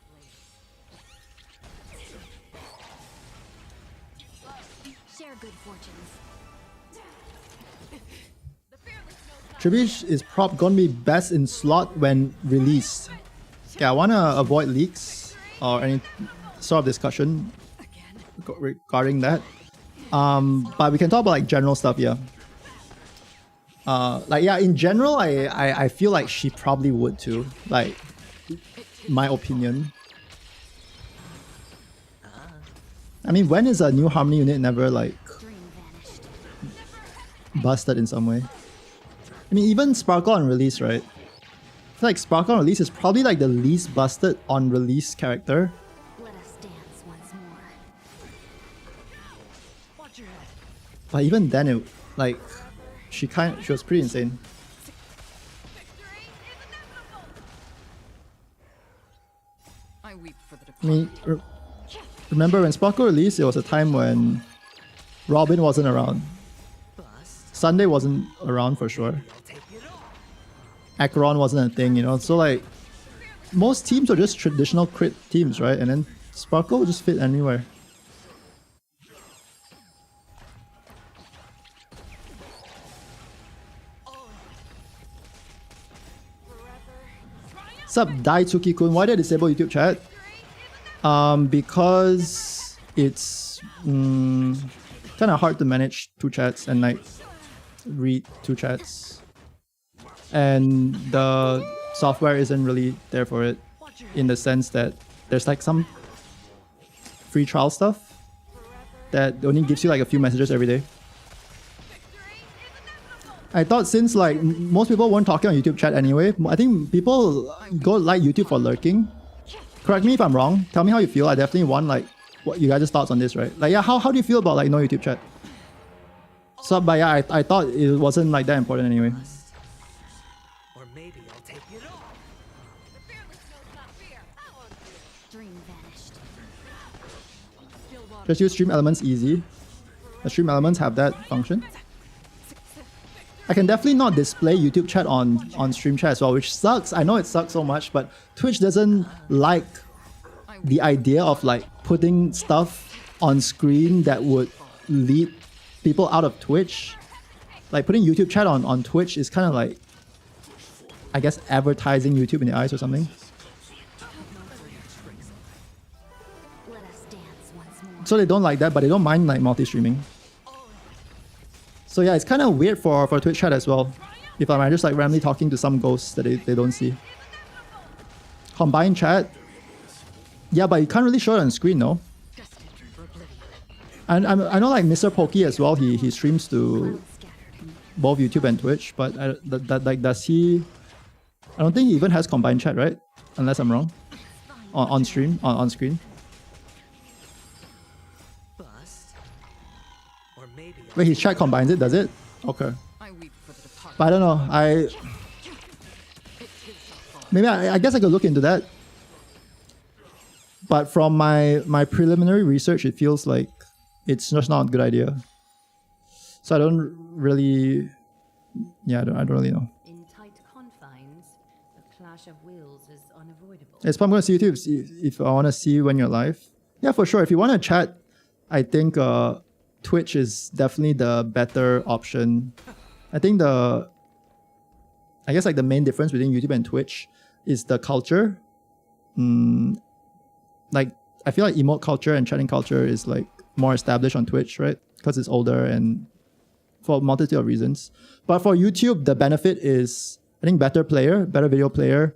blade. Share good fortunes. Tribute is prop gonna be best in slot when released. Okay, I wanna avoid leaks or any sort of discussion regarding that. But we can talk about like general stuff, yeah. In general, I feel like she probably would too. Like, my opinion. I mean, when is a new Harmony unit never like Dream vanished. busted in some way? I mean, even Sparkle on release, right? I feel like Sparkle on release is probably like the least busted on release character. Let us dance once more. Watch your head. But even then, it like she was pretty insane. I weep for the I mean, remember when Sparkle released, it was a time when Robin wasn't around. Bust. Sunday wasn't around for sure. I'll take it all. Acheron wasn't a thing, you know? So like, most teams are just traditional crit teams, right? And then Sparkle would just fit anywhere. Sup, Daitsuki-kun, why did I disable YouTube chat? Because it's kind of hard to manage two chats and like read two chats. And the software isn't really there for it in the sense that there's like some free trial stuff that only gives you like a few messages every day. I thought since like most people weren't talking on YouTube chat anyway, I think people go like YouTube for lurking. Correct me if I'm wrong. Tell me how you feel. I definitely want like what you guys' thoughts on this, right? Like yeah, how do you feel about like no YouTube chat? So but yeah, I thought it wasn't like that important anyway. Or maybe I'll take it all. Dream vanished. Just use stream elements easy. The stream elements have that function. I can definitely not display YouTube chat on stream chat as well, which sucks. I know it sucks so much, but Twitch doesn't like the idea of like putting stuff on screen that would lead people out of Twitch. Like putting YouTube chat on Twitch is kind of like, I guess, advertising YouTube in the eyes or something. Let us dance once more. So they don't like that, but they don't mind like multi-streaming. So yeah, it's kind of weird for Twitch chat as well. If I'm just like randomly talking to some ghosts that they don't see. Combined chat. Yeah, but you can't really show it on screen, no? And I know like Mr. Pokey as well, he streams to Scattered. both YouTube and Twitch, but like does he... I don't think he even has combined chat, right? Unless I'm wrong. On stream, on screen. Bust. Or maybe I'll Wait, his chat combines it, does it? Okay. I weep for the departed. But I don't know. Maybe I guess I could look into that. But from my preliminary research, it feels like it's just not a good idea. So I don't really. Yeah, I don't really know. In tight confines, a clash of wills is unavoidable. It's probably going to see you too if I want to see you when you're live. Yeah, for sure. If you want to chat, I think Twitch is definitely the better option. I think I guess like the main difference between YouTube and Twitch is the culture. Like I feel like emote culture and chatting culture is like more established on Twitch, right? Because it's older and for a multitude of reasons. But for YouTube, the benefit is I think better video player.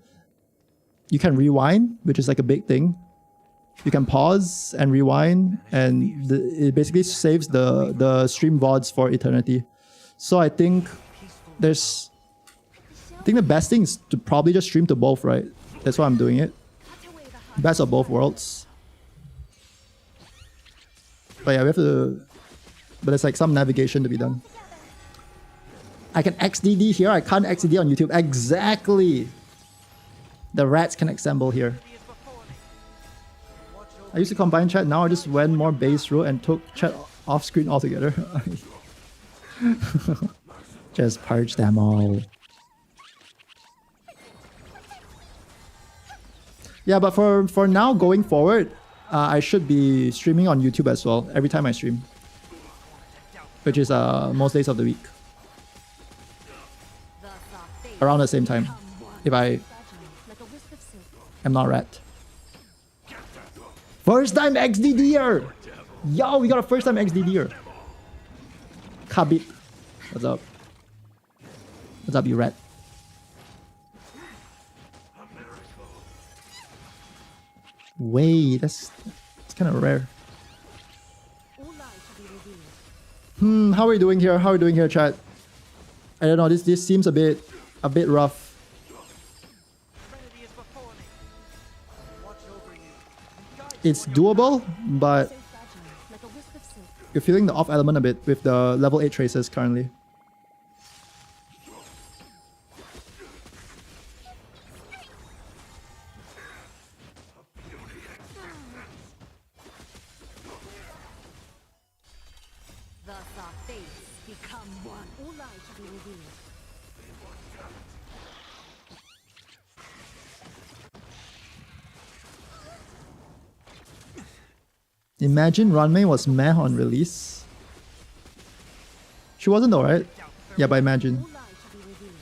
You can rewind, which is like a big thing. You can pause and rewind, and it basically saves the stream VODs for eternity. So I think the best thing is to probably just stream to both, right? That's why I'm doing it. Best of both worlds. But yeah, we have to. But there's like some navigation to be done. I can XDD here. I can't XDD on YouTube. Exactly. The rats can assemble here. I used to combine chat. Now I just went more base route and took chat off screen altogether. Just purge them all. Yeah, but for now going forward, I should be streaming on YouTube as well every time I stream, which is most days of the week around the same time. If I am not rat. First time XDDer! Yo, we got a first time XDDer. Khabib. What's up? What's up, you rat? Wait, that's kind of rare. How are we doing here? How are we doing here, chat? I don't know. This seems a bit rough. It's doable, but you're feeling the off element a bit with the level 8 traces currently. Thus our fates become one. All light shall be revealed. Imagine Runmei was meh on release. She wasn't though, right? Yeah, but imagine. All light shall be revealed.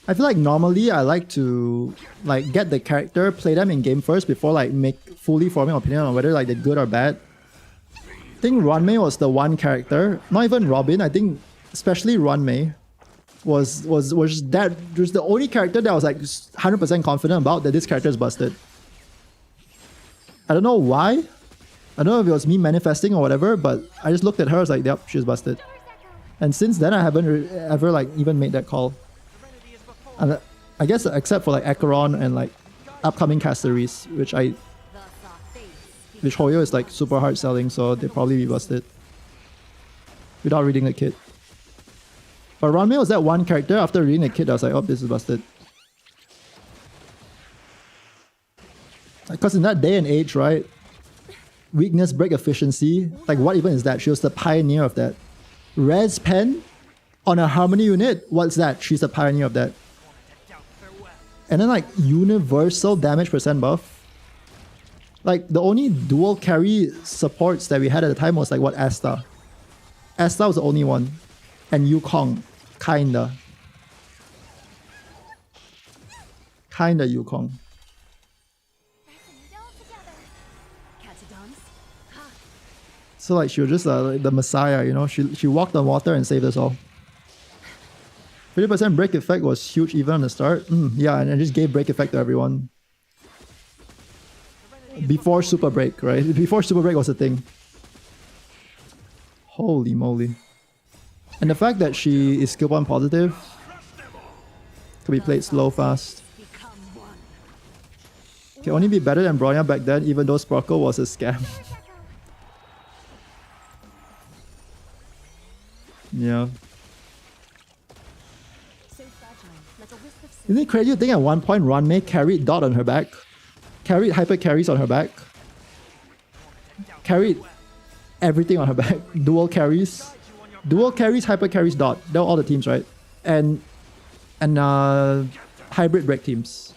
I feel like normally I like to like get the character, play them in game first before like make fully forming opinion on whether like they're good or bad. I think Runmei was the one character, not even Robin. I think especially Runmei was the only character that I was like 100% confident about that this character is busted. I don't know why. I don't know if it was me manifesting or whatever, but I just looked at her, I was like, yep, she's busted. And since then I haven't ever like even made that call. And I guess except for like Acheron and like upcoming casteries, which Hoyo is like super hard selling, so they probably be busted without reading the kit. But Runmei was that one character after reading the kit, I was like, oh, this is busted. Because in that day and age, right? Weakness, break efficiency. Like, what even is that? She was the pioneer of that. Res Pen on a Harmony unit. What's that? She's the pioneer of that. And then like universal damage percent buff. Like the only dual carry supports that we had at the time was like what, Asta. Asta was the only one. And Yukong. Kinda Yukong. So like she was just the messiah, you know. She walked on water and saved us all. 50% break effect was huge even on the start. Yeah, and I just gave break effect to everyone. Before super break, right? Before super break was a thing. Holy moly. And the fact that she is skill point positive could be played slow fast. Can only be better than Bronya back then, even though Sparkle was a scam. Yeah. So fragile, like a wisp of Isn't it crazy to think at one point Ranmei carried Dot on her back? Carried hyper carries on her back? Carried everything on her back. Dual carries. Dual carries, hyper carries, Dot. They were all the teams, right? And hybrid break teams.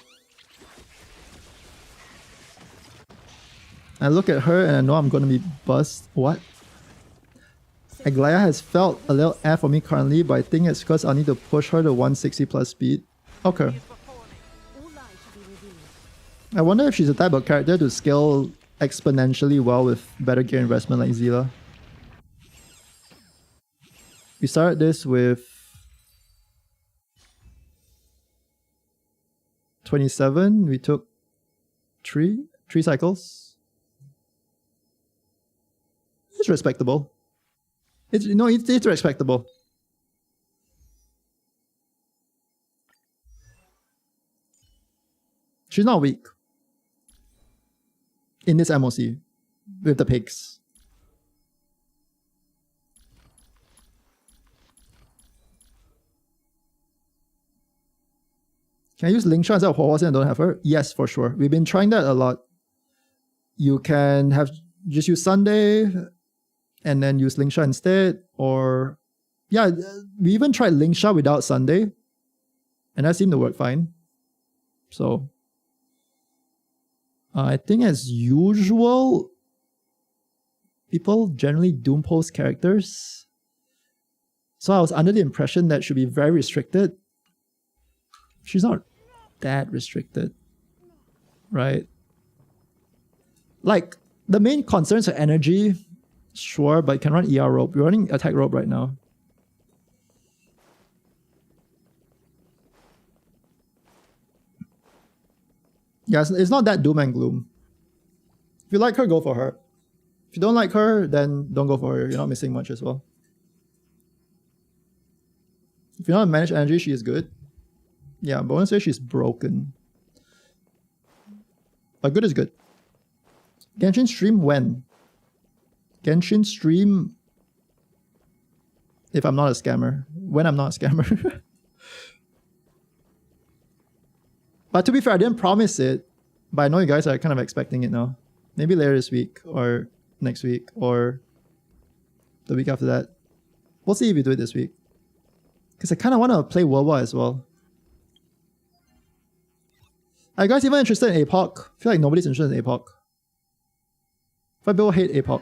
I look at her and I know I'm gonna be buzzed. What? Aglea has felt a little F for me currently, but I think it's because I need to push her to 160 plus speed. Okay. all lies should be revealed. I wonder if she's the type of character to scale exponentially well with better gear investment like Zila. We started this with 27. We took three cycles. It's respectable. It's respectable. She's not weak in this MOC with the pigs. Can I use Link Shot instead of Horse and I don't have her? Yes, for sure. We've been trying that a lot. You can just use Sunday and then use Link Shot instead. Or, yeah, we even tried Link Shot without Sunday. And that seemed to work fine. So, I think as usual, people generally Doom post characters. So I was under the impression that should be very restricted. She's not that restricted, right? Like, the main concerns are energy, sure, but you can run ER rope. We're running attack rope right now. Yeah, it's not that doom and gloom. If you like her, go for her. If you don't like her, then don't go for her. You're not missing much as well. If you know how to manage energy, she is good. Yeah, but I wouldn't say she's broken. But good is good. Genshin stream when? Genshin stream if I'm not a scammer. When I'm not a scammer. But to be fair, I didn't promise it. But I know you guys are kind of expecting it now. Maybe later this week or next week or the week after that. We'll see if we do it this week. Because I kind of want to play World War as well. Are you guys even interested in APOC? I feel like nobody's interested in APOC. Why people hate APOC?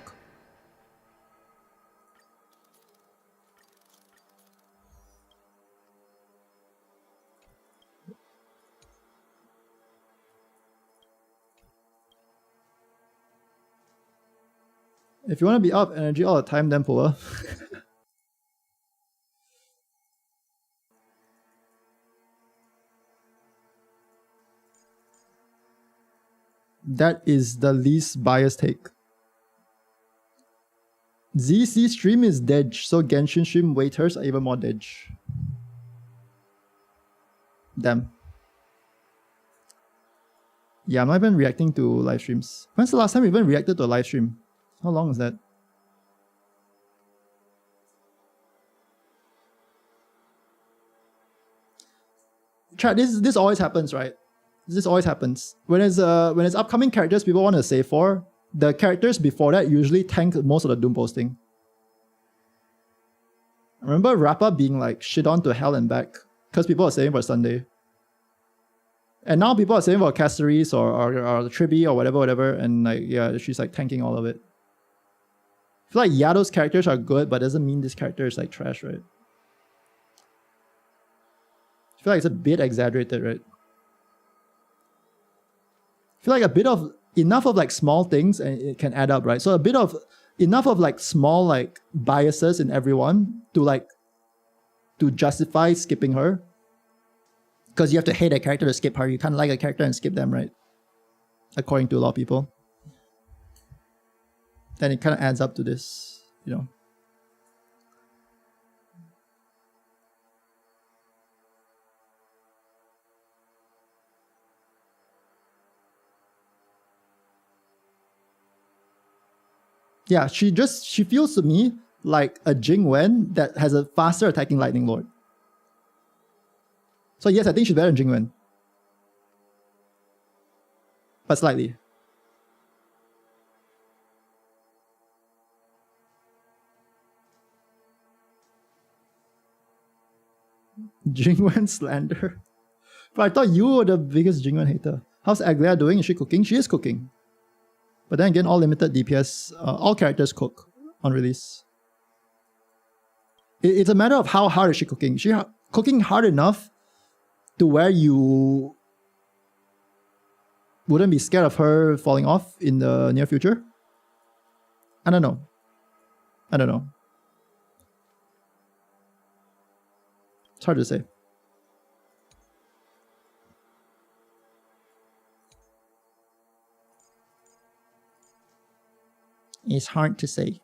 If you want to be up energy all the time, then pull her. That is the least biased take. ZC stream is dead, so Genshin stream waiters are even more dead. Damn. Yeah, I'm not even reacting to live streams. When's the last time we even reacted to a live stream? How long is that? Chat, this always happens, right? This always happens. When it's upcoming characters people want to save for, the characters before that usually tank most of the Doom posting. I remember Rappa being like shit on to hell and back because people are saving for Sunday. And now people are saving for Caceres or Tribi or whatever, and like yeah, she's like tanking all of it. I feel like Yado's characters are good, but doesn't mean this character is like trash, right? I feel like it's a bit exaggerated, right? I feel like enough of like small things and it can add up, right? So enough of like small like biases in everyone to justify skipping her. Because you have to hate a character to skip her. You can't like a character and skip them, right? According to a lot of people. Then it kind of adds up to this, you know. Yeah, she feels to me like a Jingwen that has a faster attacking Lightning Lord. So yes, I think she's better than Jingwen. But slightly. Jingwen slander. But I thought you were the biggest Jingwen hater. How's Aglea doing? Is she cooking? She is cooking. But then again, all limited DPS, all characters cook on release. It's a matter of how hard is she cooking. She cooking hard enough to where you wouldn't be scared of her falling off in the near future? I don't know. It's hard to say. It's hard to say.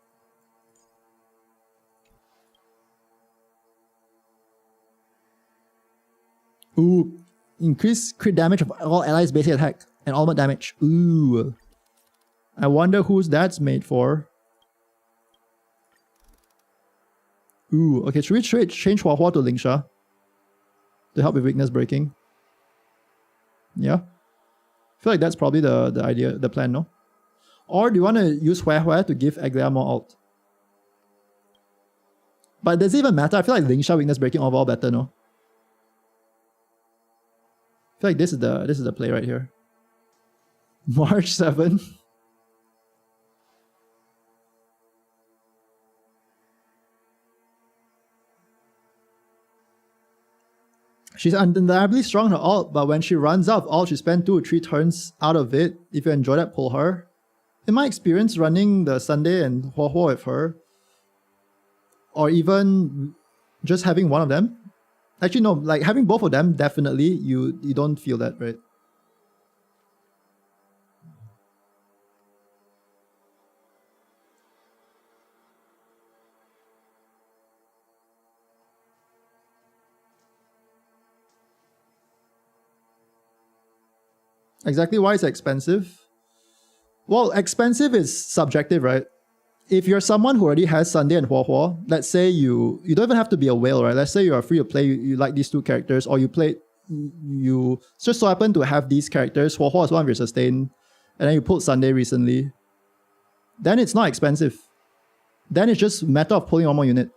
Ooh, increase crit damage of all allies' basic attack and ultimate damage. Ooh. I wonder whose that's made for. Ooh, okay, should we change Hua Hua to Lingsha to help with weakness breaking? Yeah. I feel like that's probably the idea, the plan, no? Or do you want to use Hua Hua to give Aglea more ult? But does it even matter? I feel like Lingsha weakness breaking overall better, no? I feel like this is the play right here. March 7. She's undeniably strong in her ult, but when she runs out of ult, she spends 2 or 3 turns out of it. If you enjoy that, pull her. In my experience, running the Sunday and Hua Hua with her, or even just having one of them, actually no, like having both of them, definitely you don't feel that, right? Exactly why it's expensive? Well, expensive is subjective, right? If you're someone who already has Sunday and Hua Hua, let's say you don't even have to be a whale, right? Let's say you are free to play, you like these 2 characters, or you just so happen to have these characters, Hua Hua is one of your sustain, and then you pulled Sunday recently, then it's not expensive. Then it's just a matter of pulling one more unit.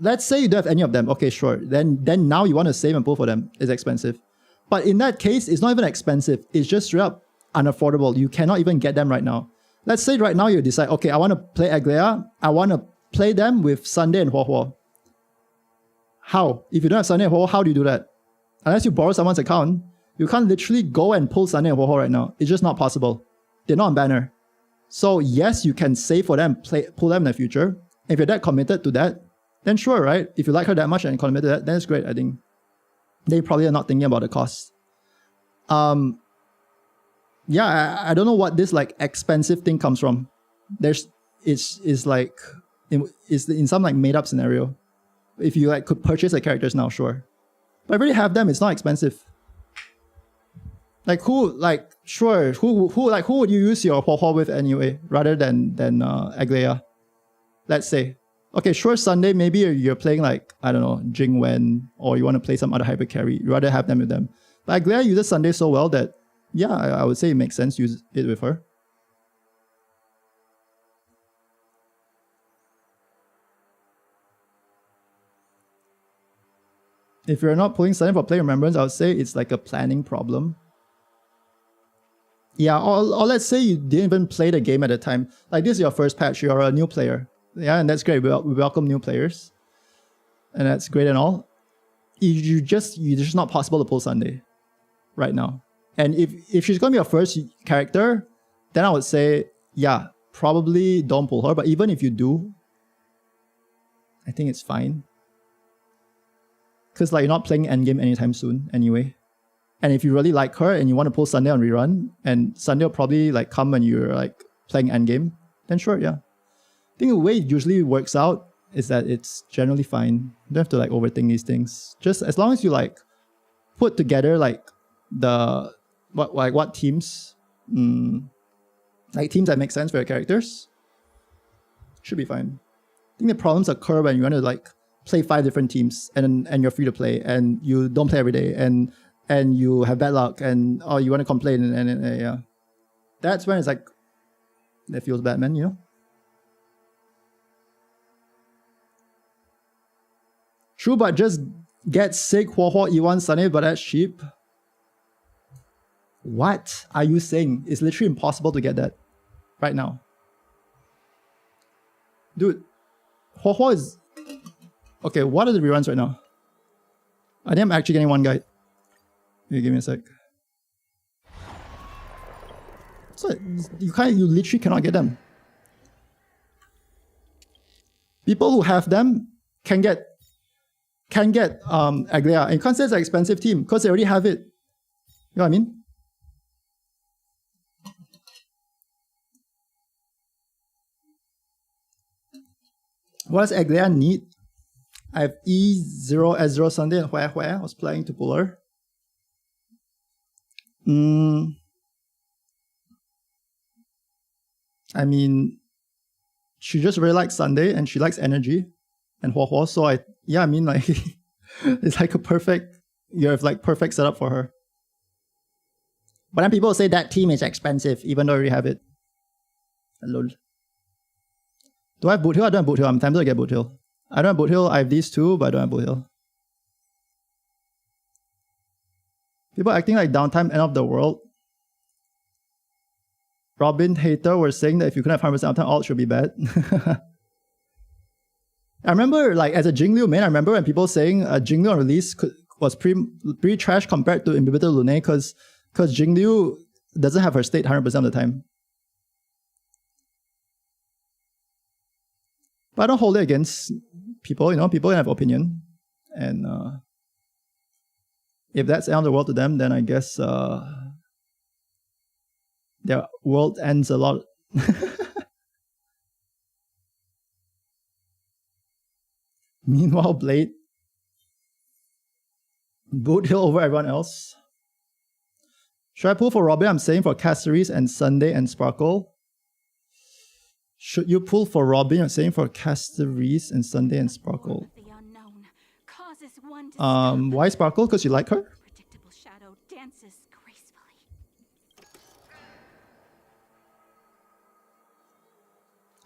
Let's say you don't have any of them, okay, sure. Then now you want to save and pull for them, it's expensive. But in that case, it's not even expensive. It's just straight up unaffordable. You cannot even get them right now. Let's say right now you decide, okay, I want to play Aglea. I want to play them with Sunday and Hua Hua. How? If you don't have Sunday and Hua Hua, how do you do that? Unless you borrow someone's account, you can't literally go and pull Sunday and Hua Hua right now. It's just not possible. They're not on banner. So yes, you can save for them, pull them in the future. If you're that committed to that, then sure, right? If you like her that much and committed to that, then it's great, I think. They probably are not thinking about the cost. Yeah, I don't know what this like expensive thing comes from. It's like it's in some like made up scenario. If you like could purchase the characters now, sure. But if you already have them, it's not expensive. Like who would you use your Hua Hua with anyway, rather than Aglea? Let's say. Okay, sure, Sunday, maybe you're playing like, I don't know, Jingwen, or you want to play some other hyper carry. You'd rather have them with them. But Aglea uses Sunday so well that, yeah, I would say it makes sense to use it with her. If you're not pulling Sunday for Play Remembrance, I would say it's like a planning problem. Yeah, or let's say you didn't even play the game at the time. Like this is your first patch, you're a new player. Yeah, and that's great. We welcome new players. And that's great and all. It's just not possible to pull Sunday right now. And if she's going to be your first character, then I would say, yeah, probably don't pull her. But even if you do, I think it's fine. Because like you're not playing endgame anytime soon anyway. And if you really like her and you want to pull Sunday on rerun, and Sunday will probably like come when you're like playing endgame, then sure, yeah. I think the way it usually works out is that it's generally fine. You don't have to like overthink these things. Just as long as you like put together like what teams, like teams that make sense for your characters, should be fine. think the problems occur when you want to like play 5 different teams and you're free to play and you don't play every day and you have bad luck and you want to complain and yeah. That's when it's like it feels bad, man, you know? True, but just get sick, Huo E1 Sunday, but that's cheap. What are you saying? It's literally impossible to get that right now. Dude, Huo is... Okay, what are the reruns right now? I think I'm actually getting one guide. Give me a sec. So you literally cannot get them. People who have them can get Aglea. And you can't say it's an expensive team because they already have it. You know what I mean? What does Aglea need? I have E0, S0 Sunday and where I was planning to pull her. I mean, she just really likes Sunday and she likes energy and Huo. So I mean like it's like you have like perfect setup for her. But then people say that team is expensive even though I already have it. Lol. Do I have Boot Hill? I don't have Boot Hill. I'm tempted to get Boot Hill. I don't have Boot Hill. I have these two, but I don't have Boot Hill. People acting like downtime, end of the world. Robin hater were saying that if you couldn't have 100% downtime, all should be bad. I remember, like, as a Jingliu main, I remember when people saying Jingliu on release was pretty trash compared to Imbibitor Lune because Jingliu doesn't have her state 100% of the time. But I don't hold it against people, you know, people have opinion. And if that's the end of the world to them, then I guess their world ends a lot. Meanwhile, Blade. Boot Hill over everyone else. Should I pull for Robin? I'm saying for Caceres and Sunday and Sparkle. Should you pull for Robin? I'm saying for Caceres and Sunday and Sparkle. The unknown causes one to Why Sparkle? Because you like her? predictable shadow dances gracefully.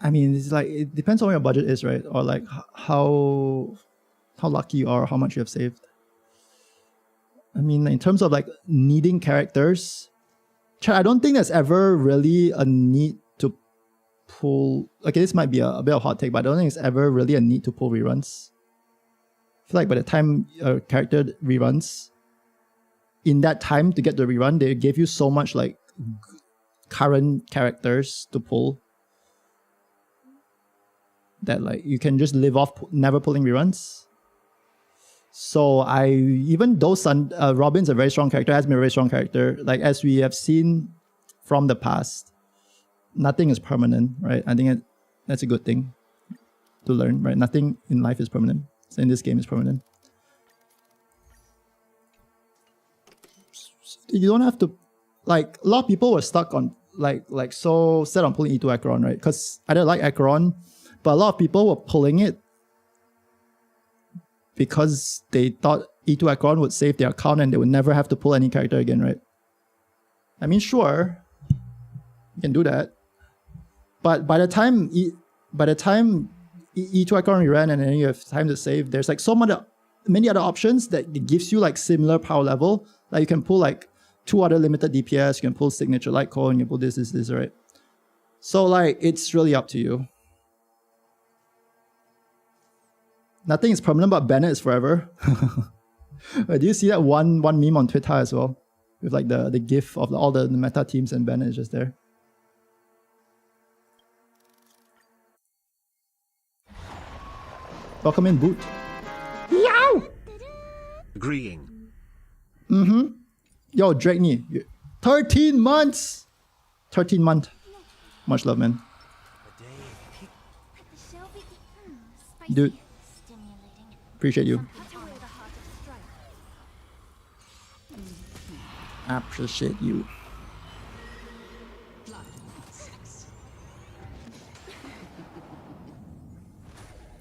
I mean, it's like it depends on what your budget is, right? Or like how lucky you are, how much you have saved. I mean, in terms of like needing characters, I don't think there's ever really a need to pull. Okay, this might be a bit of a hot take, but I don't think it's ever really a need to pull reruns. I feel like by the time a character reruns, in that time to get the rerun, they gave you so much like current characters to pull that like you can just live off never pulling reruns. So even though Robin's a very strong character, has been a very strong character, like as we have seen from the past, nothing is permanent, right? I think that's a good thing to learn, right? Nothing in life is permanent. So in this game is permanent. You don't have to, like, a lot of people were stuck on, like so set on pulling E2 Acheron, right? Because I don't like Acheron, but a lot of people were pulling it because they thought E2 Acheron would save their account and they would never have to pull any character again, right? I mean, sure, you can do that, but by the time E2 Acheron ran and then you have time to save, there's like many other options that it gives you like similar power level. Like you can pull like 2 other limited DPS, you can pull signature light cone, you can pull this, right? So like it's really up to you. Nothing is permanent, but Bennett is forever. Do you see that one meme on Twitter as well? With like the gif of all the meta teams and Bennett is just there. Welcome in, Boot. Yow! Agreeing. Yo, Drakney. 13 months! 13 months. Much love, man. Shall we? Spicy. Dude, Stimulating. appreciate you. Put away the heart of strife. Appreciate you.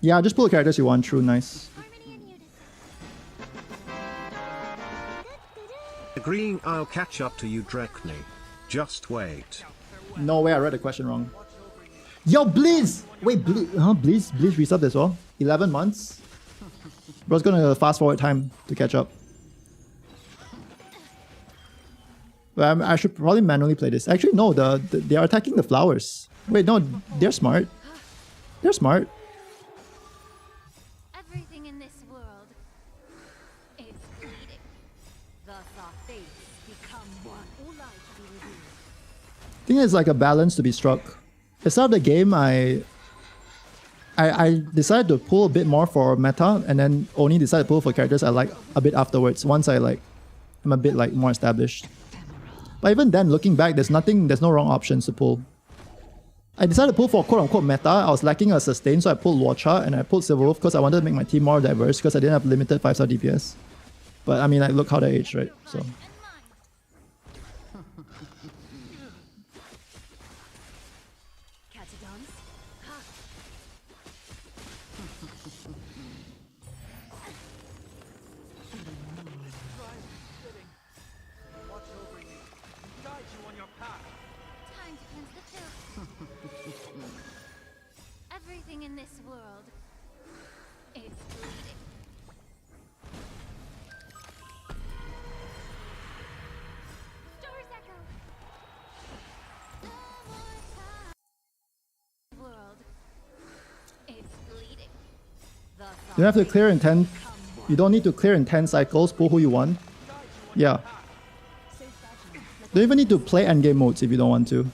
Yeah, just pull the characters you want. True, nice. Harmony in unison. Agreeing, I'll catch up to you, Drekney. Just wait. No way, I read the question wrong. Yo, Blizz! Wait, Blizz resubbed as well? 11 months? Bro's gonna fast forward time to catch up. But I should probably manually play this. Actually, no, they are attacking the flowers. Wait, no, they're smart. They're smart. Everything in this world is bleeding. Thus our fates become one. All light be revealed. I think it's like a balance to be struck. At the start of the game, I decided to pull a bit more for meta, and then only decided to pull for characters I like a bit afterwards. Once I'm a bit like more established. But even then, looking back, there's no wrong options to pull. I decided to pull for quote-unquote meta. I was lacking a sustain, so I pulled Watcha and I pulled Silverwolf because I wanted to make my team more diverse because I didn't have limited 5-star DPS. But I mean, like, look how they aged, right? So. Catadons. Ha! Watch over you. Guide you on your path. Time to cleanse the filth. Everything in this world is bleeding. Stories echo. No more time. World is bleeding. Thus You don't have to clear in 10. You don't need to clear in 10 cycles, pull who you want. Yeah. Don't even need to play endgame modes if you don't want to.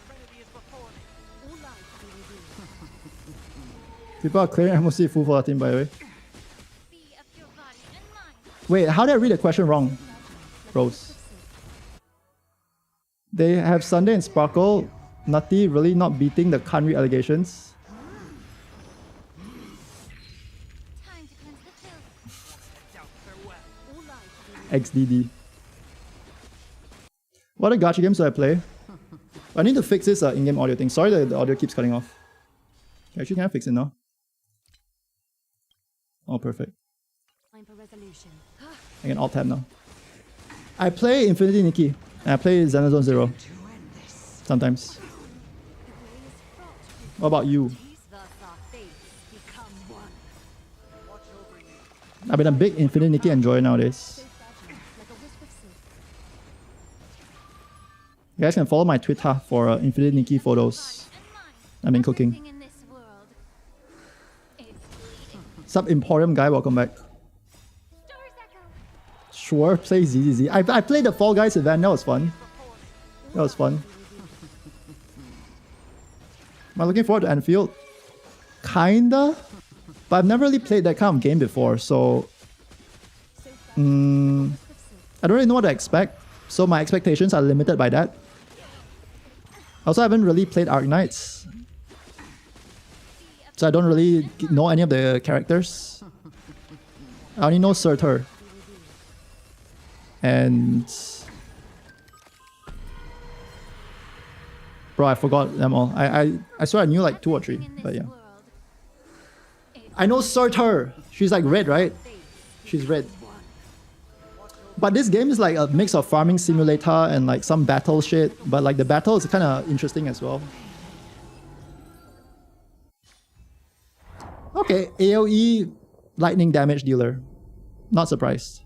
Trinity is before me. all light be revealed. People are clearing MOC full for our team, by the way. Be of your body and mind. Wait, how did I read the question wrong? Rose. They have Sunday and Sparkle. Nutty really not beating the country allegations. Time to cleanse the filth. Doubt farewell. All light be revealed. XDD. What other gacha games do I play? I need to fix this in-game audio thing. Sorry that the audio keeps cutting off. Actually, can I fix it now? Oh, perfect. Time for resolution. I can alt-tab now. I play Infinity Nikki. And I play Xenozone Zero. Sometimes. What about you? Thus our fates become one. Watch over you. I've been a big Infinity Nikki enjoyer nowadays. So fragile, like a wisp of silk. You guys can follow my Twitter for Infinity Nikki photos. And mind. I've been cooking. Everything in this world is bleeding. Sub Emporium guy, welcome back. Stories echo. Sure, play ZZZ. I played the Fall Guys event, that was fun. That was fun. Am I looking forward to Anfield? Kinda. But I've never really played that kind of game before, so So fragile, like a wisp of silk. I don't really know what to expect. So my expectations are limited by that. Also, I haven't really played Arknights. So I don't really know any of the characters. I only know Surtur. And... Bro, I forgot them all. I swear I knew like 2 or 3, Everything in but this yeah. world is I know Surtur. She's like red, right? She's red. But this game is like a mix of farming simulator and like some battle shit. But like the battle is kind of interesting as well. Okay, AoE lightning damage dealer. Not surprised.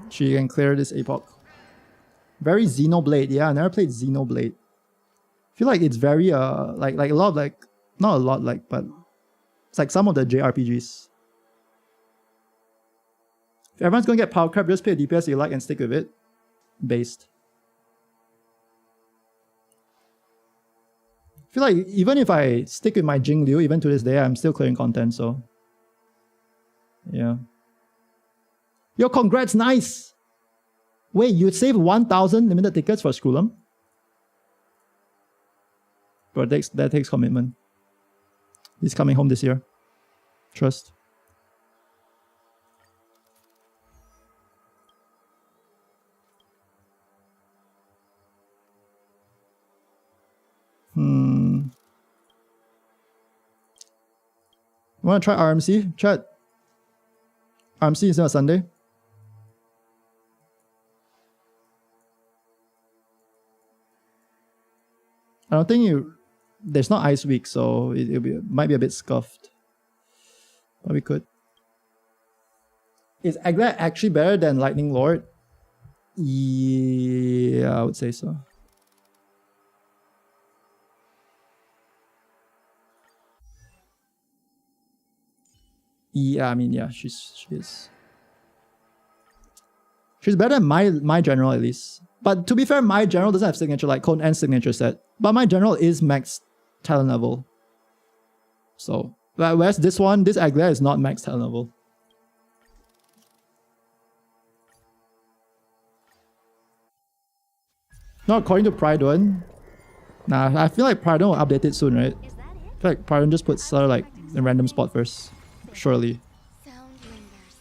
She can clear this epoch. Very Xenoblade. Yeah, I never played Xenoblade. I feel like it's very like a lot of like, not a lot like, but it's like some of the JRPGs. If everyone's gonna get power crap, just play a DPS you like and stick with it. Based. I feel like even if I stick with my Jing Liu, even to this day, I'm still clearing content, so yeah. Yo, congrats, nice! Wait, you saved 1,000 limited tickets for Scrollum? Bro, that takes commitment. He's coming home this year. Trust. wanna try RMC? Chat. RMC is on Sunday. I don't think there's not Ice Week, so it might be a bit scuffed. But we could. Is Aglea actually better than Lightning Lord? Yeah, I would say so. Yeah, I mean, yeah, she is. She's better than my general at least. But to be fair, my general doesn't have signature like code and signature set. But my general is max talent level. So, whereas this Aglea is not max talent level. Not according to Pridon. Nah, I feel like Pridon will update it soon, right? Is that it? I feel like Pridon just puts her like in a random spot first. Surely. Sound lingers.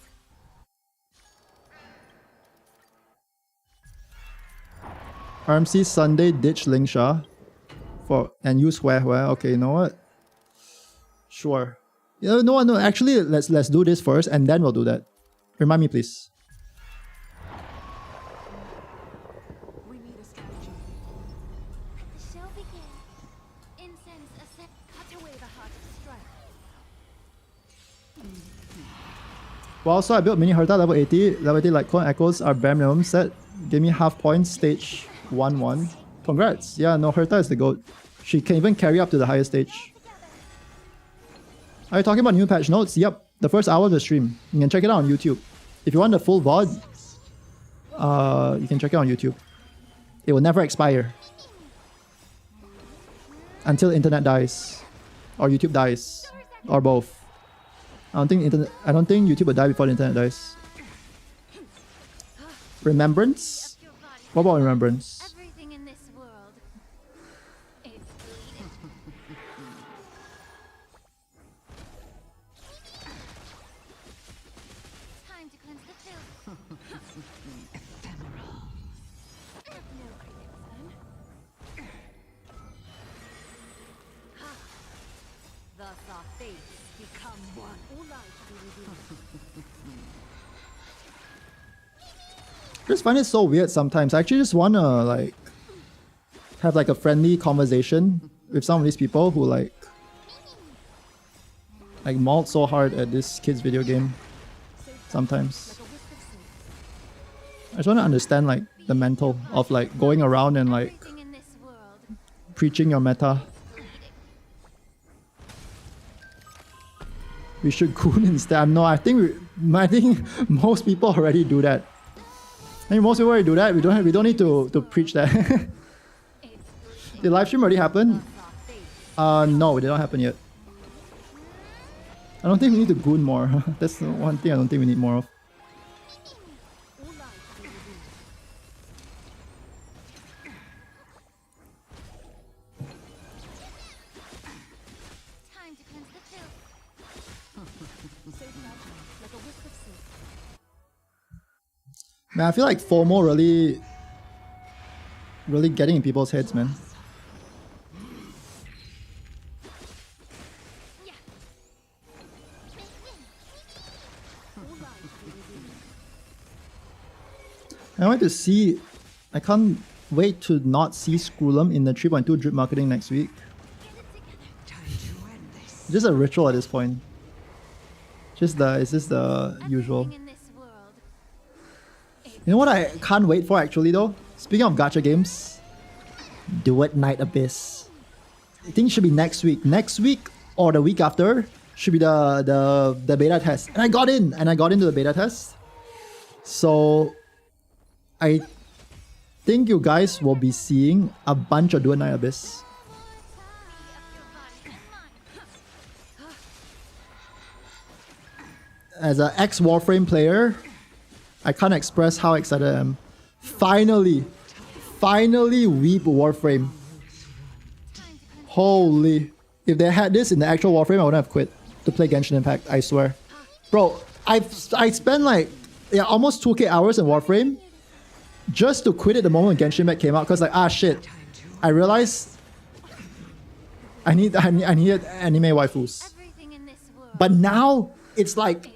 RMC Sunday ditch Lingsha and use Hue. Okay, you know what? Sure. No. Actually, let's do this first and then we'll do that. Remind me, please. We need a strategy. The show begins. Incense ascend. Cut away the heart of strife. Well, also I built Mini Herta level 80. Level 80 like Clone Echoes are bare minimum set. Give me half points, stage 1-1. Congrats. Yeah, no, Herta is the GOAT. She can even carry up to the highest stage. Are you talking about new patch notes? Yep. The first hour of the stream. You can check it out on YouTube. If you want the full VOD, you can check it out on YouTube. It will never expire. Until internet dies. Or YouTube dies. Or both. I don't think YouTube will die before the internet dies. Remembrance? What about Remembrance? Everything in this world is bleeding. Time to cleanse the filth. No criticism. Thus our fates become one. All light be revealed. I just find it so weird sometimes. I actually just wanna like have like a friendly conversation with some of these people who like mauled so hard at this kid's video game. Sometimes. I just wanna understand like the mental of like going around and like Everything in this world preaching your meta. We should goon instead. No, I think most people already do that. I think most people already do that. We don't need to preach that. The live stream already happened? No, it did not happen yet. I don't think we need to goon more. That's the one thing I don't think we need more of. time to cleanse the filth. So fragile, like a wisp of silk. Man, I feel like FOMO really getting in people's heads, man. I want to see. I can't wait to not see Scrollum in the 3.2 drip marketing next week. Just a ritual at this point. It's just the usual. Everything in this world You know what I can't wait for actually though? Speaking of gacha games, Duet Night Abyss. I think it should be next week. Next week or the week after should be the beta test. And I got into the beta test. So I think you guys will be seeing a bunch of Duet Night Abyss. As an ex-Warframe player, I can't express how excited I am. Finally weep Warframe. Holy. If they had this in the actual Warframe, I wouldn't have quit to play Genshin Impact, I swear. Bro, I spent like almost 2k hours in Warframe just to quit it the moment Genshin Impact came out, because like, shit. I realized I needed anime waifus. everything in this world But now it's like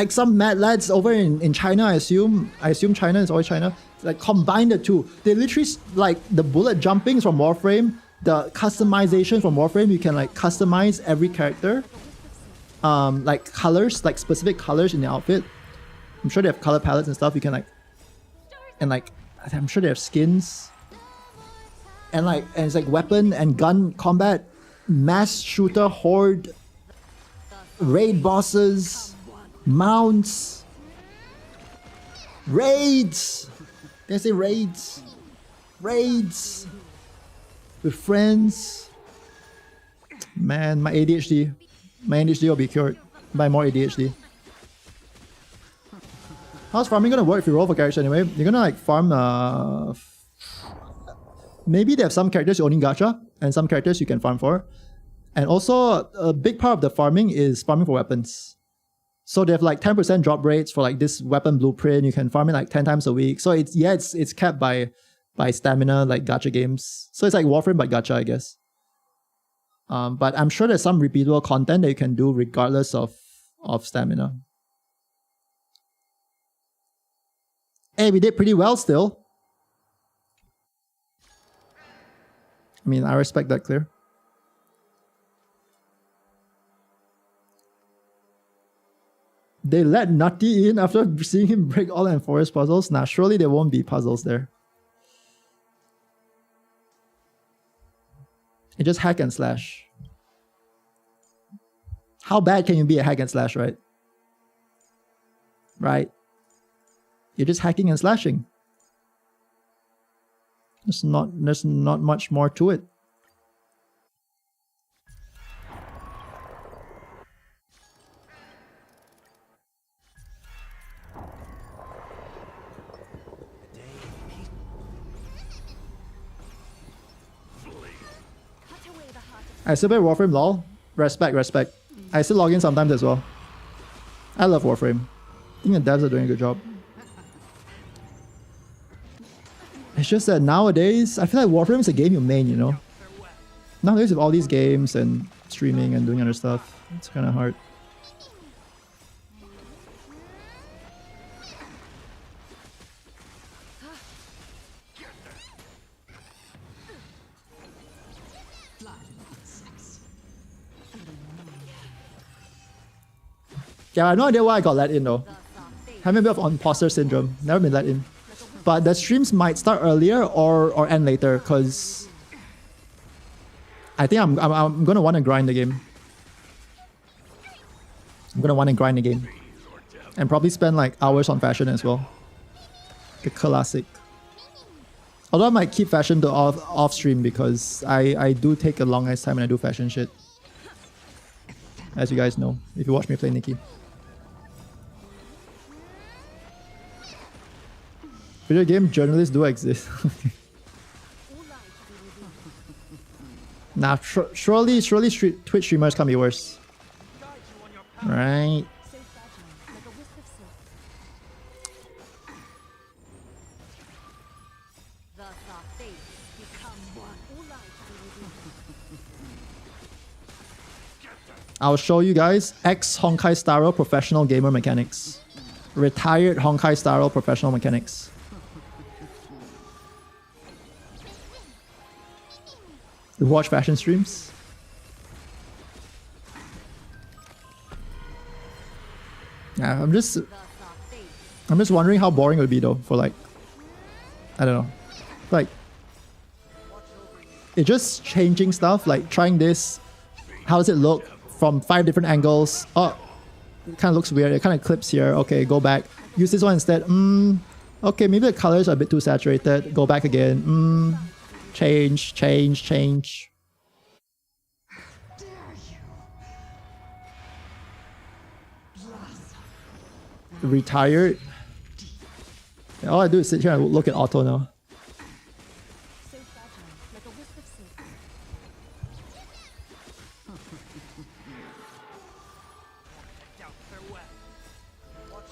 some mad lads over in China, I assume China is always China, like combine the two. They literally, like, the bullet jumpings from Warframe, the customization from Warframe, you can like customize every character. Like colors, like specific colors in the outfit. I'm sure they have color palettes and stuff. You can like, and like, I'm sure they have skins. And it's like weapon and gun combat, mass shooter, horde, raid bosses, mounts, raids. Can I say raids? Raids with friends. Man, my ADHD will be cured by more ADHD. How's farming gonna work if you roll for characters anyway? You're gonna like farm. Maybe they have some characters you only gacha, and some characters you can farm for. And also, a big part of the farming is farming for weapons. So they have like 10% drop rates for like this weapon blueprint. You can farm it like 10 times a week. So it's capped by stamina, like gacha games. So it's like Warframe but gacha, I guess. But I'm sure there's some repeatable content that you can do regardless of stamina. Hey, we did pretty well still. I mean, I respect that, Clear. They let Nutty in after seeing him break all enforced puzzles. Nah, surely there won't be puzzles there. It's just hack and slash. How bad can you be at hack and slash, right? Right? You're just hacking and slashing. There's not much more to it. I still play Warframe, lol. Respect. I still log in sometimes as well. I love Warframe. I think the devs are doing a good job. It's just that nowadays, I feel like Warframe is a game you main, you know? Nowadays with all these games and streaming and doing other stuff, it's kind of hard. Yeah, I have no idea why I got let in though. Having a bit of imposter syndrome. Never been let in. But the streams might start earlier or end later because I think I'm gonna want to grind the game. And probably spend like hours on fashion as well. The classic. Although I might keep fashion to off stream because I do take a long ass time when I do fashion shit. As you guys know, if you watch me play Nikki. Video game journalists do exist. Nah, surely Twitch streamers can be worse. Right. I'll show you guys ex-Honkai Star Rail professional gamer mechanics. Retired Honkai Star Rail professional mechanics. You watch fashion streams? Yeah, I'm just wondering how boring it would be though for like, I don't know, like it's just changing stuff, like trying this. How does it look from 5 different angles? Oh, it kind of looks weird. It kind of clips here. Okay, go back. Use this one instead. Okay, maybe the colors are a bit too saturated. Go back again. Change. Retired. All I do is sit here and look at auto now.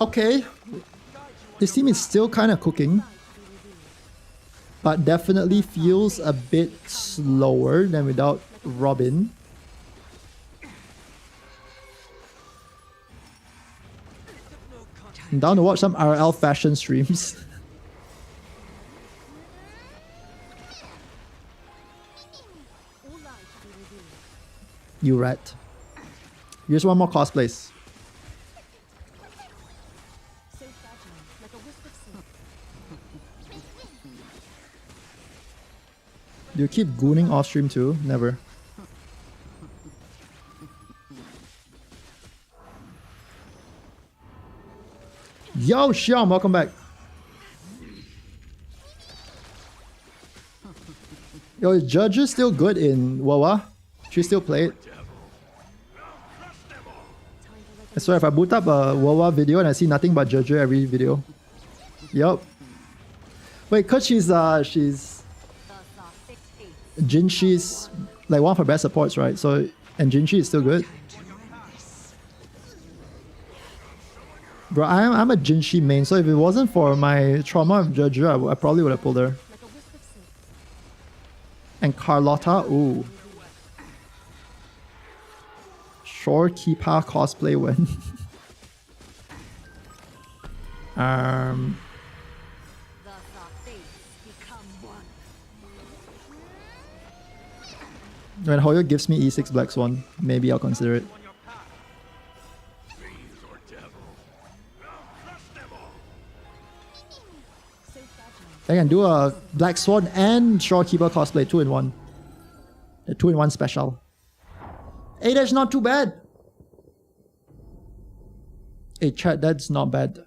Okay, this team is still kind of cooking, but definitely feels a bit slower than without Robin. I'm down to watch some RL fashion streams. You rat. You just want more cosplays. So fragile, like a wisp of silk. Do you keep gooning off stream too? Never. Yo, Xiao, welcome back. Yo, is Judge still good in Wawa? She still play it? I swear, if I boot up a Wawa video and I see nothing but Judge every video. Yup. Wait, cause she's Jinshi's like one of her best supports, right? So, and Jinshi is still good. Bro, I'm a Jinshi main, so if it wasn't for my trauma of Jojo, I probably would have pulled her. Like a wisp of silk. And Carlotta, ooh. Shorekeeper cosplay win. When Hoyo gives me E6 Black Swan, maybe I'll consider it. I can do a Black Swan and Shorekeeper cosplay 2-in-1. A 2-in-1 special. Hey, that's not too bad. Hey, chat, that's not bad.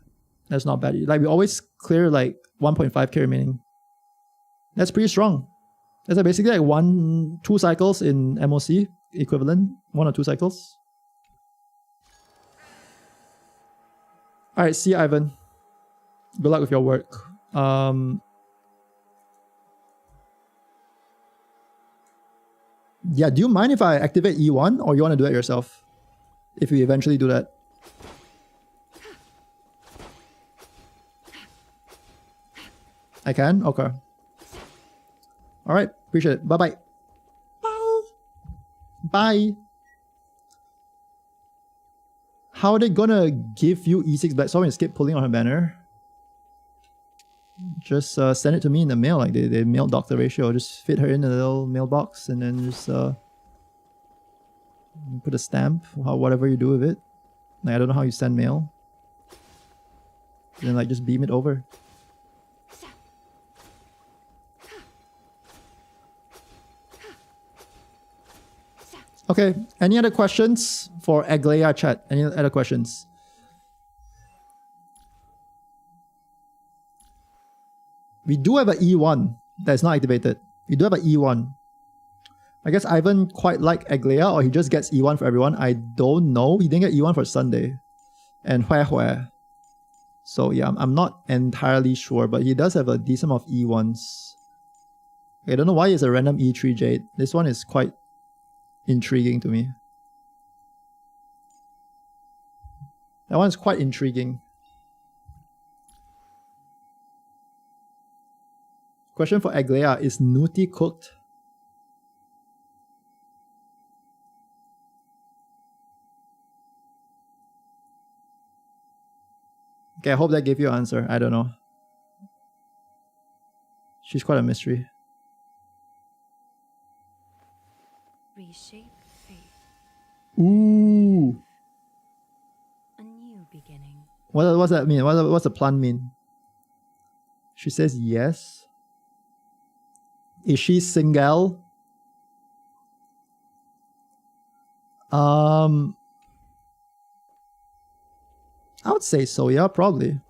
That's not bad. Like, we always clear like 1.5k remaining. That's pretty strong. That's like basically like 2 cycles in MOC equivalent. 1 or 2 cycles. Alright, see you, Ivan. Good luck with your work. Yeah, do you mind if I activate E1 or you want to do it yourself? If we eventually do that. I can? Okay. Alright, appreciate it. Bye-bye. Bye. Bye. How are they gonna give you E6 Black Swan when you skip pulling on her banner? Just send it to me in the mail, like they mail Dr. Ratio. Just fit her in a little mailbox and then just put a stamp, whatever you do with it. Like, I don't know how you send mail. And then like just beam it over. Okay, any other questions for Aglea chat? Any other questions? We do have an E1 that is not activated. We do have an E1. I guess Ivan quite like Aglea, or he just gets E1 for everyone. I don't know. He didn't get E1 for Sunday. And Hue. So yeah, I'm not entirely sure, but he does have a decent amount of E1s. I don't know why it's a random E3 Jade. This one is quite intriguing to me. That one is quite intriguing. Question for Aglea, is Nutty cooked? Okay, I hope that gave you an answer. I don't know. She's quite a mystery. Reshape fate. Ooh. A new beginning. What's that mean? What's the plan mean? She says yes. Is she single? I would say so, yeah, probably.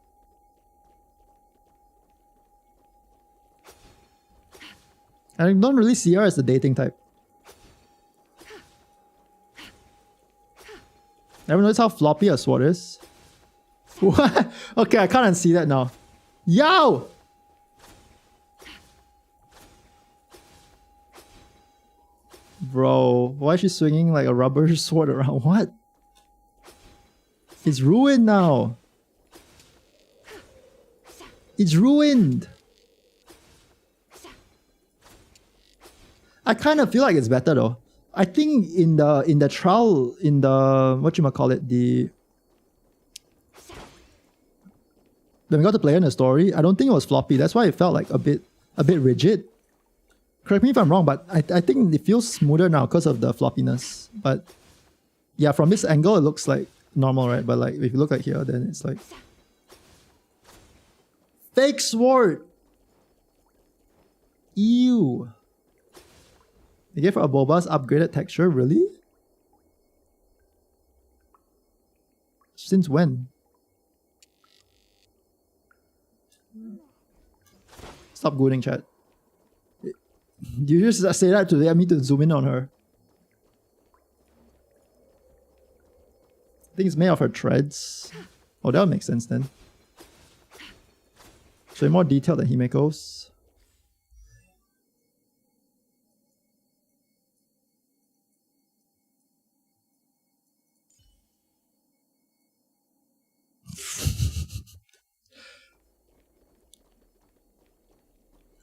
I don't really see her as the dating type. Everyone knows how floppy a sword is. What? Okay, I can't unsee that now. Yo! Bro, why is she swinging like a rubber sword around? What? It's ruined now. It's ruined. I kind of feel like it's better though. I think in the trial, in the whatchamacallit, when we got to play in the story, I don't think it was floppy. That's why it felt like a bit rigid. Correct me if I'm wrong, but I think it feels smoother now because of the floppiness. But yeah, from this angle it looks like normal, right? But like if you look like here, then it's like fake sword. Ew. They gave her a Boba's upgraded texture, really? Since when? Stop gooning, chat. You just say that to get me to zoom in on her. I think it's made of her threads. Oh, that would make sense then. So more detailed than Himeko's.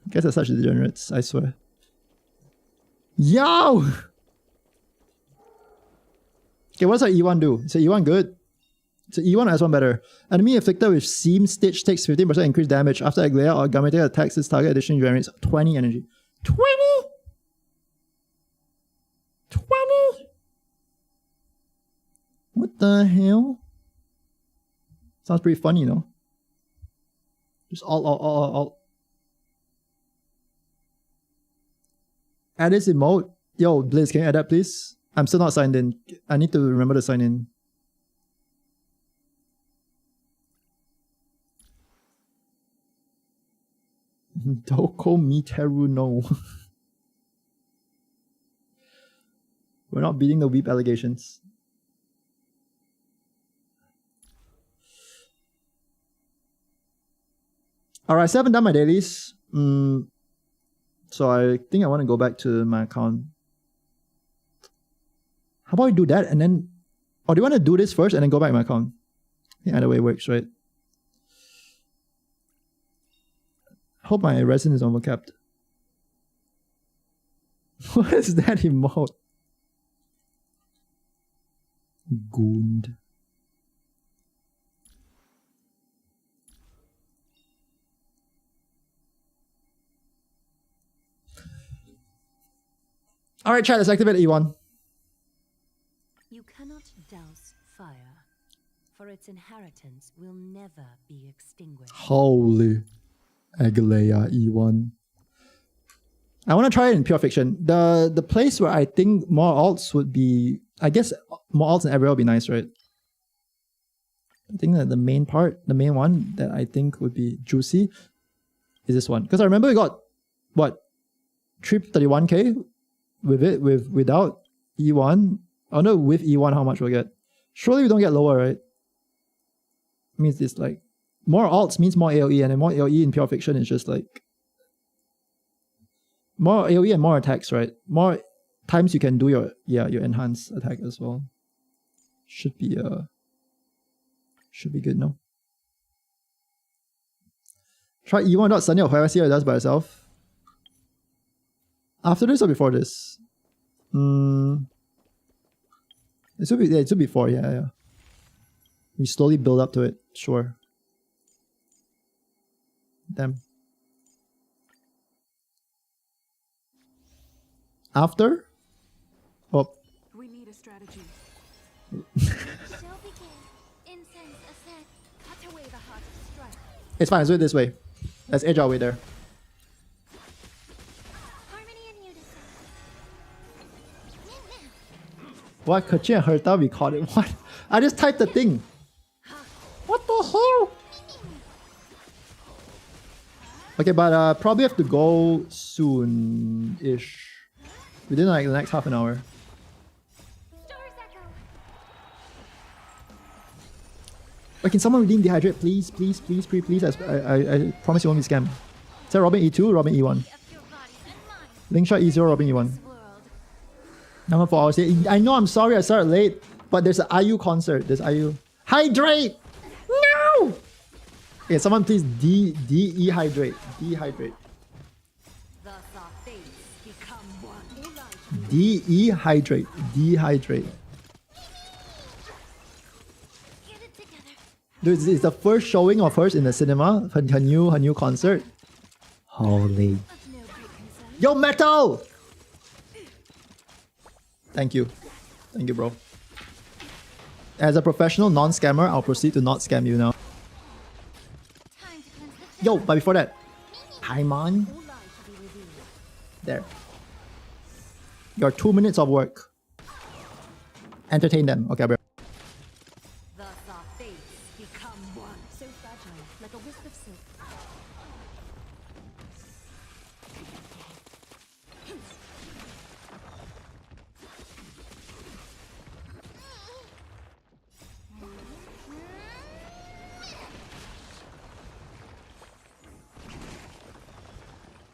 Guys are such degenerates, I swear. Yo! Okay, what's our E1 do? Is E1 good? So E1 or S1 better. Enemy afflicted with Seam Stitch takes 15% increased damage. After Aglea or Gamete attacks, its target addition generates 20 energy. 20? 20? What the hell? Sounds pretty funny, you know? Just all. Add this emote. Yo, Blizz, can you add that, please? I'm still not signed in. I need to remember to sign in. Doko Miteru, no. We're not beating the weep allegations. Alright, I still haven't done my dailies. So I think I want to go back to my account. How about we do that and then... Or do you want to do this first and then go back to my account? Yeah, either way works, right? Hope my resin is overcapped. What is that emote? Goond. Alright, chat, let's activate E1. You cannot douse fire, for its inheritance will never be extinguished. Holy Aglea E1. I want to try it in Pure Fiction. The place where I think more alts would be... I guess more alts in everywhere would be nice, right? I think that the main one that I think would be juicy is this one. Because I remember we got, what, 331k with it, without E1. Oh no, with E1 how much we'll get. Surely we don't get lower, right? Means it's like, more alts means more AoE, and then more AoE in Pure Fiction is just like, more AoE and more attacks, right? More times you can do your enhanced attack as well. Should be good, no? Try E1.Sunny or whoever see what it does by itself. After this or before this? It should be before, yeah. We slowly build up to it, sure. Damn. After? Oh. We need a strategy. Shall begin. Incense ascend. Cut away the heart of strife. It's fine, let's do it this way. Let's edge our way there. Harmony and unison. What? Kachi and Herta, we caught it. What? I just typed the thing. What the hell? Okay, but probably have to go soon-ish. Within like the next half an hour. Stars echo. Wait, can someone redeem Dehydrate, please? Please. I promise you won't be scammed. Is that Robin E2, Robin E1? Of your bodies and minds. Linkshot E0, Robin E1. This world. Number 4 hours. I know, I'm sorry I started late, but there's an IU concert. There's IU. Hydrate! No! Okay, someone please dehydrate. Dehydrate. Thus our fates become one. Dehydrate. Dehydrate. Get it together. Dude, it's the first showing of hers in the cinema. Her new concert. Holy. Of no great concern. Yo, metal! Thank you. Thank you, bro. As a professional non-scammer, I'll proceed to not scam you now. Time to cleanse the Yo, but before that, Paimon. All lies shall be revealed. There. Your 2 minutes of work. Entertain them. Okay, bro. Thus our fates become one. So fragile, like a wisp of silk.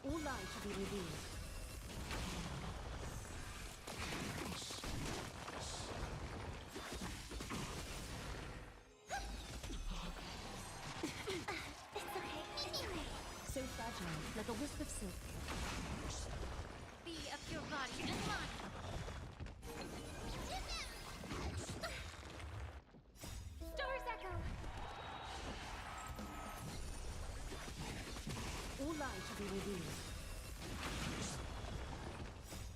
All lies shall be revealed. So fragile, like a wisp of silk. Be of your body and mind. Stars echo. All lies shall be revealed.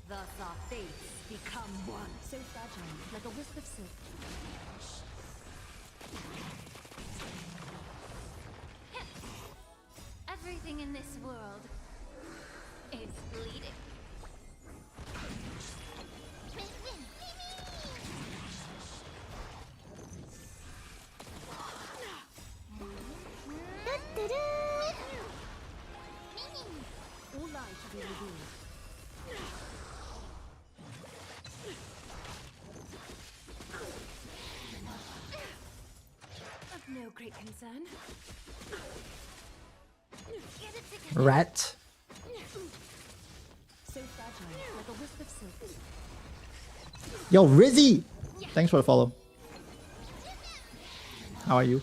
Thus our fates become one. So fragile, like a wisp of silk. Everything in this world is bleeding. All lies shall be revealed. Of no great concern. Get it together. Rat. So fragile, like a wisp of silk. Yo, Rizzy! Thanks for the follow. How are you?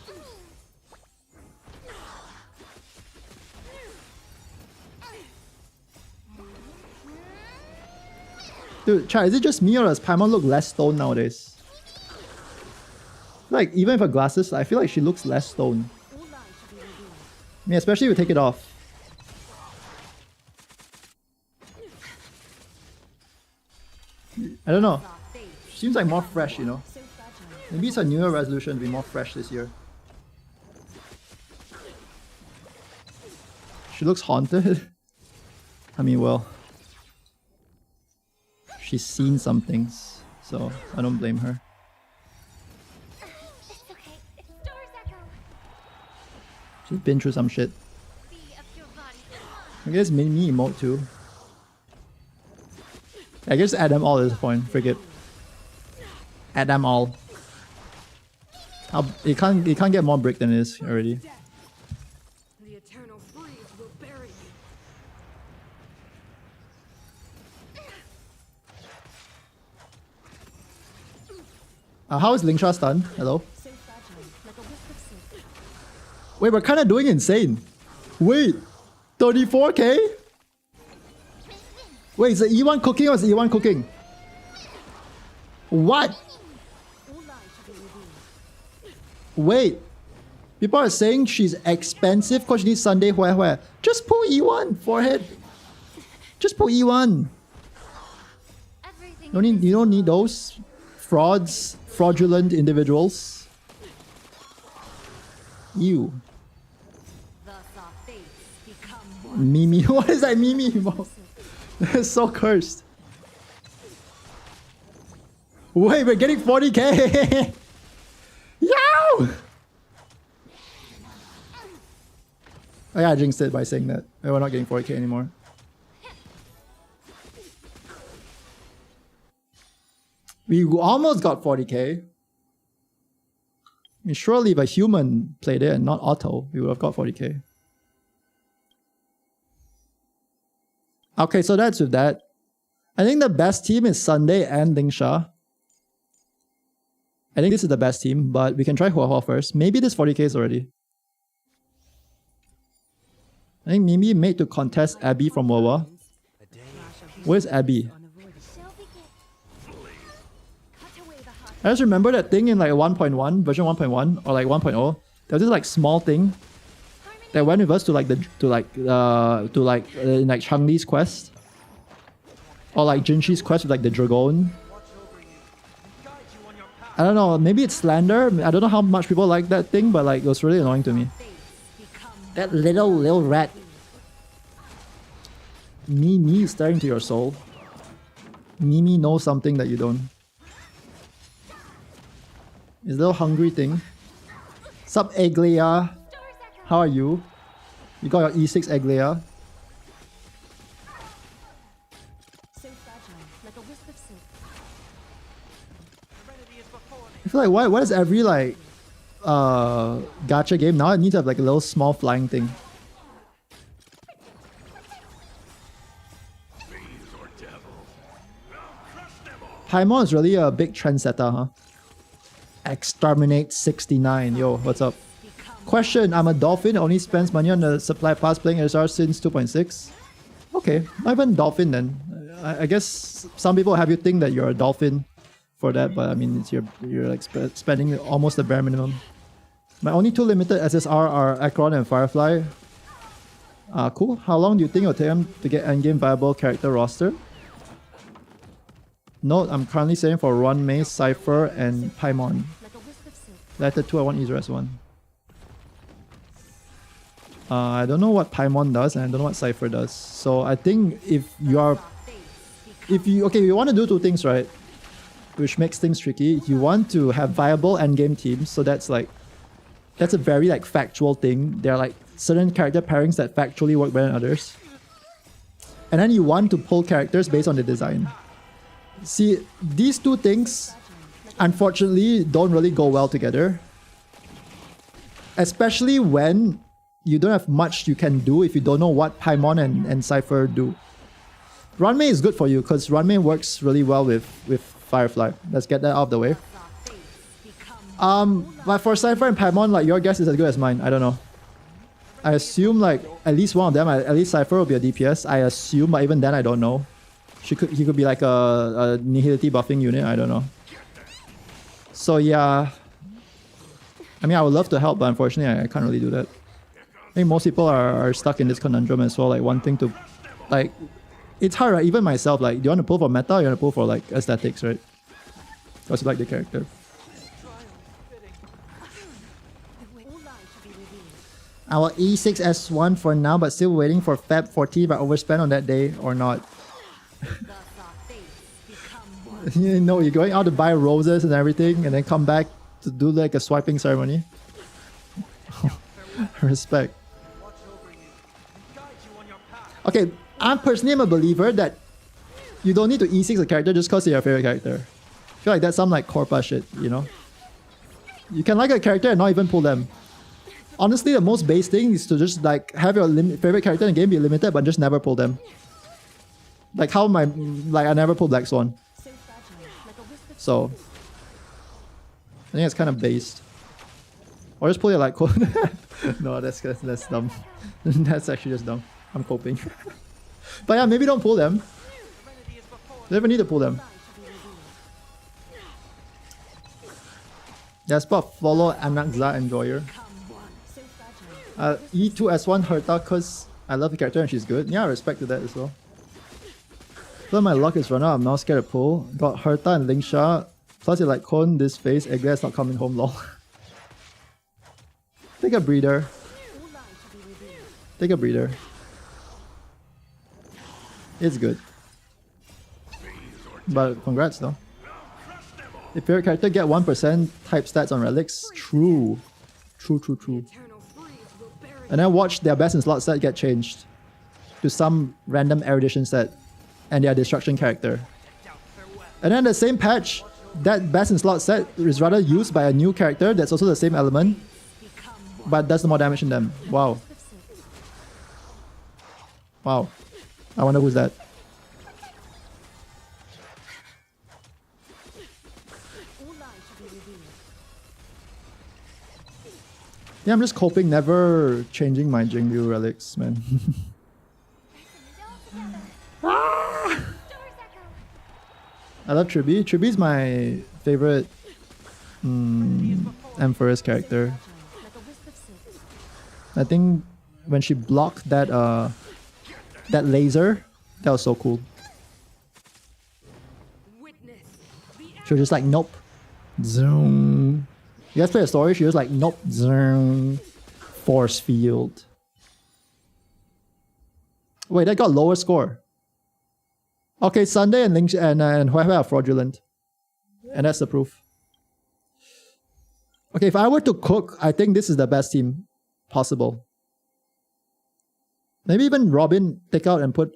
Dude, Chad, is it just me or does Paimon look less stoned nowadays? Like, even with her glasses, I feel like she looks less stoned. All lies shall be revealed. I mean, especially if you take it off. I don't know. Our fates She seems like more fresh, you know. so fragile. Maybe it's a New Year resolution to be more fresh this year. She looks haunted. I mean, well, she's seen some things, so I don't blame her. It's okay. Stars echo. She's been through some shit. Be of your body and mind. I guess mini emote too. I guess add them all at this point. Forget. Add them all. It can't get more brick than it is already. The eternal freeze will bury you. How is Lingsha stun? Hello? So fragile, like a wisp of silk. Wait, we're kind of doing insane. Wait, 34k? Wait, is the E1 cooking or is the E1 cooking? What? All lies shall be revealed. Wait. People are saying she's expensive because she needs Sunday where. Just pull E1, forehead. Just pull E1. Everything You don't need those frauds, fraudulent individuals. You. Thus our fates become one. Mimi. What is that Mimi emote? That's so cursed. Wait, we're getting 40k! Yo! Oh yeah, I jinxed it by saying that. We're not getting 40k anymore. We almost got 40k. I mean, surely if a human played it and not auto, we would have got 40k. Okay, so that's with that. I think the best team is Sunday and Lingsha. I think this is the best team, but we can try Hua Hua first. Maybe this 40k is already. I think Mimi made to contest Abby from Wawa. Where's Abby? shall begin. Cut away the heart. I just remember that thing in like 1.1, version 1.1, or like 1.0, there was this like small thing that went with us to like like Chang-Li's quest. Or like Jinshi's quest with like the Dragon. I don't know, maybe it's slander. I don't know how much people like that thing, but like it was really annoying to me. That little rat. Me staring to your soul. Mimi knows something that you don't. This little hungry thing. Sup Aglea? How are you? You got your E6 Aglea. So fragile, like a wisp of silk. I feel like why does every like gacha game now it needs to have like a little small flying thing? Paimon is really a big trendsetter, huh? Exterminate 69. Yo, what's up? Question, I'm a dolphin, only spends money on the supply pass playing SR since 2.6. Okay, not even dolphin then. I guess some people have you think that you're a dolphin for that, but I mean, it's you're like spending almost the bare minimum. My only two limited SSR are Akron and Firefly. Cool. How long do you think it'll take them to get endgame viable character roster? Note, I'm currently saving for Ron May, Cypher, and Paimon. Like a wisp of silk. Letter 2, I want Izra's one. I don't know what Paimon does, and I don't know what Cypher does. So I think if you are... If you want to do two things, right? Which makes things tricky. You want to have viable endgame teams, so that's like... That's a very like factual thing. There are like certain character pairings that factually work better than others. And then you want to pull characters based on the design. See, these two things, unfortunately, don't really go well together. Especially when you don't have much you can do if you don't know what Paimon and Cypher do. Runmei is good for you because Runmei works really well with Firefly. Let's get that out of the way. But for Cypher and Paimon, like your guess is as good as mine. I don't know. I assume like at least one of them, at least Cypher will be a DPS. I assume, but even then I don't know. He could be like a nihility buffing unit, I don't know. So yeah. I mean, I would love to help, but unfortunately I can't really do that. I think most people are stuck in this conundrum as well, like wanting to... Like, it's hard, right? Even myself, like, do you want to pull for meta or you want to pull for like aesthetics, right? Because you like the character. Our E6S1 for now, but still waiting for Feb 14 if I overspend on that day or not. You know, you're going out to buy roses and everything and then come back to do like a swiping ceremony. Respect. Okay, I personally am a believer that you don't need to E6 a character just because you're your favorite character. I feel like that's some like corpa shit, you know? You can like a character and not even pull them. Honestly, the most base thing is to just like have your favorite character in the game be limited but just never pull them. Like how I never pull Black Swan. So I think it's kind of based. Or just pull your like code. No, that's dumb. That's actually just dumb. I'm coping. But yeah, maybe don't pull them. You never need to pull them. Yeah, spot follow Anakza Enjoyer. E2S1 Herta because I love the character and she's good. Yeah, I respect to that as well. So my luck is run out, I'm now scared to pull. Got Herta and Lingsha. Plus you like Kon this phase, Aglea's not coming home lol. Take a breather. Take a breather. It's good. But congrats though. If your character get 1% type stats on relics, true. True. And then watch their best in slot set get changed to some random erudition set and their destruction character. And then the same patch, that best in slot set is rather used by a new character that's also the same element but does more damage than them. Wow. Wow. I wonder who's that. Yeah, I'm just coping, never changing my Jingyu relics, man. Ah! I love Tribi. Tribi's my favorite Empress character. I think when she blocked that that laser, that was so cool. She was just like, nope. Zoom. You guys play a story? She was like, nope. Zoom. Force field. Wait, that got lower score. Okay, Sunday and Link and whoever are fraudulent. And that's the proof. Okay, if I were to cook, I think this is the best team possible. Maybe even Robin take out and put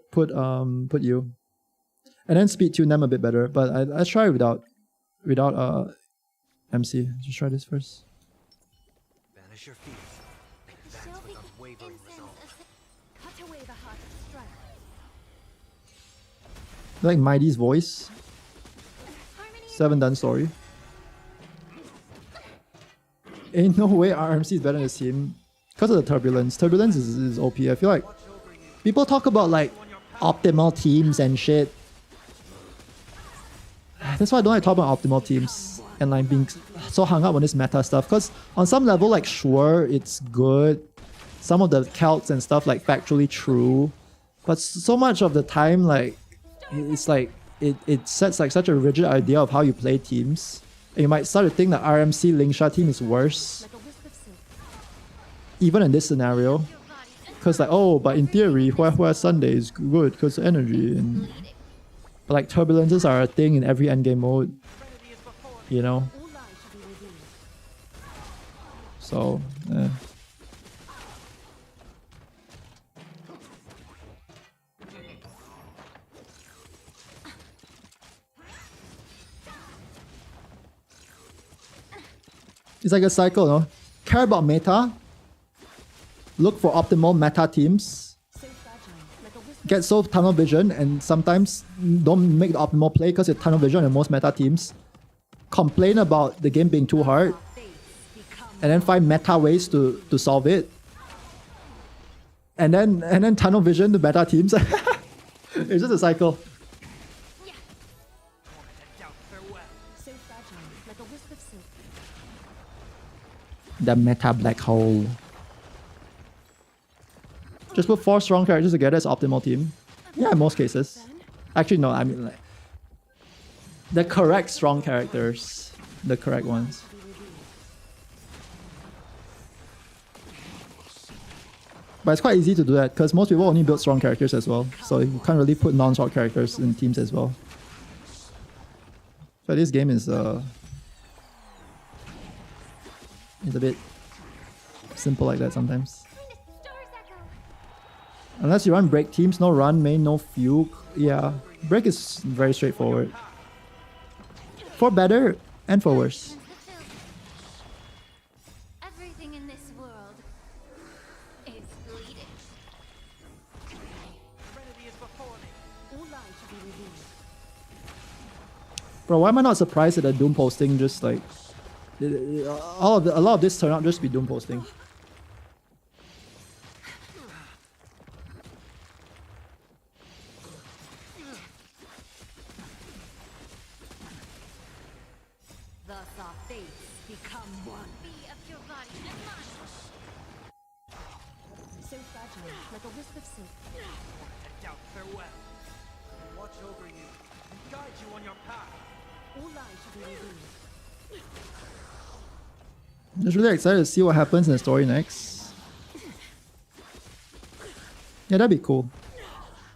you. And then speed tune them a bit better. But let's try without MC. Just try this first. Banish your fears. Advance Shall we with unwavering incense resolve. cut away the heart of strife. Like Mighty's voice. Harmony 7 done story. Ain't no way RMC is better than this team. Because of the turbulence. Turbulence is OP. I feel like people talk about like optimal teams and shit. That's why I don't like talking about optimal teams and like being so hung up on this meta stuff. Because on some level, like sure, it's good. Some of the calcs and stuff like factually true. But so much of the time, like it's like it sets like such a rigid idea of how you play teams. And you might start to think that RMC Lingsha team is worse. Like a wisp of silk. Even in this scenario. Because like, oh, but in theory, Hua Sunday is good because energy. And but like turbulences are a thing in every endgame mode. You know? All lies shall be revealed. So, eh. It's like a cycle, no? Care about meta. Look for optimal meta teams. So fragile. Like a wisp of Get so tunnel vision and sometimes don't make the optimal play because it's tunnel vision in most meta teams. Complain about the game being too hard fates become and then find meta ways to solve it. And then tunnel vision the meta teams. It's just a cycle. so fragile. Like a wisp of silk. The meta black hole. Just put 4 strong characters together as optimal team. Yeah, in most cases. Actually, no, I mean like the correct strong characters. The correct ones. But it's quite easy to do that because most people only build strong characters as well. So you can't really put non-strong characters in teams as well. So this game is a bit simple like that sometimes. Stars echo. Unless you run break teams, no run main, no fugue. Yeah, break is very straightforward. For better and for worse. Sense the field. Everything in this world is bleeding. All lies shall be revealed. Bro, why am I not surprised at the Doom posting just like... a lot of this turned out just to be Doom posting. Thus our fates become one. Be of your body and mine. So fragile. Like a wisp of silk. Doubt farewell. Watch over you and guide you on your path. All lies shall be revealed. I'm just really excited to see what happens in the story next. Yeah, that'd be cool.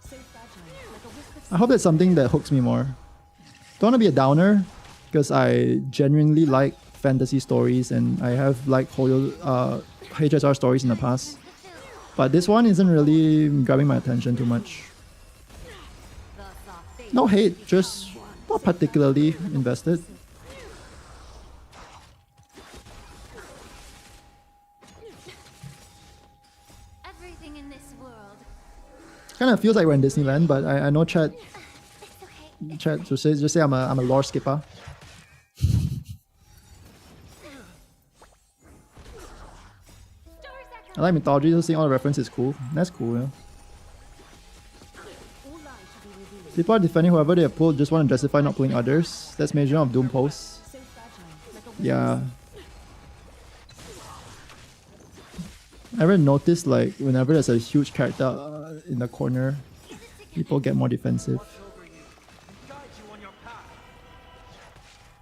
So fragile. Like a wisp of I hope that's something that hooks me more. Don't want to be a downer, because I genuinely like fantasy stories and I have liked Hoyo, HSR stories in the past. But this one isn't really grabbing my attention too much. thus our fates No hate, just not particularly invested. Everything in this world. Kind of feels like we're in Disneyland, but I know Chad It's okay. just say I'm a lore skipper. Stars echo. I like mythology, so seeing all the references is cool. That's cool, yeah. all lies shall be revealed. People are defending whoever they have pulled, just want to justify not pulling others. That's major of Doom posts. So fragile. Like a wisp Yeah. I ever noticed like whenever there's a huge character in the corner, people get more defensive. Over you and guide you on your path.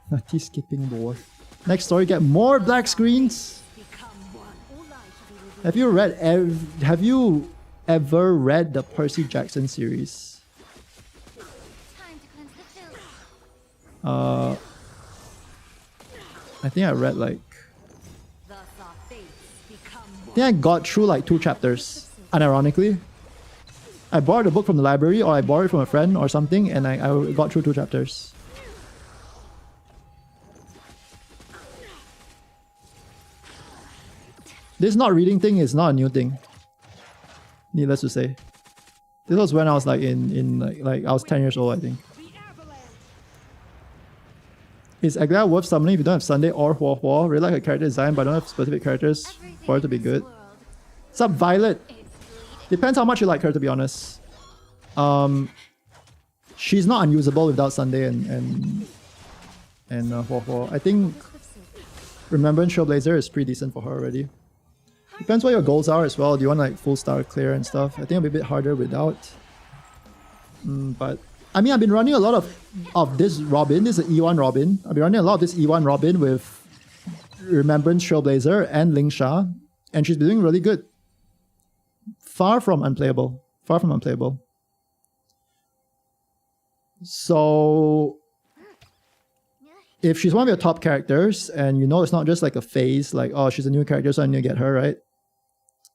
Nutty skipping board. Next story, get more black screens. Become one. All light shall be revealed. Have you ever read the Percy Jackson series? Time to cleanse the filth. I think I read like Thus our fates become I one. think I got through like 2 chapters. Unironically, I borrowed a book from the library or I borrowed it from a friend or something, and I got through 2 chapters. This not reading thing is not a new thing. Needless to say, this was when I was like in like I was 10 years old, I think. Is Aglea worth summoning if you don't have Sunday or Huo Huo? Really like a character design, but don't have specific characters for it to be good. What's up, Violet? Depends how much you like her, to be honest. She's not unusable without Sunday and Huo Huo. I think Remembrance Trailblazer is pretty decent for her already. Depends what your goals are as well. Do you want like full star clear and stuff? I think it'll be a bit harder without. But I mean, I've been running a lot of this Robin. This is an E1 Robin. I've been running a lot of this E1 Robin with Remembrance Trailblazer and Ling Sha, and she's been doing really good. Far from unplayable. Far from unplayable. So if she's one of your top characters, and you know it's not just like a phase, like oh she's a new character, so I need to get her, right?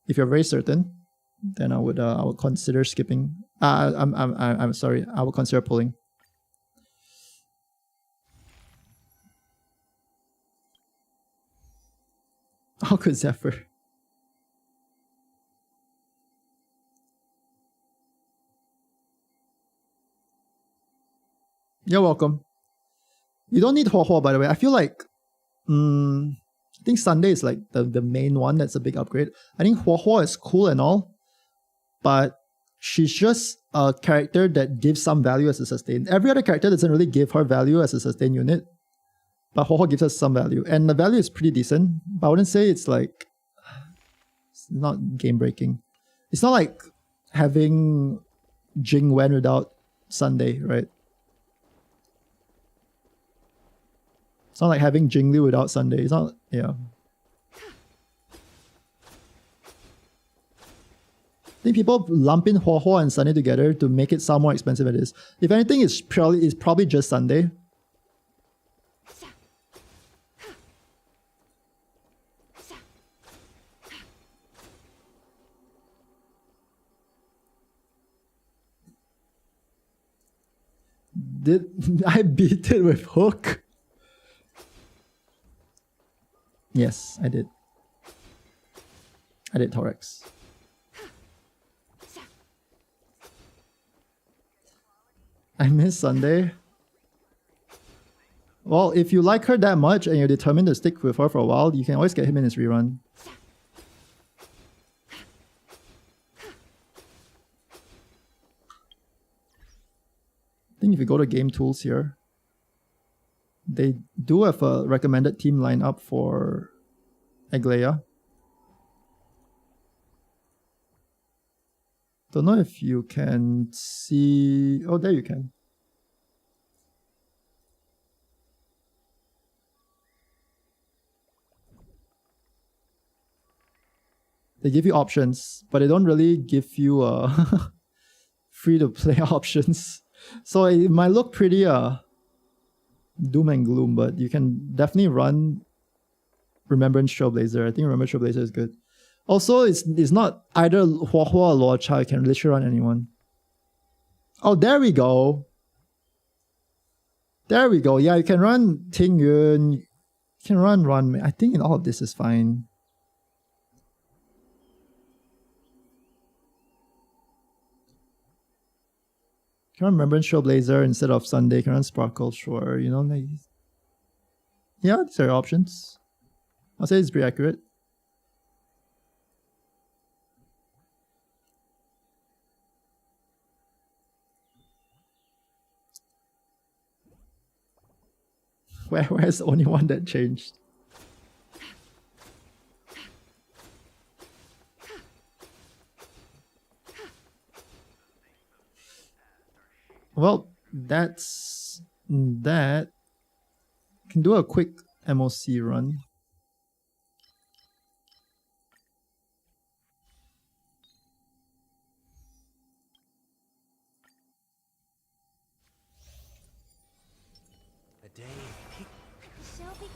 If you're very certain, then I would consider skipping. I'm sorry. I would consider pulling. How could Zephyr? You're welcome. You don't need Huo Huo, by the way. I feel like I think Sunday is like the main one that's a big upgrade. I think Huo Huo is cool and all, but she's just a character that gives some value as a sustain. Every other character doesn't really give her value as a sustain unit, but Huo Huo gives us some value, and the value is pretty decent. But I wouldn't say it's like it's not game breaking. It's not like having Jing Wen without Sunday, right? It's not like having Jingli without Sunday. It's not, yeah. I think people lump in Huo Huo and Sunday together to make it sound more expensive than it is. If anything, it's probably just Sunday. Did I beat it with Hook? Yes, I did. I did Torex. I miss Sunday. Well, if you like her that much and you're determined to stick with her for a while, you can always get him in his rerun. I think if you go to game tools here, they do have a recommended team lineup for Aglea. Don't know if you can see. Oh, there you can. They give you options, but they don't really give you free to play options. So it might look pretty doom and gloom, but you can definitely run Remembrance Trailblazer. I think Remembrance Trailblazer is good. Also, it's not either Huo Huo or Luo Cha. You can literally run anyone. Oh, there we go. There we go. Yeah, you can run Ting Yun. You can run Ran Mei. I think in all of this is fine. You can run Remembrance Trailblazer instead of Sunday. You can run Sparkle, sure. You know, like, yeah, these are options. I'll say it's pretty accurate. Where's the only one that changed? Well, that's that. Can do a quick MOC run. A day. Shall begin.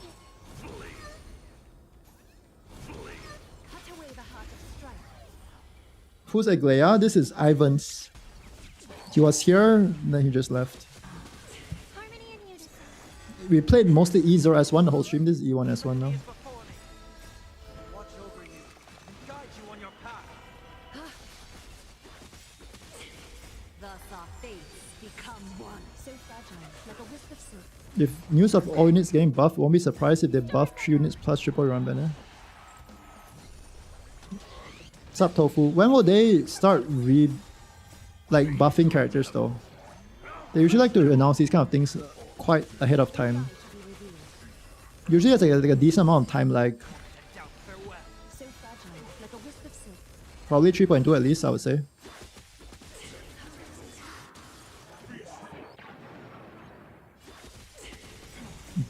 Cut away the heart of strife. Who's Aglea? This is Ivan's. He was here, then he just left. Harmony and unison. We played mostly E0 S1 the whole stream. This is E1 S1 now. Before me. Watch over you and guide you on your path. Thus our fates become one. So fragile, like a wisp of silk. If news of all units getting buffed, won't be surprised if they buff 3 units plus triple run banner. What's up, Tofu? When will they start buffing characters though? They usually like to announce these kind of things quite ahead of time. Usually it's like a decent amount of time, like Doubt farewell. So fragile, like a wisp of silk. probably 3.2 at least, I would say.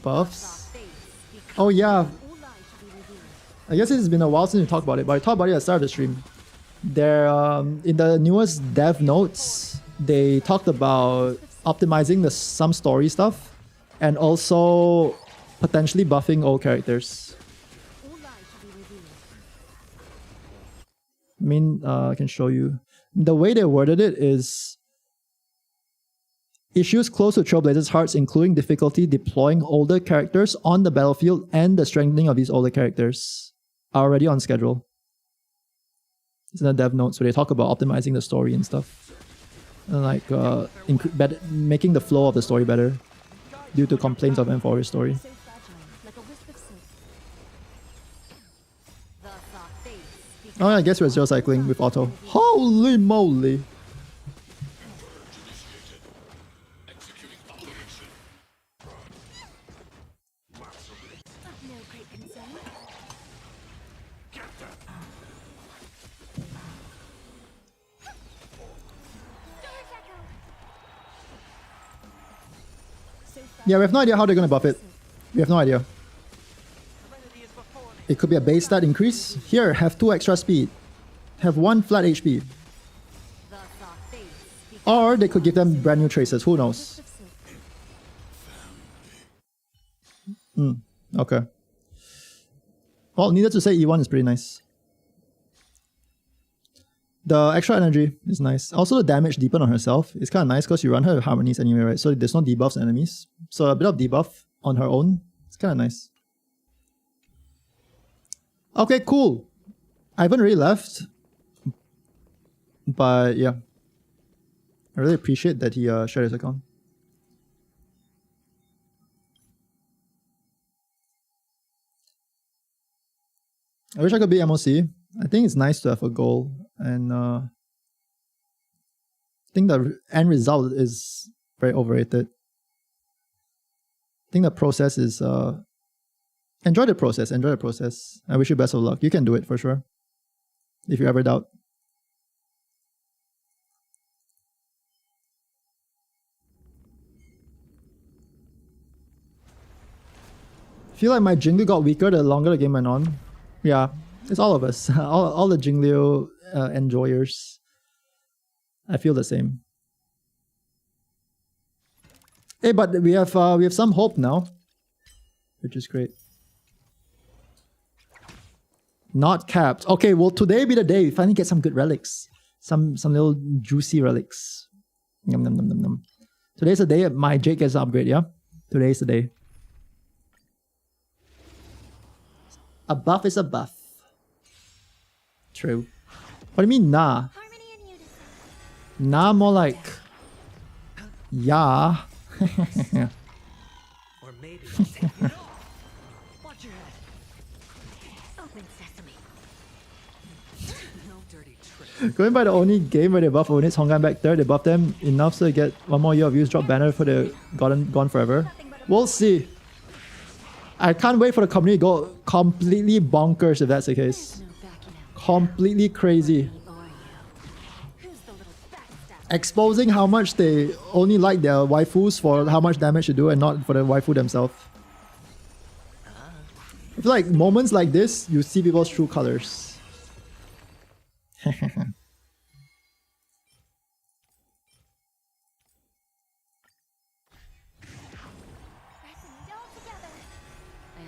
Buffs. Fates become Oh yeah, all lies shall be revealed. I guess it's been a while since we talked about it, but I talked about it at the start of the stream. There, in the newest dev notes, they talked about optimizing some story stuff and also potentially buffing old characters. All lies shall be revealed. I mean, I can show you. The way they worded it is issues close to Trailblazers' hearts, including difficulty deploying older characters on the battlefield and the strengthening of these older characters, are already on schedule. It's in the dev notes where they talk about optimizing the story and stuff. And like making the flow of the story better due to complaints of M4's story. So fragile, like a wisp of silk. Thus our fates Oh yeah, I guess we're zero cycling with auto. Holy moly! Of no great concern. Storage echo. so fragile. Yeah, we have no idea how they're gonna buff it. We have no idea. Serenity is before me. It could be a base stat increase. Here, have 2 extra speed. Have 1 flat HP. Thus our fates become Or they could give them brand new traces, who knows? wisp of silk. Okay. Well, needless to say, E1 is pretty nice. The extra energy is nice. Also, the damage deepen on herself is kind of nice because you run her with harmonies anyway, right? So there's no debuffs on enemies. So a bit of debuff on her own, it's kind of nice. Okay, cool. I haven't really left. But yeah. I really appreciate that he shared his account. I wish I could be MOC. I think it's nice to have a goal, and I think the end result is very overrated. I think the process is enjoy the process. Enjoy the process. I wish you best of luck. You can do it for sure. If you ever doubt. I feel like my Jingle got weaker the longer the game went on. Yeah, it's all of us. all the Jingleo enjoyers. I feel the same. Hey, but we have some hope now, which is great. Not capped. Okay, well today be the day we finally get some good relics, some little juicy relics. Yum yum yum yum yum. Today's the day my Jake gets an upgrade. Yeah, today's the day. A buff is a buff. True. What do you mean, nah? Harmony and unison. Nah, more like, yeah. Or maybe I'll take it all. Watch your head. Open sesame. No dirty trick. Going by the only game where they buff units, Hongan back there, they buff them enough so they get 1 more year of use, drop banner for the gone forever. We'll see. I can't wait for the community to go completely bonkers if that's the case. No backing out. Completely crazy. Or you. Who's the little backstabber? exposing how much they only like their waifus for how much damage they do and not for the waifu themselves. I feel like moments like this, you see people's true colors. I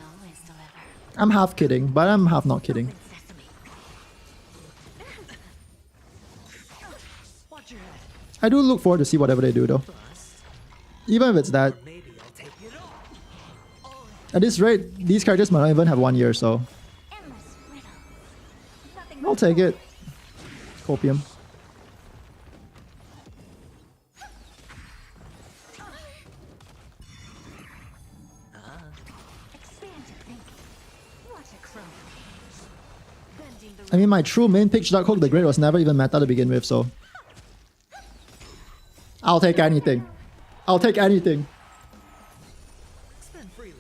always deliver. I'm half kidding, but I'm half not kidding. Sesame. Watch your head. I do look forward to see whatever they do though. Even if it's that. Maybe I'll take it all. At this rate, these characters might not even have 1 year, so Endless riddle. Nothing I'll but take it. Copium. expand your thinking. Watch it crumble. Bending the I mean, my true main pitch Dark Hook the Great was never even meta to begin with, so I'll take anything. I'll take anything. Spend freely.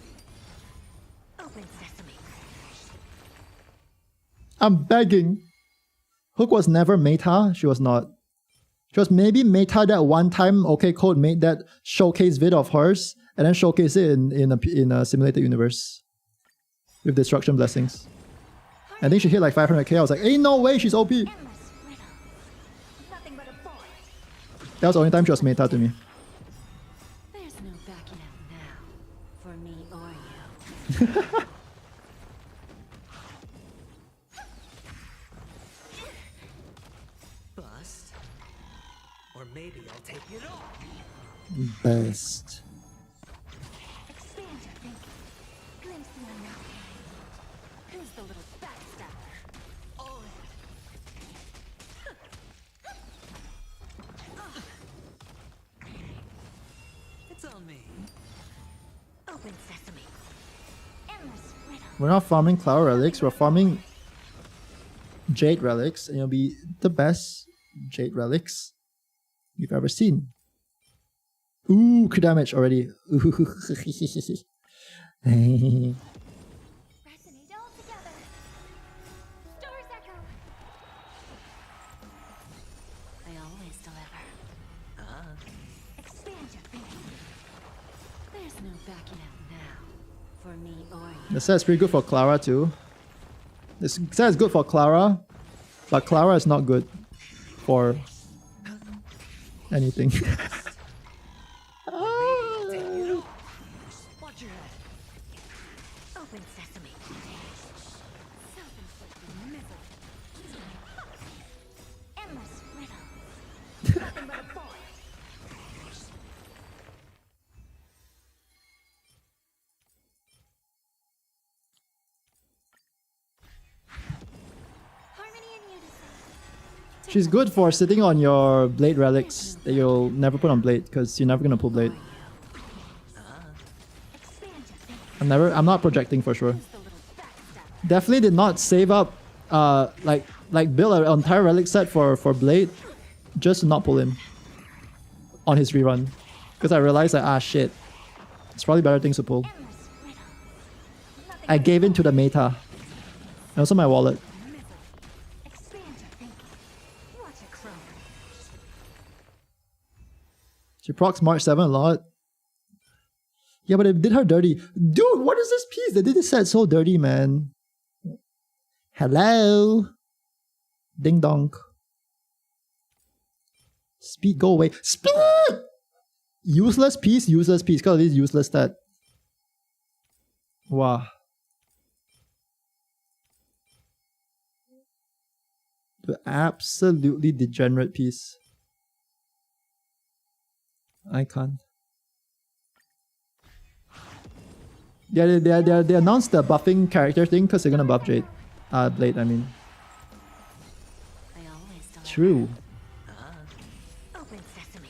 open sesame. I'm begging. Hook was never meta. She was not. She was maybe meta that one time. OK Code made that showcase vid of hers and then showcase it in a simulated universe with destruction blessings. I think she hit like 500k. I was like, ain't no way she's OP. Endless riddle. Nothing but a void. That was the only time she was meta to me. There's no backing out now. For me or you. Bust. Or maybe I'll take it all. Best. Expand your thinking. Glimpse the unknown. Who's the little backstabber? All in. It's on me. Open sesame. Endless riddle. We're not farming Cloud Relics, we're farming Jade Relics, and it'll be the best Jade Relics you've ever seen. Ooh, crit damage already. Ooh. Resonate all together. Stars echo. I always deliver. Expand your thinking. There's no backing out now. For me or you. The set's pretty good for Clara too. This set is good for Clara, but Clara is not good for anything. I'll take it all. Watch your head. Open sesame. Self-inflicted misery. Endless riddle. Nothing but a void. Harmony and unison. She's good for sitting on your Blade Relics that you'll never put on Blade because you're never gonna pull Blade. Expand your thinking. I'm not projecting for sure. The little backstabber. Definitely did not save up like build an entire relic set for Blade just to not pull him on his rerun. Because I realized like shit. It's probably better things to pull. Endless riddle. Nothing I gave in to the meta. And also my wallet. expand your thinking. Watch it crumble. She procs March 7 a lot. Yeah, but it did her dirty. Dude, what is this piece? They did this set so dirty, man. Hello? Ding dong. Speed, go away. Speed! Useless piece, useless piece. Because of this useless stat. Wow. The absolutely degenerate piece. I can't. Yeah, they announced the buffing character thing because they're gonna buff Jade. Blade, I mean. I always deliver. True. Open sesame.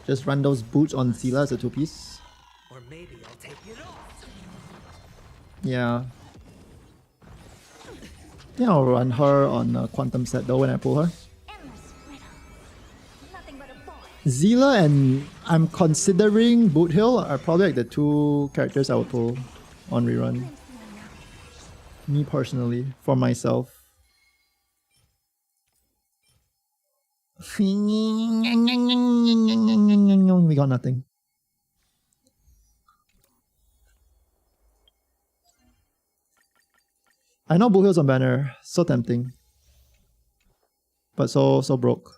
Just run those boots on Zila as a two-piece. Or maybe I'll take it all. Yeah. I think I'll run her on a Quantum set though when I pull her. Endless riddle. Nothing but a void. Zila and I'm considering Boot Hill are probably like the two characters I would pull on rerun. Glimpse the unknown. Me personally, for myself. We got nothing. I know Blue Hills on banner, so tempting. But so broke.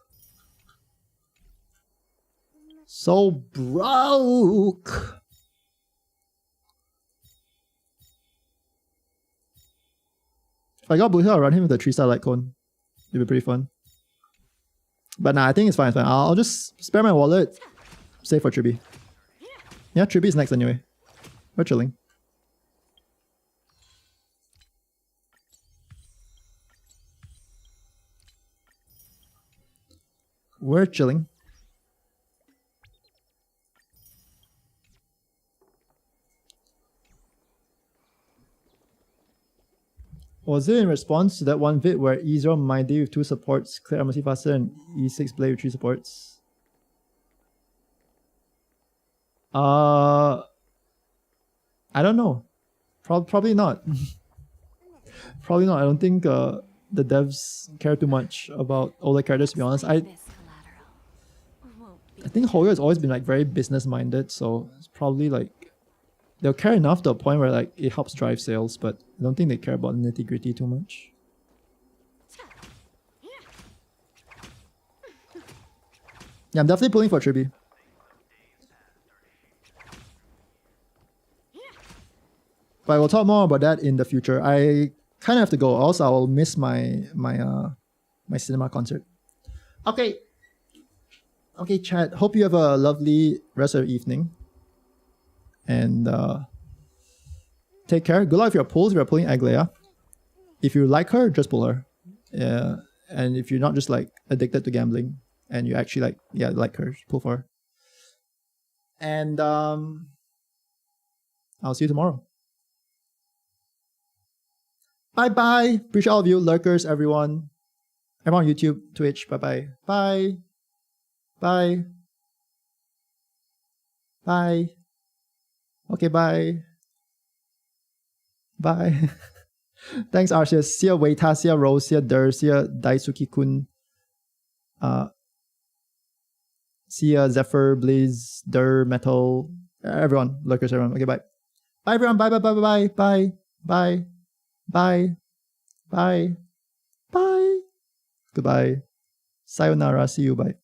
So broke. If I got Blue Hill, I'll run him with a 3-star light cone. It'd be pretty fun. But nah, I think it's fine, it's fine. I'll just spare my wallet. Save for Tribi. Yeah, Tribi is next anyway. We're chilling. We're chilling. Was it in response to that one vid where E0 Mighty with 2 supports, clear MSC faster, and E6 Blade with 3 supports? I don't know. Probably not. Probably not. I don't think the devs care too much about OLED characters, to be honest. I think Hoyo has always been like very business minded, so it's probably like they'll care enough to a point where like it helps drive sales, but I don't think they care about the nitty gritty too much. Yeah, I'm definitely pulling for Tribi. But we'll talk more about that in the future. I kind of have to go, else I will miss my cinema concert. Okay. Okay, chat. Hope you have a lovely rest of your evening. And take care. Good luck with your pulls if you're pulling Aglea. If you like her, just pull her. Yeah. And if you're not just like addicted to gambling and you actually like her, pull for her. And I'll see you tomorrow. Bye bye. Appreciate all of you, lurkers, everyone. Everyone on YouTube, Twitch. Bye bye. Bye. Bye. Bye. Okay, bye. Bye. Thanks, Arceus. See ya, Waita. See ya, Rose. See ya, Der. See ya, Daisuke-kun. See ya, Zephyr, Blaze, Der, Metal. Everyone, lurkers, everyone. Okay, bye. Bye, everyone. Bye, bye, bye, bye, bye, bye, bye, bye, bye. Goodbye. Sayonara. See you. Bye.